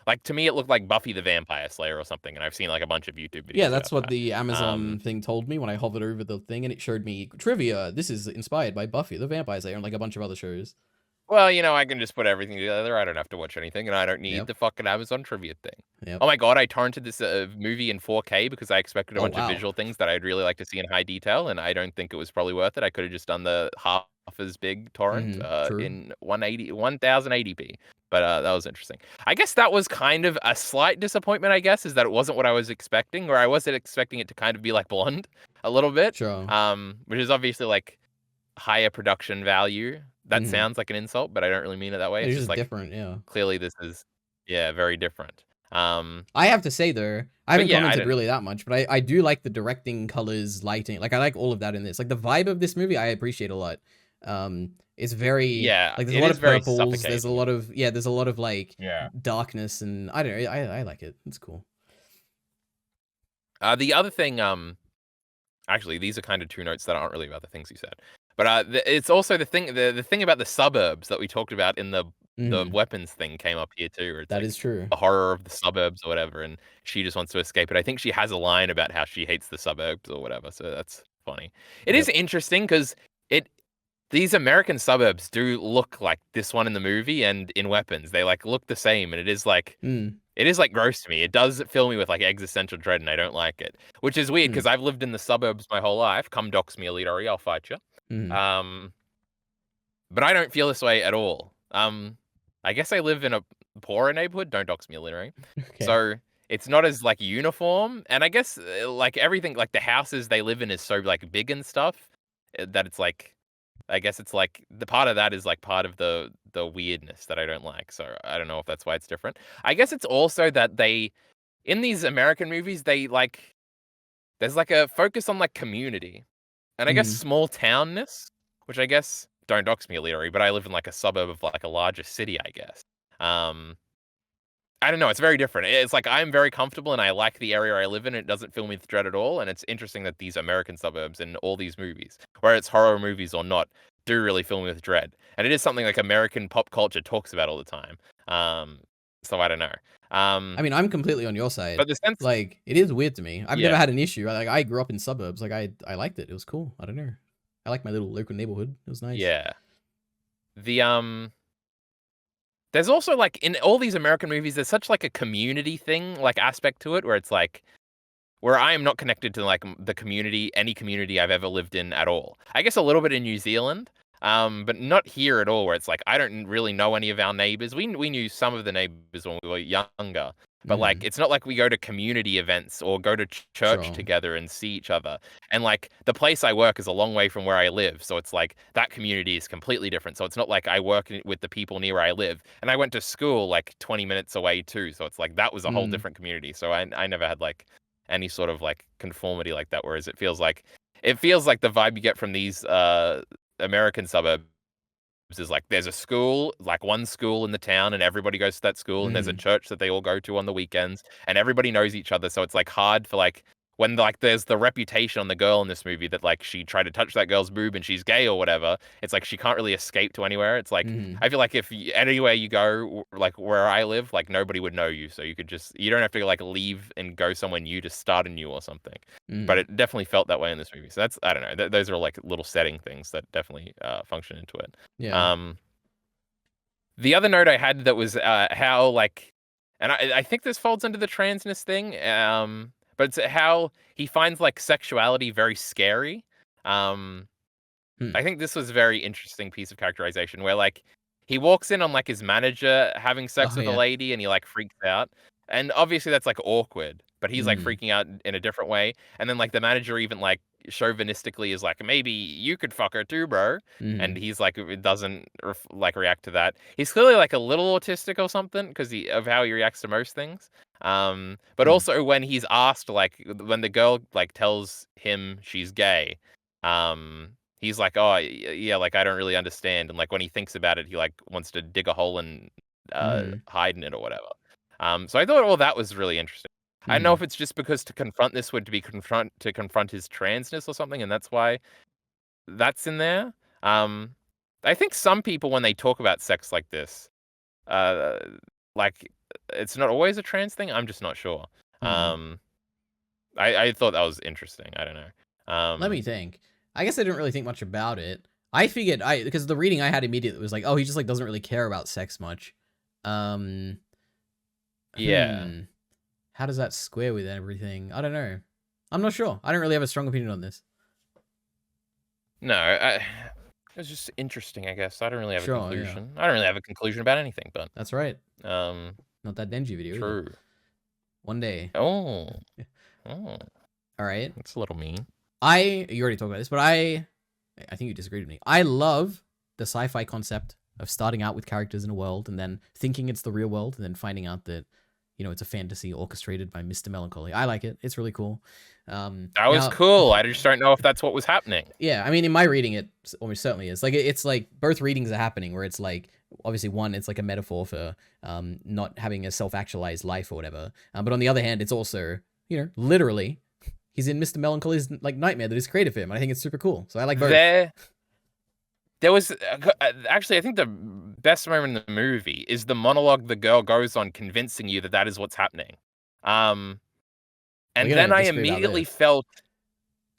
like to me it looked like Buffy the Vampire Slayer or something, and I've seen like a bunch of YouTube Yeah, videos that's about what that. the Amazon Um, thing told me when I hovered over the thing and it showed me trivia. This is inspired by Buffy the Vampire Slayer and like a bunch of other shows. well, I can just put everything together. I don't have to watch anything, and I don't need Yep. the fucking Amazon trivia thing. Yep. Oh my god, I torrented this movie in 4K because I expected a Oh bunch of wow. visual things that I'd really like to see in high detail, and I don't think it was probably worth it. I could have just done the half as big torrent True. in 1080p. But that was interesting. I guess that was kind of a slight disappointment, I guess, is that it wasn't what I was expecting, or I wasn't expecting it to kind of be like Blonde a little bit. Sure. Which is obviously like higher production value. That Mm-hmm. sounds like an insult, but I don't really mean it that way. It's It's just just like different, yeah. clearly this is yeah, very different. I have to say though, I But haven't yeah, I commented don't really that much, but I do like the directing, colors, lighting. Like I like all of that in this. Like the vibe of this movie, I appreciate a lot. It's very yeah, like there's a it lot is of very purples. There's a suffocating. lot of there's a lot of like Yeah. darkness, and I don't know. I like it. It's cool. The other thing, actually, these are kind of two notes that aren't really about the things you said, but it's also the thing about the suburbs that we talked about in the Mm, weapons thing came up here too, where it's that like is true. the horror of the suburbs or whatever, and she just wants to escape it. I think she has a line about how she hates the suburbs or whatever, so that's funny. It is Yep. interesting because it these American suburbs do look like this one in the movie and in Weapons. They like look the same, and Mm, it is like gross to me. It does fill me with like existential dread, and I don't like it. Which is weird mm, because I've lived in the suburbs my whole life. Come dox me, Elite Ori, I'll fight you. mm. Um, but I don't feel this way at all. I guess I live in a poorer neighborhood. Don't dox me, Elite Ori. Okay. So it's not as like uniform, and I guess like everything, like the houses they live in is so like big and stuff that it's like I guess it's like the part of that is like part of the weirdness that I don't like. So I don't know if that's why it's different. I guess it's also that they in these American movies they like there's like a focus on like community and I guess Mm, small townness, which I guess don't dox me, Leary, but I live in like a suburb of like a larger city, I guess. Um, I don't know. It's very different. It's like I'm very comfortable and I like the area I live in. It doesn't fill me with dread at all. And it's interesting that these American suburbs and all these movies, whether it's horror movies or not, do really fill me with dread. And it is something like American pop culture talks about all the time. So I don't know. I mean, I'm completely on your side. But the sense, Like, it is weird to me. I've never yeah, had an issue. Like, I grew up in suburbs. Like, I liked it. It was cool. I don't know. I like my little local neighborhood. It was nice. yeah. The there's also like in all these American movies, there's such like a community thing, like aspect to it, where it's like where I am not connected to like the community, any community I've ever lived in at all. I guess a little bit in New Zealand, but not here at all. Where it's like I don't really know any of our neighbors. We knew some of the neighbors when we were younger, but like Mm, it's not like we go to community events or go to church sure. together and see each other. And like the place I work is a long way from where I live, so it's like that community is completely different. So it's not like I work with the people near where I live, and I went to school like 20 minutes away too. So it's like that was a whole Mm, different community. So I never had like any sort of like conformity like that. Whereas it feels like the vibe you get from these American suburbs is like there's a school, like one school in the town, and everybody goes to that school, and there's a mm, church that they all go to on the weekends, and everybody knows each other. So it's like hard for like when like there's the reputation on the girl in this movie that like she tried to touch that girl's boob and she's gay or whatever. It's like she can't really escape to anywhere. It's like mm, I feel like if anywhere you go, like where I live, like nobody would know you, so you don't have to like leave and go somewhere new to start anew or something. But mm. it definitely felt that way in this movie. So that's I don't know. Those are like little setting things that definitely function into it. Yeah. Um, the other note I had that was how like and I think this folds into the transness thing. But it's how he finds like sexuality very scary. Um, Hmm. I think this was a very interesting piece of characterization where like he walks in on like his manager having sex Oh with a yeah. lady and he like freaks out. And obviously that's like awkward, but he's like Mm. freaking out in a different way. And then like the manager even like chauvinistically is like, maybe you could fuck her too, bro. And Mm. he's like, it doesn't like react to that. He's clearly like a little autistic or something because of how he reacts to most things. But Mm. also when he's asked, like when the girl like tells him she's gay, um, he's like, "Oh, yeah, like, I don't really understand," and, like, when he thinks about it, he, like, wants to dig a hole and, Mm. hide in it or whatever. So I thought all that was really interesting. I don't know Mm. if it's just because to confront this would be confront his transness or something, and that's why that's in there. Um, I think some people, when they talk about sex like this, uh, like, it's not always a trans thing, I'm just not sure. Mm. Um, I thought that was interesting, I don't know. Let me think. I guess I didn't really think much about it. I figured because the reading I had immediately was like, oh, he just like doesn't really care about sex much. Um, Yeah. hmm. How does that square with everything? I don't know. I'm not sure. I don't really have a strong opinion on this. No, it's just interesting, I guess. I don't really have a Sure, yeah. conclusion. I don't really have a conclusion about anything, but That's right. um, Not that Denji video either. true. One day. Oh, oh, All right. that's a little mean. You already talked about this, but I think you disagreed with me. I love the sci-fi concept of starting out with characters in a world and then thinking it's the real world and then finding out that, it's a fantasy orchestrated by Mr. Melancholy. I like it. It's really cool. That was Now, cool. I just don't know if that's what was happening. yeah, I mean, in my reading, it almost certainly is. Like, it's like both readings are happening where it's like, obviously, one, it's like a metaphor for not having a self-actualized life or whatever. But on the other hand, it's also, literally, he's in Mr. Melancholy's like nightmare that is created for him. I think it's super cool. So I like both. There was actually, I think the best moment in the movie is the monologue the girl goes on convincing you that that is what's happening. We're And gonna then I disagree about immediately this. felt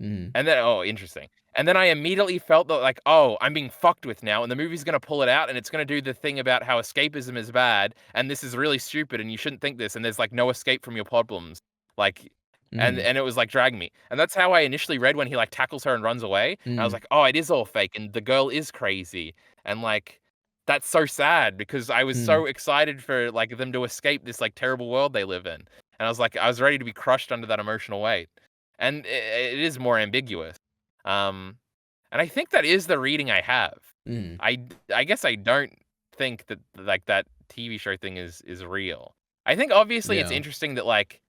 Mm. And then oh, interesting. And then I immediately felt that like, oh, I'm being fucked with now, and the movie's gonna pull it out, and it's gonna do the thing about how escapism is bad, and this is really stupid, and you shouldn't think this, and there's like no escape from your problems. Like, and Mm. and it was like dragging me. And that's how I initially read when he like tackles her and runs away. And I was Mm. like, oh, it is all fake, and the girl is crazy. And like that's so sad because I was Mm. so excited for like them to escape this like terrible world they live in. And I was like, I was ready to be crushed under that emotional weight. And it is more ambiguous. Um, and I think that is the reading I have. Mm. I guess I don't think that like that TV show thing is real. I think obviously it's Yeah. interesting that like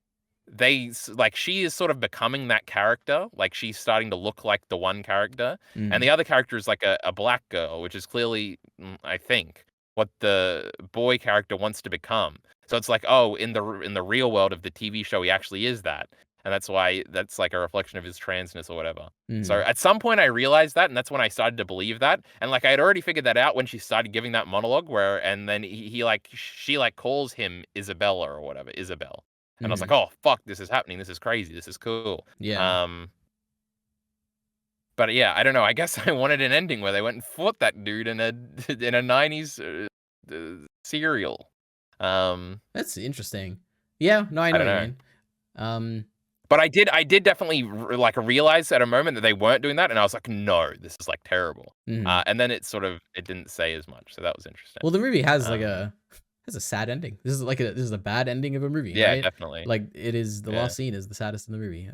like she is sort of becoming that character, like she's starting to look like the one character, and Mm. the other character is like a black girl, which is clearly, I think, what the boy character wants to become. So it's like, oh, in the real world of the TV show, he actually is that, and that's why that's like a reflection of his transness or whatever. So Mm. at some point, I realized that, and that's when I started to believe that. And like I had already figured that out when she started giving that monologue, where and then he like she like calls him Isabella or whatever, Isabel. And I was like, Mm. "Oh, fuck, this is happening. This is crazy. This is cool." Yeah. Um, but yeah, I don't know. I guess I wanted an ending where they went and fought that dude in a in a 90s serial. Um, That's interesting. Yeah. No, I I know don't what you know. mean. Um. But I did definitely like realize at a moment that they weren't doing that, and I was like, "No, this is like terrible." Mm. And then it didn't say as much, so that was interesting. Well, the movie has like Um, a sad ending. This is a bad ending of a movie, yeah, right? definitely. Like it is the Yeah. last scene is the saddest in the movie.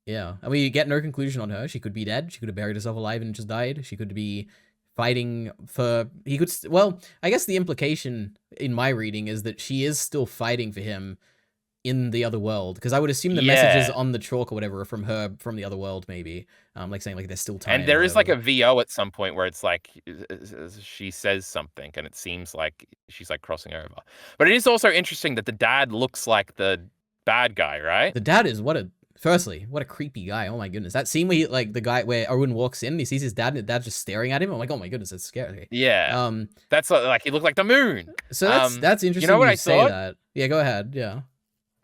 Yeah. And we get no conclusion on her. She could be dead. She could have buried herself alive and just died. She could be fighting for he could well, I guess the implication in my reading is that she is still fighting for him in the other world because I would assume the messages Yeah. on the chalk or whatever are from her from the other world maybe. Like saying like they're still And tied or there is like whatever. a VO at some point where it's like she says something and it seems like she's like crossing over. But it is also interesting that the dad looks like the bad guy, right? The dad is firstly, what a creepy guy. Oh my goodness. That scene where like the guy where Owen walks in and he sees his dad and the dad's just staring at him. I'm like, oh my goodness, that's scary. Yeah. Um, That's like he looked like the moon. so that's You know interesting what you I say thought? that. Yeah, go ahead. Yeah.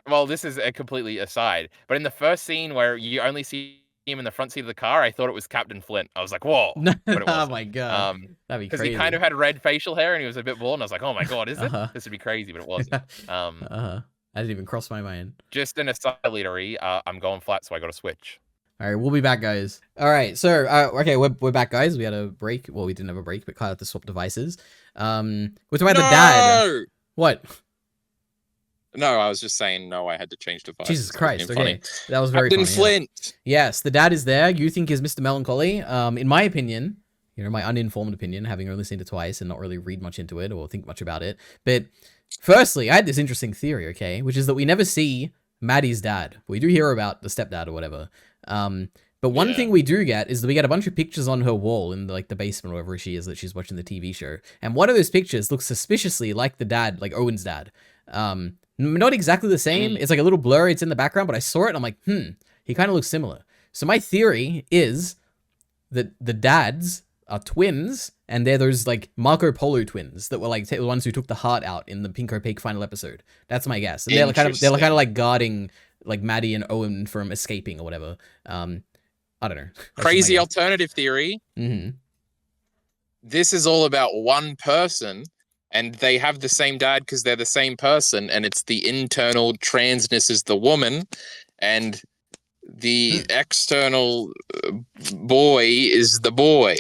Well, this is a completely aside, but in the first scene where you only see him in the front seat of the car, I thought it was Captain Flint. I was like, whoa, but it Oh wasn't. my god, that'd be Because crazy. he kind of had red facial hair and he was a bit bald, and I was like, oh my god, is it? Uh-huh. This would be crazy, but it wasn't. Uh-huh. That didn't even cross my mind. Just an aside, leadery, I'm going flat, so I got to switch. All right, we'll be back, guys. All right, so okay, we're back, guys. We had a break. Well, we didn't have a break, but Kyle had to swap devices. We're talking about the dad. What? No, I was just saying no, I had to change devices. Jesus Christ, okay. Funny. That was very Captain funny. Flint. Yeah. Yes, the dad is there. You think is Mr. Melancholy. In my opinion, you know, my uninformed opinion, having only seen it twice and not really read much into it or think much about it. But firstly, I had this interesting theory, okay, which is that we never see Maddie's dad. We do hear about the stepdad or whatever. But one thing we do get is that we get a bunch of pictures on her wall in the basement or wherever she is that she's watching the TV show. And one of those pictures looks suspiciously like the dad, like Owen's dad. Not exactly the same. It's like a little blurry. It's in the background, but I saw it and I'm like, he kind of looks similar. So my theory is that the dads are twins, and they're those like Marco Polo twins that were like the ones who took the heart out in the Pink Opaque final episode. That's my guess. And they're kind of like guarding like Maddie and Owen from escaping or whatever. I don't know. Crazy alternative theory. Mm-hmm. This is all about one person, and they have the same dad because they're the same person, and it's the internal transness is the woman, and the external boy is the boy.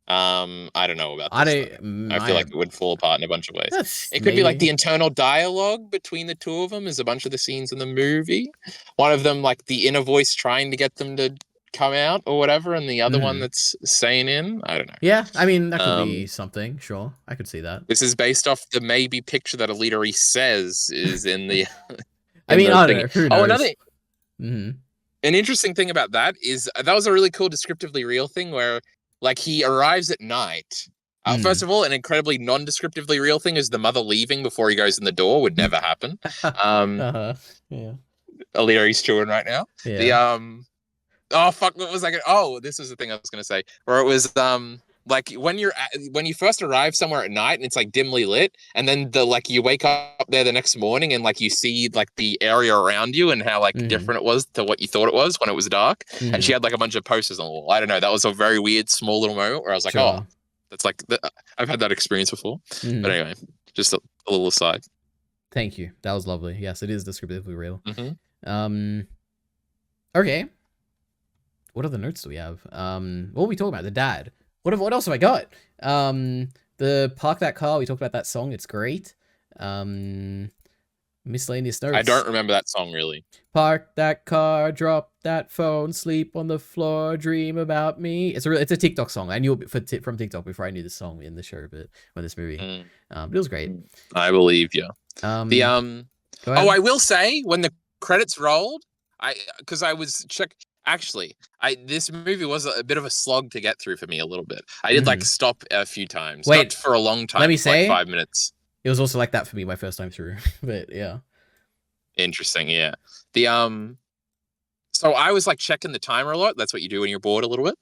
I don't know about this. I feel like it would fall apart in a bunch of ways. It could be like the internal dialogue between the two of them is a bunch of the scenes in the movie. One of them, like the inner voice trying to get them to come out or whatever, and the other one that's staying in. I don't know. Yeah, I mean, that could be something. Sure, I could see that. This is based off the maybe picture that a leadery says is in the... I mean, I don't know. Who knows? Oh, another... An interesting thing about that is that was a really cool descriptively real thing where like he arrives at night. First of all, an incredibly non-descriptively real thing is the mother leaving before he goes in the door would never happen. Yeah. A leadery's chewing right now. Yeah. Oh fuck! What was I gonna? Oh, this is the thing I was gonna say. Where it was like when you first arrive somewhere at night and it's like dimly lit, and then you wake up there the next morning and like you see like the area around you and how like different it was to what you thought it was when it was dark. And she had like a bunch of posters on the wall. I don't know. That was a very weird small little moment where I was like, oh, that's like I've had that experience before. But anyway, just a little aside. Thank you. That was lovely. Yes, it is descriptively real. Okay. What other notes do we have? What were we talking about? The dad. What else have I got? The Park That Car. We talked about that song. It's great. Miscellaneous notes. I don't remember that song really. Park that car, drop that phone, sleep on the floor, dream about me. It's a TikTok song. I knew it from TikTok before I knew the song in the show, but in this movie, but it was great. I believe you. I will say when the credits rolled, because I was Actually, this movie was a bit of a slog to get through for me a little bit. I did like stop a few times. Wait, not for a long time. Let me say, like 5 minutes. It was also like that for me my first time through, but yeah. Interesting, yeah. So I was like checking the timer a lot. That's what you do when you're bored a little bit.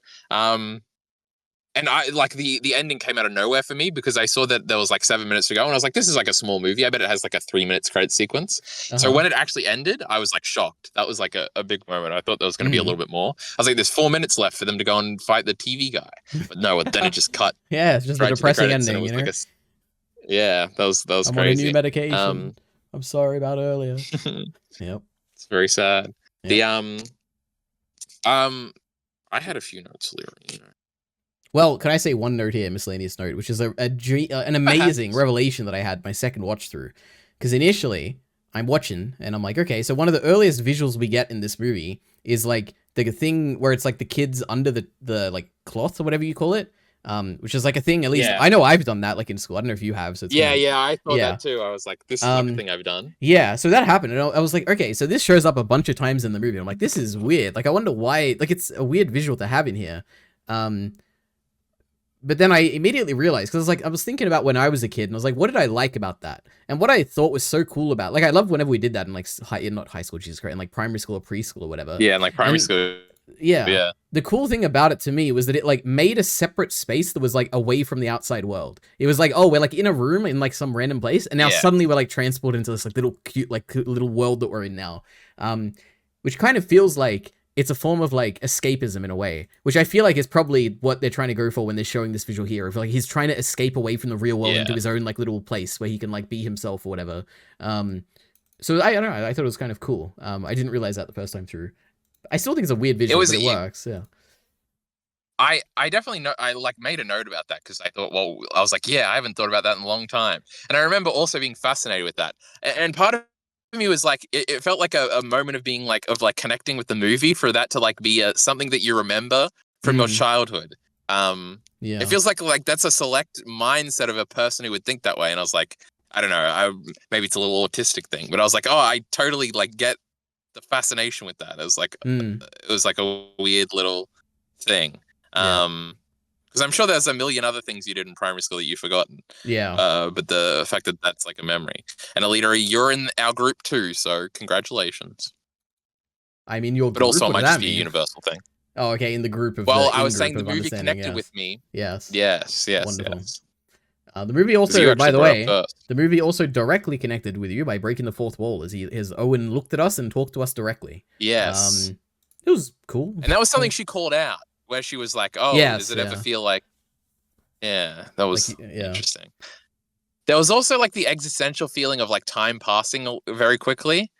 And I like the ending came out of nowhere for me because I saw that there was like 7 minutes to go, and I was like, this is like a small movie. I bet it has like a 3 minutes credit sequence. So when it actually ended, I was like shocked. That was like a big moment. I thought there was going to be a little bit more. I was like, there's 4 minutes left for them to go and fight the TV guy, but no. Then it just cut. Yeah, it's just a depressing ending. You know? Yeah, that was I'm crazy. on a new medication. I'm sorry about earlier. Yep, it's very sad. Yep. I had a few notes later. Well, can I say one note here, miscellaneous note, which is an amazing revelation that I had my second watch through. Because initially, I'm watching, and I'm like, okay, so one of the earliest visuals we get in this movie is like the thing where it's like the kids under the like cloth or whatever you call it, which is like a thing, at least I know I've done that like in school. I don't know if you have. So it's I thought that too. I was like, this is like a thing I've done. Yeah, so that happened, and I was like, okay, so this shows up a bunch of times in the movie. I'm like, this is weird. Like, I wonder why, like, it's a weird visual to have in here. But then I immediately realized, because I was thinking about when I was a kid, and I was like, what did I like about that? And what I thought was so cool about, like, I loved whenever we did that in, like, not high school, Jesus Christ, in, like, primary school or preschool or whatever. Yeah, in, like, primary school. Yeah. The cool thing about it to me was that it, like, made a separate space that was, like, away from the outside world. It was like, oh, we're, like, in a room in, like, some random place, and now suddenly we're, like, transported into this, like, little cute, like, little world that we're in now. Which kind of feels like it's a form of like escapism in a way, which I feel like is probably what they're trying to go for when they're showing this visual here. Of like he's trying to escape away from the real world into his own like little place where he can like be himself or whatever. So I don't know. I thought it was kind of cool. I didn't realize that the first time through. I still think it's a weird visual, but it works. Yeah. I definitely know. I like made a note about that because I thought, well, I was like, yeah, I haven't thought about that in a long time. And I remember also being fascinated with that. And part of me was like, it felt like a moment of being like, of like connecting with the movie for that to like be something that you remember from your childhood. It feels like that's a select mindset of a person who would think that way. And I was like, I don't know, maybe it's a little autistic thing, but I was like, oh, I totally like get the fascination with that. It was like a weird little thing. Because I'm sure there's a million other things you did in primary school that you've forgotten. But the fact that that's like a memory. And Alita, you're in our group too, so congratulations. I mean, your but group, also it what might does just that be a mean? universal thing. Oh, okay, in the group of well, the I was saying the of movie connected yes. with me. Yes. Wonderful. Yes. The movie also, by the way, the movie also directly connected with you by breaking the fourth wall as Owen looked at us and talked to us directly. Yes. It was cool. And that was something she called out, where she was like, oh, does it ever feel like... Yeah, that was interesting. There was also like the existential feeling of like time passing very quickly,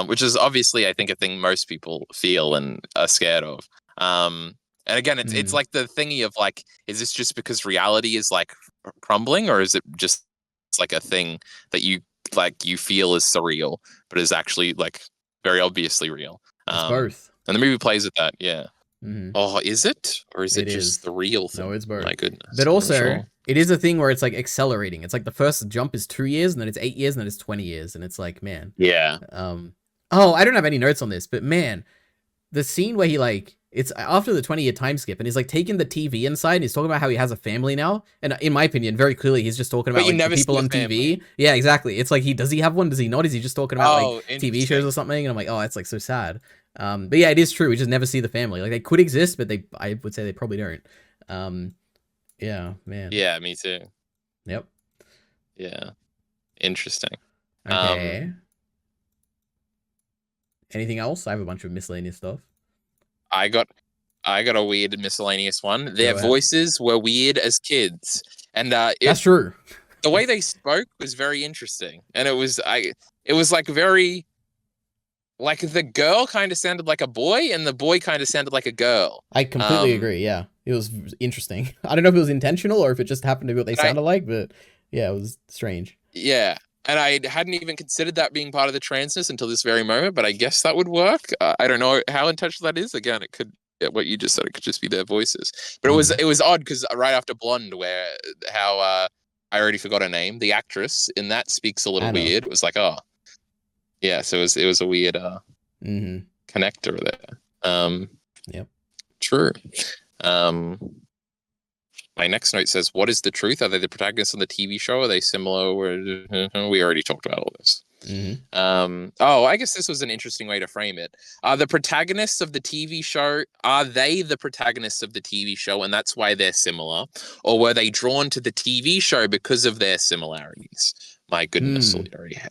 which is obviously, I think, a thing most people feel and are scared of. And again, it's like the thingy of like, is this just because reality is like crumbling, or is it just like a thing that you feel is surreal, but is actually like very obviously real? It's both. And the movie plays with that, yeah. Oh, is it? Or is it just the real thing? No, it's both. My goodness. But also, it is a thing where it's like accelerating. It's like the first jump is 2 years, and then it's 8 years, and then it's 20 years. And it's like, man. Yeah. Oh, I don't have any notes on this, but man, the scene where he like, it's after the 20-year time skip, and he's like taking the TV inside, and he's talking about how he has a family now. And in my opinion, very clearly, he's just talking about like the people on TV. Yeah, exactly. It's like, does he have one? Does he not? Is he just talking about like TV shows or something? And I'm like, oh, that's like so sad. But yeah, it is true. We just never see the family. Like they could exist, but I would say they probably don't. Yeah, man. Yeah, me too. Yep. Yeah. Interesting. Okay. Anything else? I have a bunch of miscellaneous stuff. I got a weird miscellaneous one. Their voices were weird as kids. And that's true. The way they spoke was very interesting. And it was like very... Like the girl kind of sounded like a boy, and the boy kind of sounded like a girl. I completely agree. Yeah, it was interesting. I don't know if it was intentional or if it just happened to be what they sounded like, but yeah, it was strange. Yeah, and I hadn't even considered that being part of the transness until this very moment, but I guess that would work. I don't know how intentional that is. Again, it could... what you just said, it could just be their voices. But it was odd because right after Blonde, where how I already forgot her name, the actress in that speaks a little weird. It was like, oh. Yeah, so it was a weird connector there. Yep. True. My next note says, what is the truth? Are they the protagonists of the TV show? Are they similar? We already talked about all this. I guess this was an interesting way to frame it. Are the protagonists of the TV show, are they the protagonists of the TV show and that's why they're similar? Or were they drawn to the TV show because of their similarities? My goodness,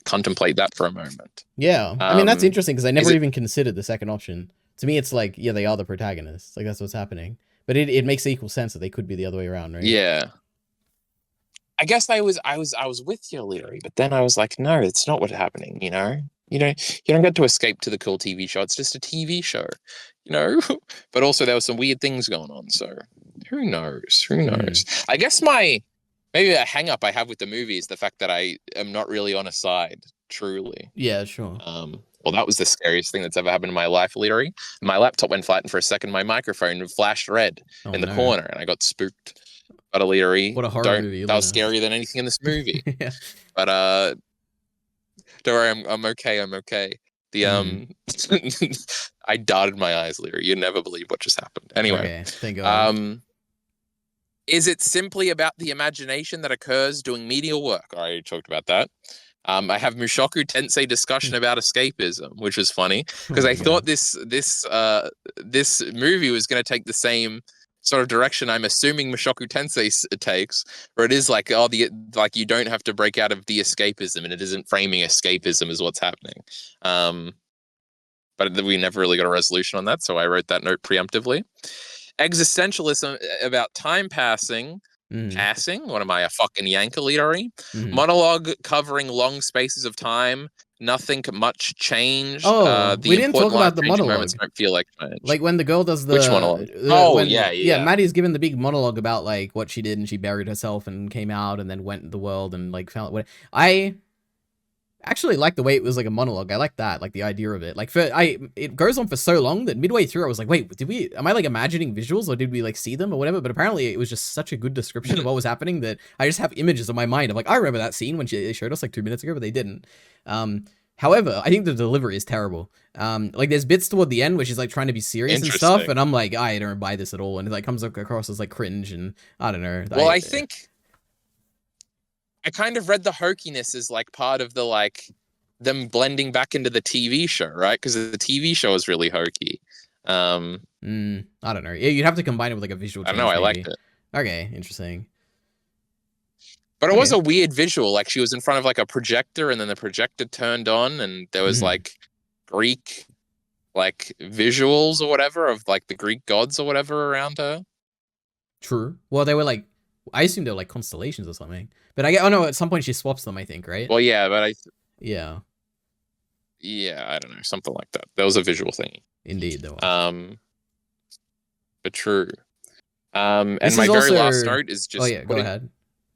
contemplate that for a moment. Yeah, I mean, that's interesting because I never even considered the second option. To me, it's like, yeah, they are the protagonists. Like, that's what's happening. But it makes equal sense that they could be the other way around, right? Yeah. I guess I was with you, Leary, but then I was like, no, it's not what's happening, you know? You don't get to escape to the cool TV show. It's just a TV show, you know? But also there were some weird things going on, so who knows? I guess maybe a hang up I have with the movie is the fact that I am not really on a side, truly. Yeah, sure. Well, that was the scariest thing that's ever happened in my life, literally. My laptop went flat, and for a second, my microphone flashed red in the corner, and I got spooked. But what a horror movie! That was scarier than anything in this movie. Yeah. But don't worry, I'm okay. I'm okay. I darted my eyes, Leary. You'd never believe what just happened. Anyway, thank God. Is it simply about the imagination that occurs doing menial work? I already talked about that. I have Mushoku Tensei discussion about escapism, which is funny because I thought this movie was going to take the same sort of direction I'm assuming Mushoku Tensei takes, where it is like, you don't have to break out of the escapism, and it isn't framing escapism as what's happening. but we never really got a resolution on that, so I wrote that note preemptively. Existentialism about time passing. What am I, a fucking Yankalidori? Monologue covering long spaces of time. Nothing much changed. Oh, The we didn't talk important about the life-changing moments monologue. don't feel like change. Like when the girl does the Which monologue? yeah, Maddie's given the big monologue about like what she did, and she buried herself and came out and then went in the world and like found what I actually like the way it was like a monologue. I like that, like the idea of it. Like it goes on for so long that midway through I was like, wait, am I like imagining visuals or did we like see them or whatever? But apparently it was just such a good description of what was happening that I just have images in my mind of like, I remember that scene when they showed us like 2 minutes ago, but they didn't. However, I think the delivery is terrible. Like there's bits toward the end where she's like trying to be serious and stuff, and I'm like, I don't buy this at all, and it like comes across as like cringe, and I don't know. Well, I think I kind of read the hokiness as like part of the like them blending back into the TV show, right? Because the TV show is really hokey. I don't know. Yeah, you'd have to combine it with like a visual change. I don't know. I maybe. liked it. Okay, interesting. But it was a weird visual. Like she was in front of like a projector, and then the projector turned on, and there was like Greek like visuals or whatever of like the Greek gods or whatever around her. True. Well, they were like, I assume they were like constellations or something. But I get, oh no, at some point she swaps them, I think, right? Well, yeah, but yeah, I don't know, something like that. That was a visual thingy. Indeed, there was. But true. And my very last note is just. Oh yeah, go ahead.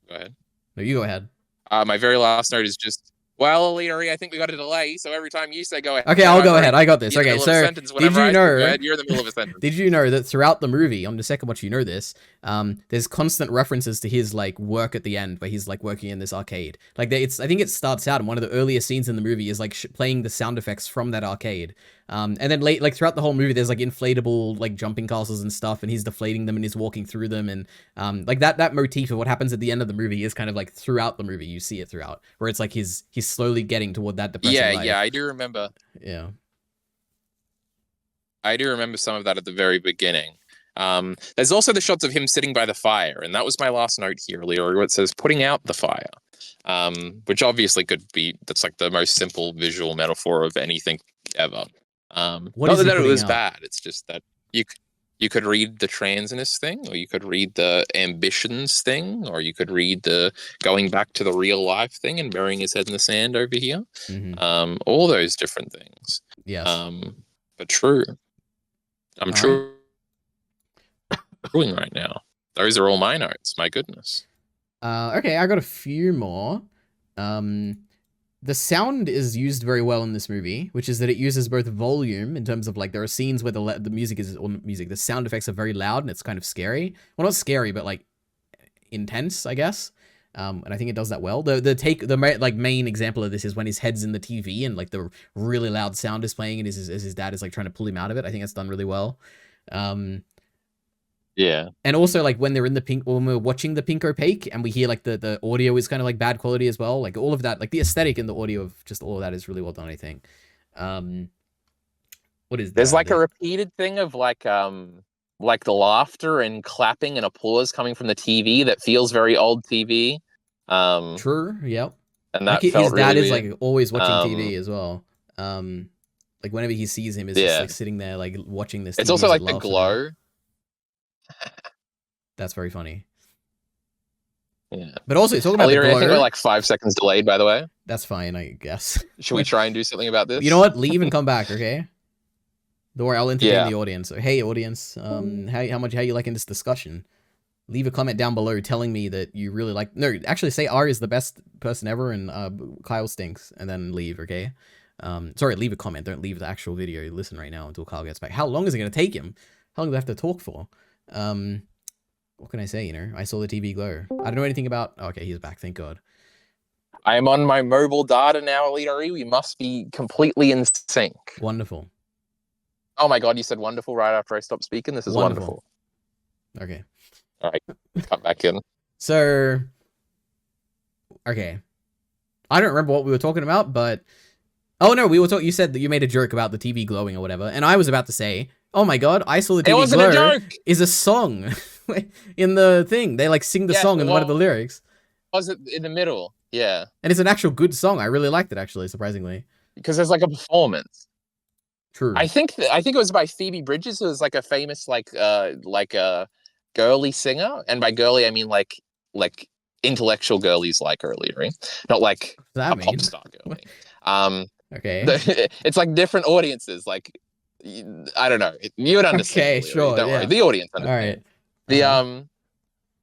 Go ahead. No, you go ahead. My very last note is just. Well, Leary, I think we got a delay, so every time you say go ahead. Okay, I'll go ahead. I got this. Okay, so did you know? You're in the middle of a sentence. Did you know that throughout the movie, on the second watch, you know this, there's constant references to his like work at the end, where he's like working in this arcade. Like I think it starts out, and one of the earliest scenes in the movie is like playing the sound effects from that arcade. And then like throughout the whole movie, there's like inflatable like jumping castles and stuff, and he's deflating them and he's walking through them, and like that motif of what happens at the end of the movie is kind of like throughout the movie. You see it throughout, where it's like he's slowly getting toward that depressing life. Yeah, I do remember. Yeah, I do remember some of that at the very beginning. There's also the shots of him sitting by the fire, and that was my last note here, Leroy, where it says putting out the fire, which obviously that's like the most simple visual metaphor of anything ever. Not that it was bad, it's just that you could read the transness thing, or you could read the ambitions thing, or you could read the going back to the real life thing and burying his head in the sand over here. All those different things. Yes. But true. I'm truing right now. Those are all my notes. My goodness. Okay, I got a few more. The sound is used very well in this movie, which is that it uses both volume in terms of like there are scenes where the sound effects are very loud and it's kind of scary. Well, not scary, but like intense, I guess. And I think it does that well. The main example of this is when his head's in the TV and like the really loud sound is playing, and as his dad is like trying to pull him out of it. I think that's done really well. Yeah. And also like when we're watching the Pink Opaque and we hear like the audio is kind of like bad quality as well. Like all of that, like the aesthetic and the audio of just all of that is really well done, I think. What is that? There's like a repeated thing of like the laughter and clapping and applause coming from the TV that feels very old TV. True, yep. And that like felt his dad really is weird. like always watching TV as well. Like whenever he sees him, is just like sitting there like watching this. It's also like the glow. That's very funny. Yeah. But also, talking about the glow. I think we're like 5 seconds delayed, by the way. That's fine, I guess. Should we try and do something about this? You know what? Leave and come back, okay? Don't worry, I'll entertain the audience. So, hey, audience, how you liking this discussion? Leave a comment down below telling me that you really like. No, actually, say Ari is the best person ever and Kyle stinks, and then leave, okay? Sorry, leave a comment. Don't leave the actual video. Listen right now until Kyle gets back. How long is it gonna take him? How long do I have to talk for? What can I say, you know? I saw the TV glow. I don't know anything about... Oh, okay, he's back, thank God. I am on my mobile data now, Elite. We must be completely in sync. Wonderful. Oh my God, you said wonderful right after I stopped speaking? This is wonderful. Okay. All right, cut back in. So... Okay. I don't remember what we were talking about, but... Oh no, we were talking... You said that you made a joke about the TV glowing or whatever, and I was about to say... Oh my God, I Saw the TV Glow is a song in the thing. They like sing the song in one of the lyrics. Was it in the middle? Yeah. And it's an actual good song. I really liked it, actually, surprisingly. Because there's like a performance. True. I think it was by Phoebe Bridgers, who was like a famous like a girly singer, and by girly I mean like intellectual girlies like her, Leary, not like What does that a pop mean? star girly. Um, Okay. it's like different audiences. Like I don't know, you would understand, Okay, Leary. sure, Don't worry, yeah. the audience All right. understands. The Uh-huh.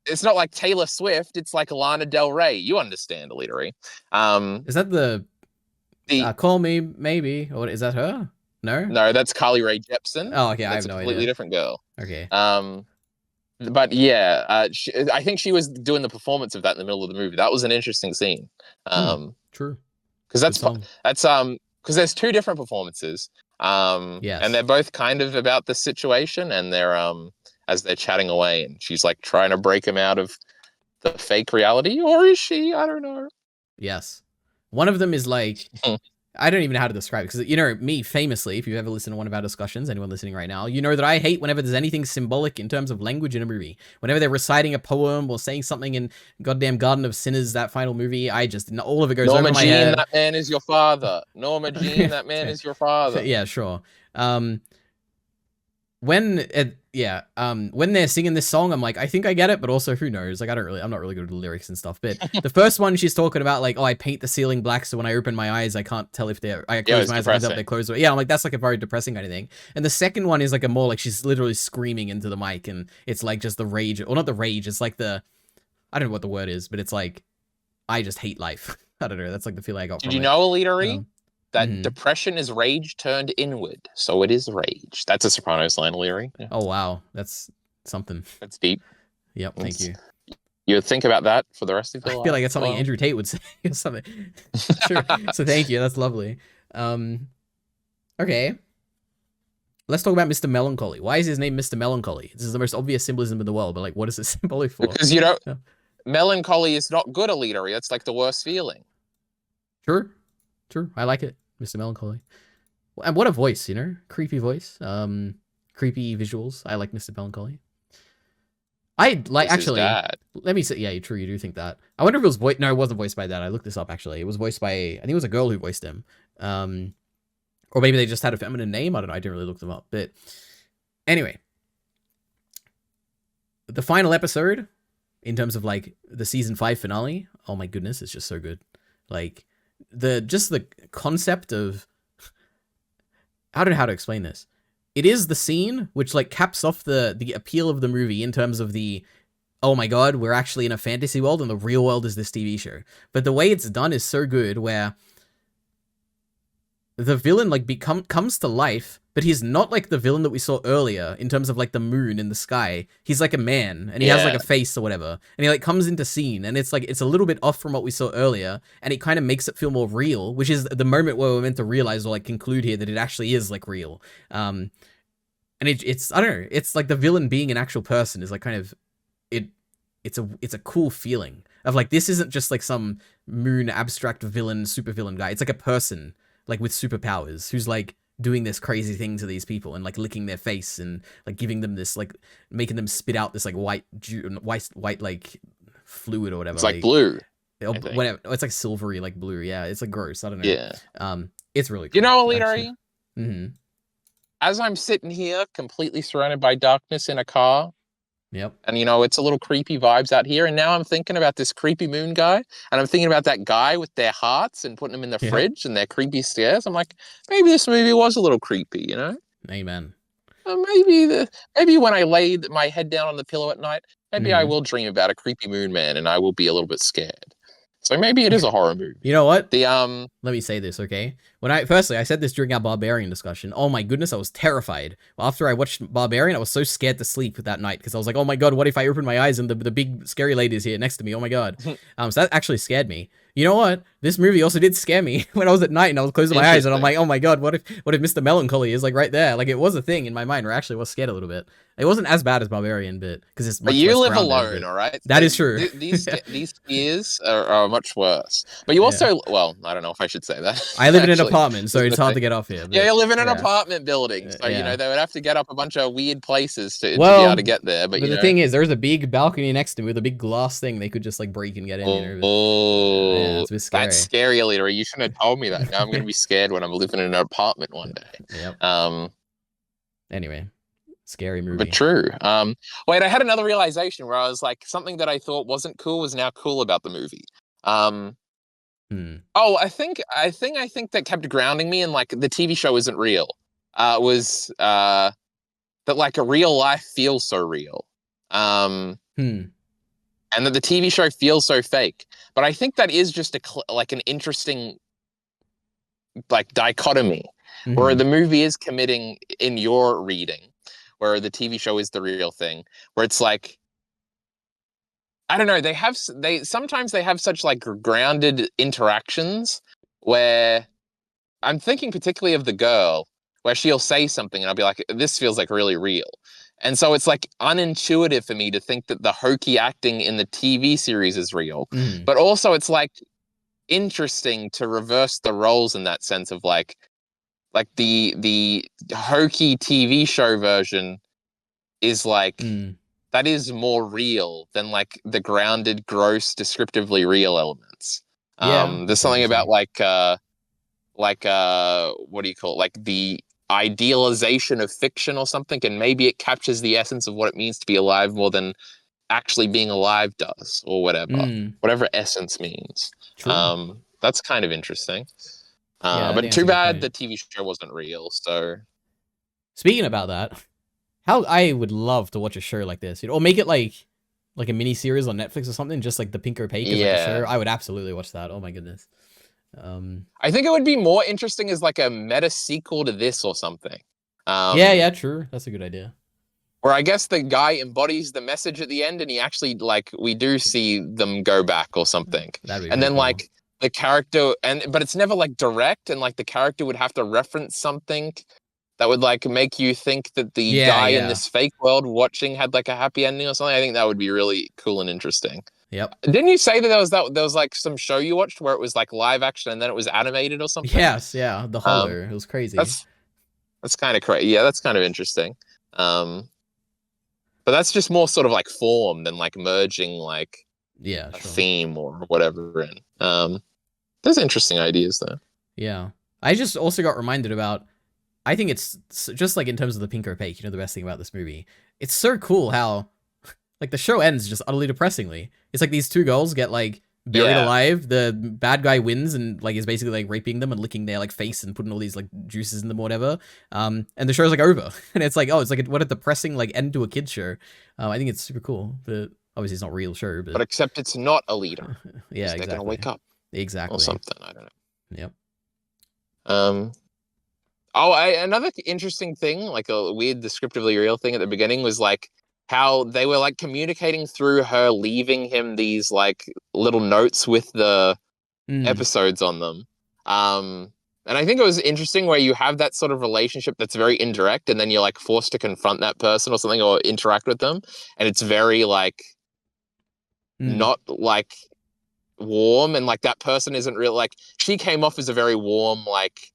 it's not like Taylor Swift. It's like Lana Del Rey. You understand, Leary. Is that the The Call Me Maybe? Or is that her? No? No, that's Carly Rae Jepsen. Oh, okay, I That's have a no completely idea. different girl. Okay. But yeah, I think she was doing the performance of that in the middle of the movie. That was an interesting scene. True. Because Good song. because there's two different performances. And Yes. they're both kind of about the situation, and they're as they're chatting away, and she's like trying to break him out of the fake reality, or is she? I don't know. Yes. One of them is like, I don't even know how to describe it, because, you know, me, famously, if you've ever listened to one of our discussions, anyone listening right now, you know that I hate whenever there's anything symbolic in terms of language in a movie. Whenever they're reciting a poem or saying something in goddamn Garden of Sinners, that final movie, all of it goes Norma over my Jean, head. that man is your father. Norma Jean, that man is your father. Yeah, sure. When they're singing this song, I'm like, I think I get it, but also who knows? Like, I'm not really good with the lyrics and stuff. But the first one, she's talking about like, oh, I paint the ceiling black, so when I open my eyes, I can't tell if I close my eyes, I can tell if they're closed. Yeah, I'm like, that's like a very depressing kind of thing. And the second one is like a more like she's literally screaming into the mic, and it's like just the rage, or not the rage, it's like I don't know what the word is, but it's like, I just hate life. I don't know. That's like the feeling I got from it. Did you know, Alita, that depression is rage turned inward, so it is rage. That's a Sopranos line, Leary. Yeah. Oh wow, that's something. That's deep. Yep, thank you. You would think about that for the rest of your life. I feel like it's something Andrew Tate would say or something. Sure. So thank you. That's lovely. Okay. Let's talk about Mr. Melancholy. Why is his name Mr. Melancholy? This is the most obvious symbolism in the world, but like, what is it symbolic for? Because melancholy is not good, Alita. That's like the worst feeling. True. I like it, Mr. Melancholy. And what a voice, you know? Creepy voice. Creepy visuals. I like Mr. Melancholy. I like, actually, let me say, yeah, true, you do think that. I wonder if it was voiced, no, it wasn't voiced by that. I looked this up, actually. It was voiced by, I think it was a girl who voiced him. Or maybe they just had a feminine name. I don't know. I didn't really look them up. But anyway, the final episode, in terms of like the season 5 finale, oh my goodness, it's just so good. Like, the concept of, I don't know how to explain this. It is the scene which like caps off the appeal of the movie in terms of the, oh my god, we're actually in a fantasy world and the real world is this TV show. But the way it's done is so good, where the villain like comes to life, but he's not like the villain that we saw earlier in terms of like the moon in the sky. He's like a man, and he has like a face or whatever, and he like comes into scene, and it's like it's a little bit off from what we saw earlier, and it kind of makes it feel more real, which is the moment where we're meant to realize or like conclude here that it actually is like real. And it's I don't know, it's like the villain being an actual person is like kind of it's a cool feeling of like, this isn't just like some moon abstract villain, super villain guy. It's like a person like with superpowers who's like doing this crazy thing to these people and like licking their face and like giving them this like making them spit out this like white like fluid or whatever. It's like blue. Whatever. It's like silvery like blue. Yeah, it's like gross. I don't know. Yeah. It's really cool. You know, Alita, as I'm sitting here completely surrounded by darkness in a car. Yep. And, you know, it's a little creepy vibes out here. And now I'm thinking about this creepy moon guy. And I'm thinking about that guy with their hearts and putting them in the fridge and their creepy stares. I'm like, maybe this movie was a little creepy, you know? Amen. Maybe when I lay my head down on the pillow at night, maybe I will dream about a creepy moon man and I will be a little bit scared. So maybe it is a horror movie. You know what? Let me say this, okay? Firstly, I said this during our Barbarian discussion. Oh my goodness, I was terrified. After I watched Barbarian, I was so scared to sleep that night because I was like, oh my god, what if I open my eyes and the big scary lady is here next to me? Oh my god. So that actually scared me. You know what? This movie also did scare me when I was at night and I was closing my eyes and I'm like, oh my god, what if Mr. Melancholy is like right there? Like, it was a thing in my mind where I actually was scared a little bit. It wasn't as bad as Barbarian, but because it's much But you less live grounded, alone, all right? That is true. These fears are much worse. But you also, well, I don't know if I should say that. I live in an really. apartment, so Is it's the hard thing. to get off here. Yeah, But, you live in an yeah. apartment building, so you know Yeah. they would have to get up a bunch of weird places to be Well, able to get there. But you the know, thing is, there's a big balcony next to me with a big glass thing they could just like break and get in. You know, but, yeah, it's a bit that's scary. scary, Alita. You shouldn't have told me that. Now I'm gonna be scared when I'm living in an apartment one day. Yep. Um, Anyway, scary movie. but true. Wait, I had another realization where I was like, something that I thought wasn't cool was now cool about the movie. Oh, I think that kept grounding me in like the TV show isn't real. Was that like a real life feels so real. And that the TV show feels so fake. But I think that is just like an interesting like dichotomy where the movie is committing in your reading, where the TV show is the real thing, where it's like, I don't know, they sometimes they have such like grounded interactions where I'm thinking particularly of the girl where she'll say something and I'll be like, this feels like really real. And so it's like unintuitive for me to think that the hokey acting in the TV series is real. But also it's like interesting to reverse the roles in that sense of like the hokey TV show version is like that is more real than like the grounded, gross, descriptively real elements. There's something about like what do you call it? Like the idealization of fiction or something, and maybe it captures the essence of what it means to be alive more than actually being alive does, or whatever essence means. That's kind of interesting. But too bad the TV show wasn't real. So speaking about that, how I would love to watch a show like this, or make it like a mini series on Netflix or something, just like the Pink Opaque as like a show. I would absolutely watch that. Oh my goodness. I think it would be more interesting as like a meta sequel to this or something. Yeah, true. That's a good idea. Where I guess the guy embodies the message at the end, and he actually like we do see them go back or something. And then cool. Like the character but it's never like direct, and like the character would have to reference something that would like make you think that the guy in this fake world watching had like a happy ending or something. I think that would be really cool and interesting. Yep. Didn't you say that there was like some show you watched where it was like live action and then it was animated or something? Yes, yeah, The Hollow. It was crazy. That's kind of crazy. Yeah, that's kind of interesting. But that's just more sort of like form than like merging like a theme or whatever in. There's interesting ideas there. Yeah. I just also got reminded about, I think it's just like in terms of the Pink Opaque, the best thing about this movie. It's so cool how like the show ends just utterly depressingly. It's like these two girls get like buried alive. The bad guy wins and like is basically like raping them and licking their like face and putting all these like juices in them or whatever. And the show's like over. And it's like, oh, it's like what a depressing like end to a kid's show. I think it's super cool. But obviously it's not a real show. But except it's not a leader. Yeah, exactly. They're gonna wake up. Exactly. Or something. I don't know. Yep. Another interesting thing, like a weird descriptively real thing at the beginning was like how they were like communicating through her leaving him these like little notes with the episodes on them. And I think it was interesting where you have that sort of relationship that's very indirect and then you're like forced to confront that person or something or interact with them. And it's very like not like warm, and like that person isn't real. Like she came off as a very warm like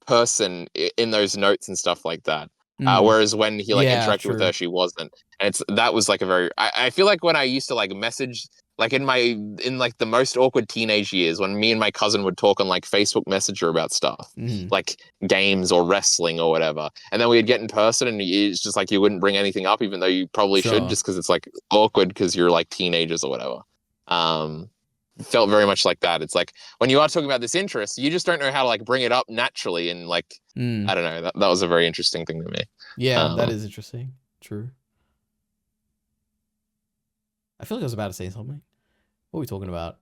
person in those notes and stuff like that. Whereas when he like interacted with her, she wasn't. And that was like a very, I feel like when I used to like message, like in like the most awkward teenage years, when me and my cousin would talk on like Facebook Messenger about stuff, like games or wrestling or whatever. And then we'd get in person and it's just like, you wouldn't bring anything up, even though you probably should, just because it's like awkward because you're like teenagers or whatever. Felt very much like that. It's like when you are talking about this interest, you just don't know how to like bring it up naturally, and like I don't know, that was a very interesting thing to me. Yeah, that is interesting. True. I feel like I was about to say something. What are we talking about?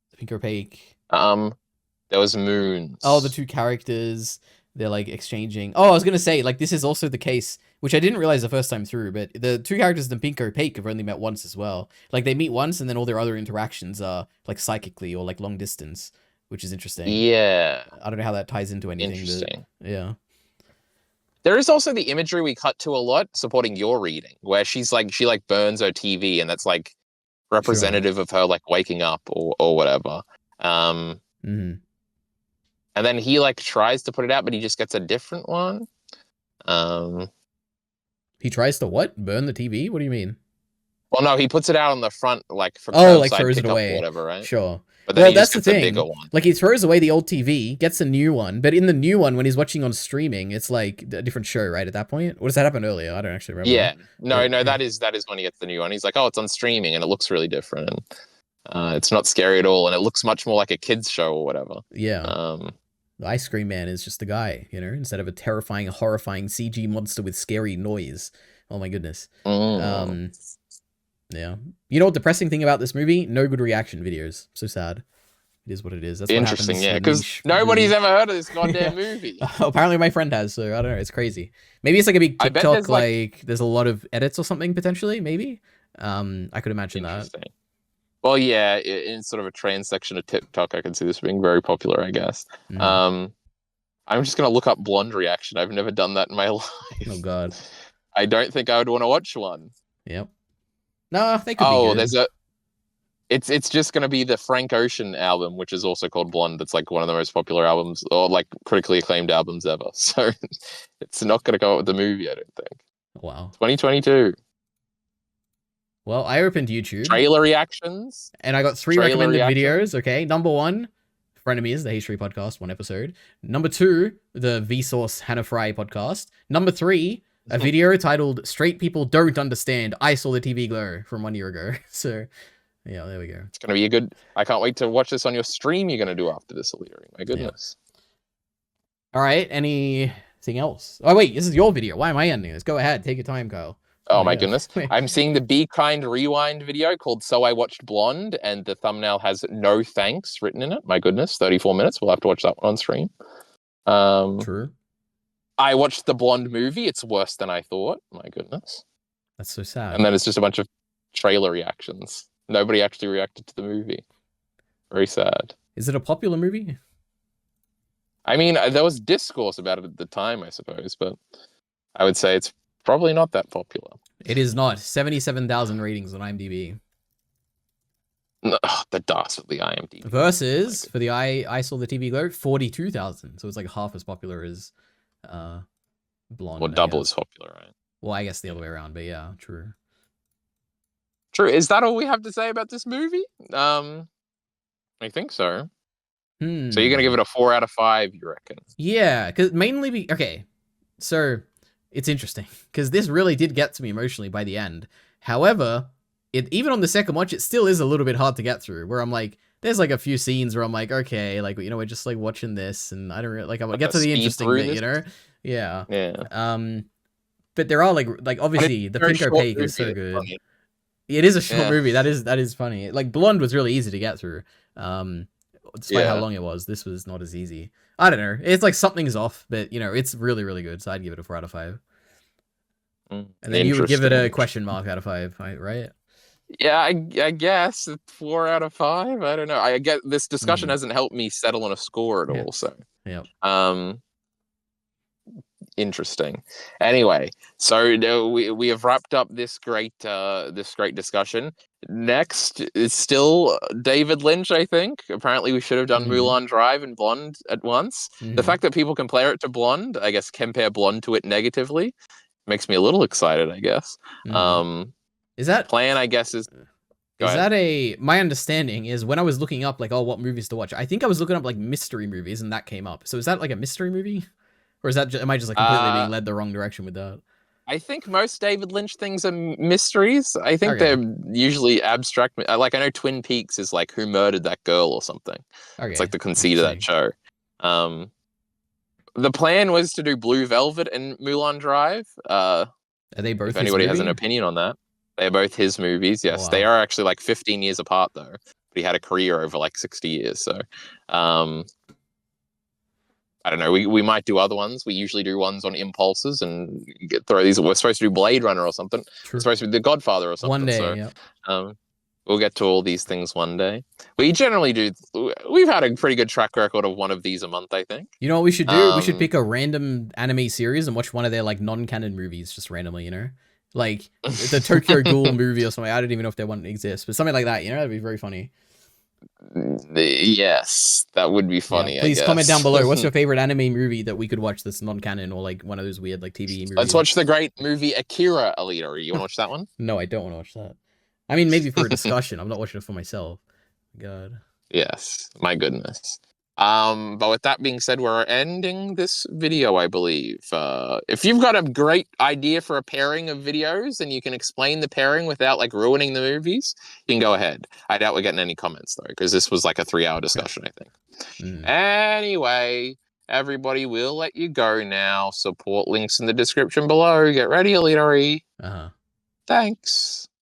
The Pink Opaque. There was moons. Oh, the two characters. They're like exchanging. Oh, I was gonna say like this is also the case, which I didn't realize the first time through, but the two characters in Pink Opaque have only met once as well. Like they meet once, and then all their other interactions are like psychically or like long distance, which is interesting. Yeah, I don't know how that ties into anything. Interesting. But yeah. There is also the imagery we cut to a lot supporting your reading, where she like burns her TV, and that's like representative of her like waking up or whatever. and then he like tries to put it out, but he just gets a different one. He tries to what? Burn the TV? What do you mean? Well, no, he puts it out on the front, like for Like curbside throws it pickup away. or whatever, right? Sure. But then Well, he just that's the gets a thing. bigger one. Like he throws away the old TV, gets a new one, but in the new one, when he's watching on streaming, it's like a different show, right? At that point, or does that happen earlier? I don't actually remember. Yeah, no, Yeah. that is when he gets the new one. He's like, oh, it's on streaming, and it looks really different, and it's not scary at all, and it looks much more like a kids show or whatever. Yeah. The Ice Cream Man is just the guy, you know, instead of a terrifying, horrifying CG monster with scary noise. Oh my goodness. Yeah. You know what depressing thing about this movie? No good reaction videos. So sad. It is what it is. That's interesting, what yeah, happens because nobody's movie. ever heard of this goddamn movie. Apparently my friend has, so I don't know. It's crazy. Maybe it's like a big I bet TikTok, there's, like there's a lot of edits or something potentially. Maybe. I could imagine that. Well, yeah, in sort of a trans section of TikTok, I can see this being very popular, I guess. I'm just gonna look up blonde reaction. I've never done that in my life. Oh god. I don't think I would want to watch one. Yep. No, they could be good. There's it's just gonna be the Frank Ocean album, which is also called Blonde. It's like one of the most popular albums, or like critically acclaimed albums ever. So it's not gonna go up with the movie, I don't think. Wow. 2022. Well, I opened YouTube. Trailer reactions. And I got 3 recommended videos, okay? Number 1, Frenemies, the H3 podcast, 1 episode. Number 2, the Vsauce Hannah Fry podcast. Number 3, a video titled Straight People Don't Understand. I Saw the TV Glow from 1 year ago. So, yeah, there we go. It's going to be I can't wait to watch this on your stream you're going to do after this, Illyri. My goodness. Yeah. All right, anything else? Oh, wait, this is your video. Why am I ending this? Go ahead, take your time, Kyle. Oh my goodness. I'm seeing the Be Kind Rewind video called So I Watched Blonde, and the thumbnail has no thanks written in it. My goodness, 34 minutes. We'll have to watch that one on stream. True. I watched the Blonde movie. It's worse than I thought. My goodness. That's so sad. And then it's just a bunch of trailer reactions. Nobody actually reacted to the movie. Very sad. Is it a popular movie? I mean, there was discourse about it at the time, I suppose, but I would say it's probably not that popular. It is not. 77,000 ratings on IMDb. No, the dastardly IMDb. Versus, for the I Saw the TV Glow, 42,000. So it's like half as popular as Blonde. Or double as popular, right? Well, I guess the other way around, but yeah, true. True. Is that all we have to say about this movie? I think so. So you're going to give it a 4 out of 5, you reckon? Yeah, because mainly... Okay, so... It's interesting, because this really did get to me emotionally by the end. However, even on the second watch, it still is a little bit hard to get through, where I'm like, there's like a few scenes where I'm like, okay, like, you know, we're just like watching this, and I don't really, like, I get to the interesting bit, you know? Yeah. Yeah. But there are, like obviously, the Pinko Pig is so good. Funny. It is a short movie, that is funny. Like, Blonde was really easy to get through. Despite how long it was, this was not as easy. I don't know. It's like something's off, but you know, it's really, really good. So I'd give it a 4 out of 5. And then you would give it a question mark out of 5, right? Yeah, I guess 4 out of 5. I don't know. I get this discussion hasn't helped me settle on a score at all. So interesting. Anyway, so we have wrapped up this great discussion. Next is still David Lynch, I think. Apparently we should have done Mulan Drive and Blonde at once. The fact that people compare it to Blonde, I guess compare Blonde to it negatively, makes me a little excited, I guess. Is that plan, I guess, is my understanding is when I was looking up like, oh, what movies to watch, I think I was looking up like mystery movies and that came up. So is that like a mystery movie? Or is that am I just like completely being led the wrong direction with that? I think most David Lynch things are mysteries. I think they're usually abstract. Like I know Twin Peaks is like who murdered that girl or something. It's like the conceit of that show. The plan was to do Blue Velvet and Mulan Drive. Are they both? If anybody has an opinion on that, they're both his movies. Yes, they are actually like 15 years apart though. But he had a career over like 60 years. So, I don't know. We might do other ones. We usually do ones on impulses and throw these. We're supposed to do Blade Runner or something. True. We're supposed to be The Godfather or something. One day, we'll get to all these things one day. We generally do. We've had a pretty good track record of one of these a month, I think. You know what we should do? We should pick a random anime series and watch one of their like non-canon movies just randomly. You know, like the Tokyo Ghoul movie or something. I don't even know if that one exists, but something like that. You know, that'd be very funny. Yes, that would be Yeah, funny. please I comment down guess. below. What's your favorite anime movie that we could watch that's non-canon or like one of those weird like TV movies? Let's watch the great movie Akira, Alita. You want to watch that one? No, I don't want to watch that. I mean, maybe for a discussion. I'm not watching it for myself. God. Yes, my goodness. But with that being said, we're ending this video, I believe. If you've got a great idea for a pairing of videos and you can explain the pairing without like ruining the movies, you can go ahead. I doubt we're getting any comments though, because this was like a 3-hour discussion, I think. Anyway, everybody, we'll let you go now. Support links in the description below. Get ready, Elitari. Uh-huh. Thanks.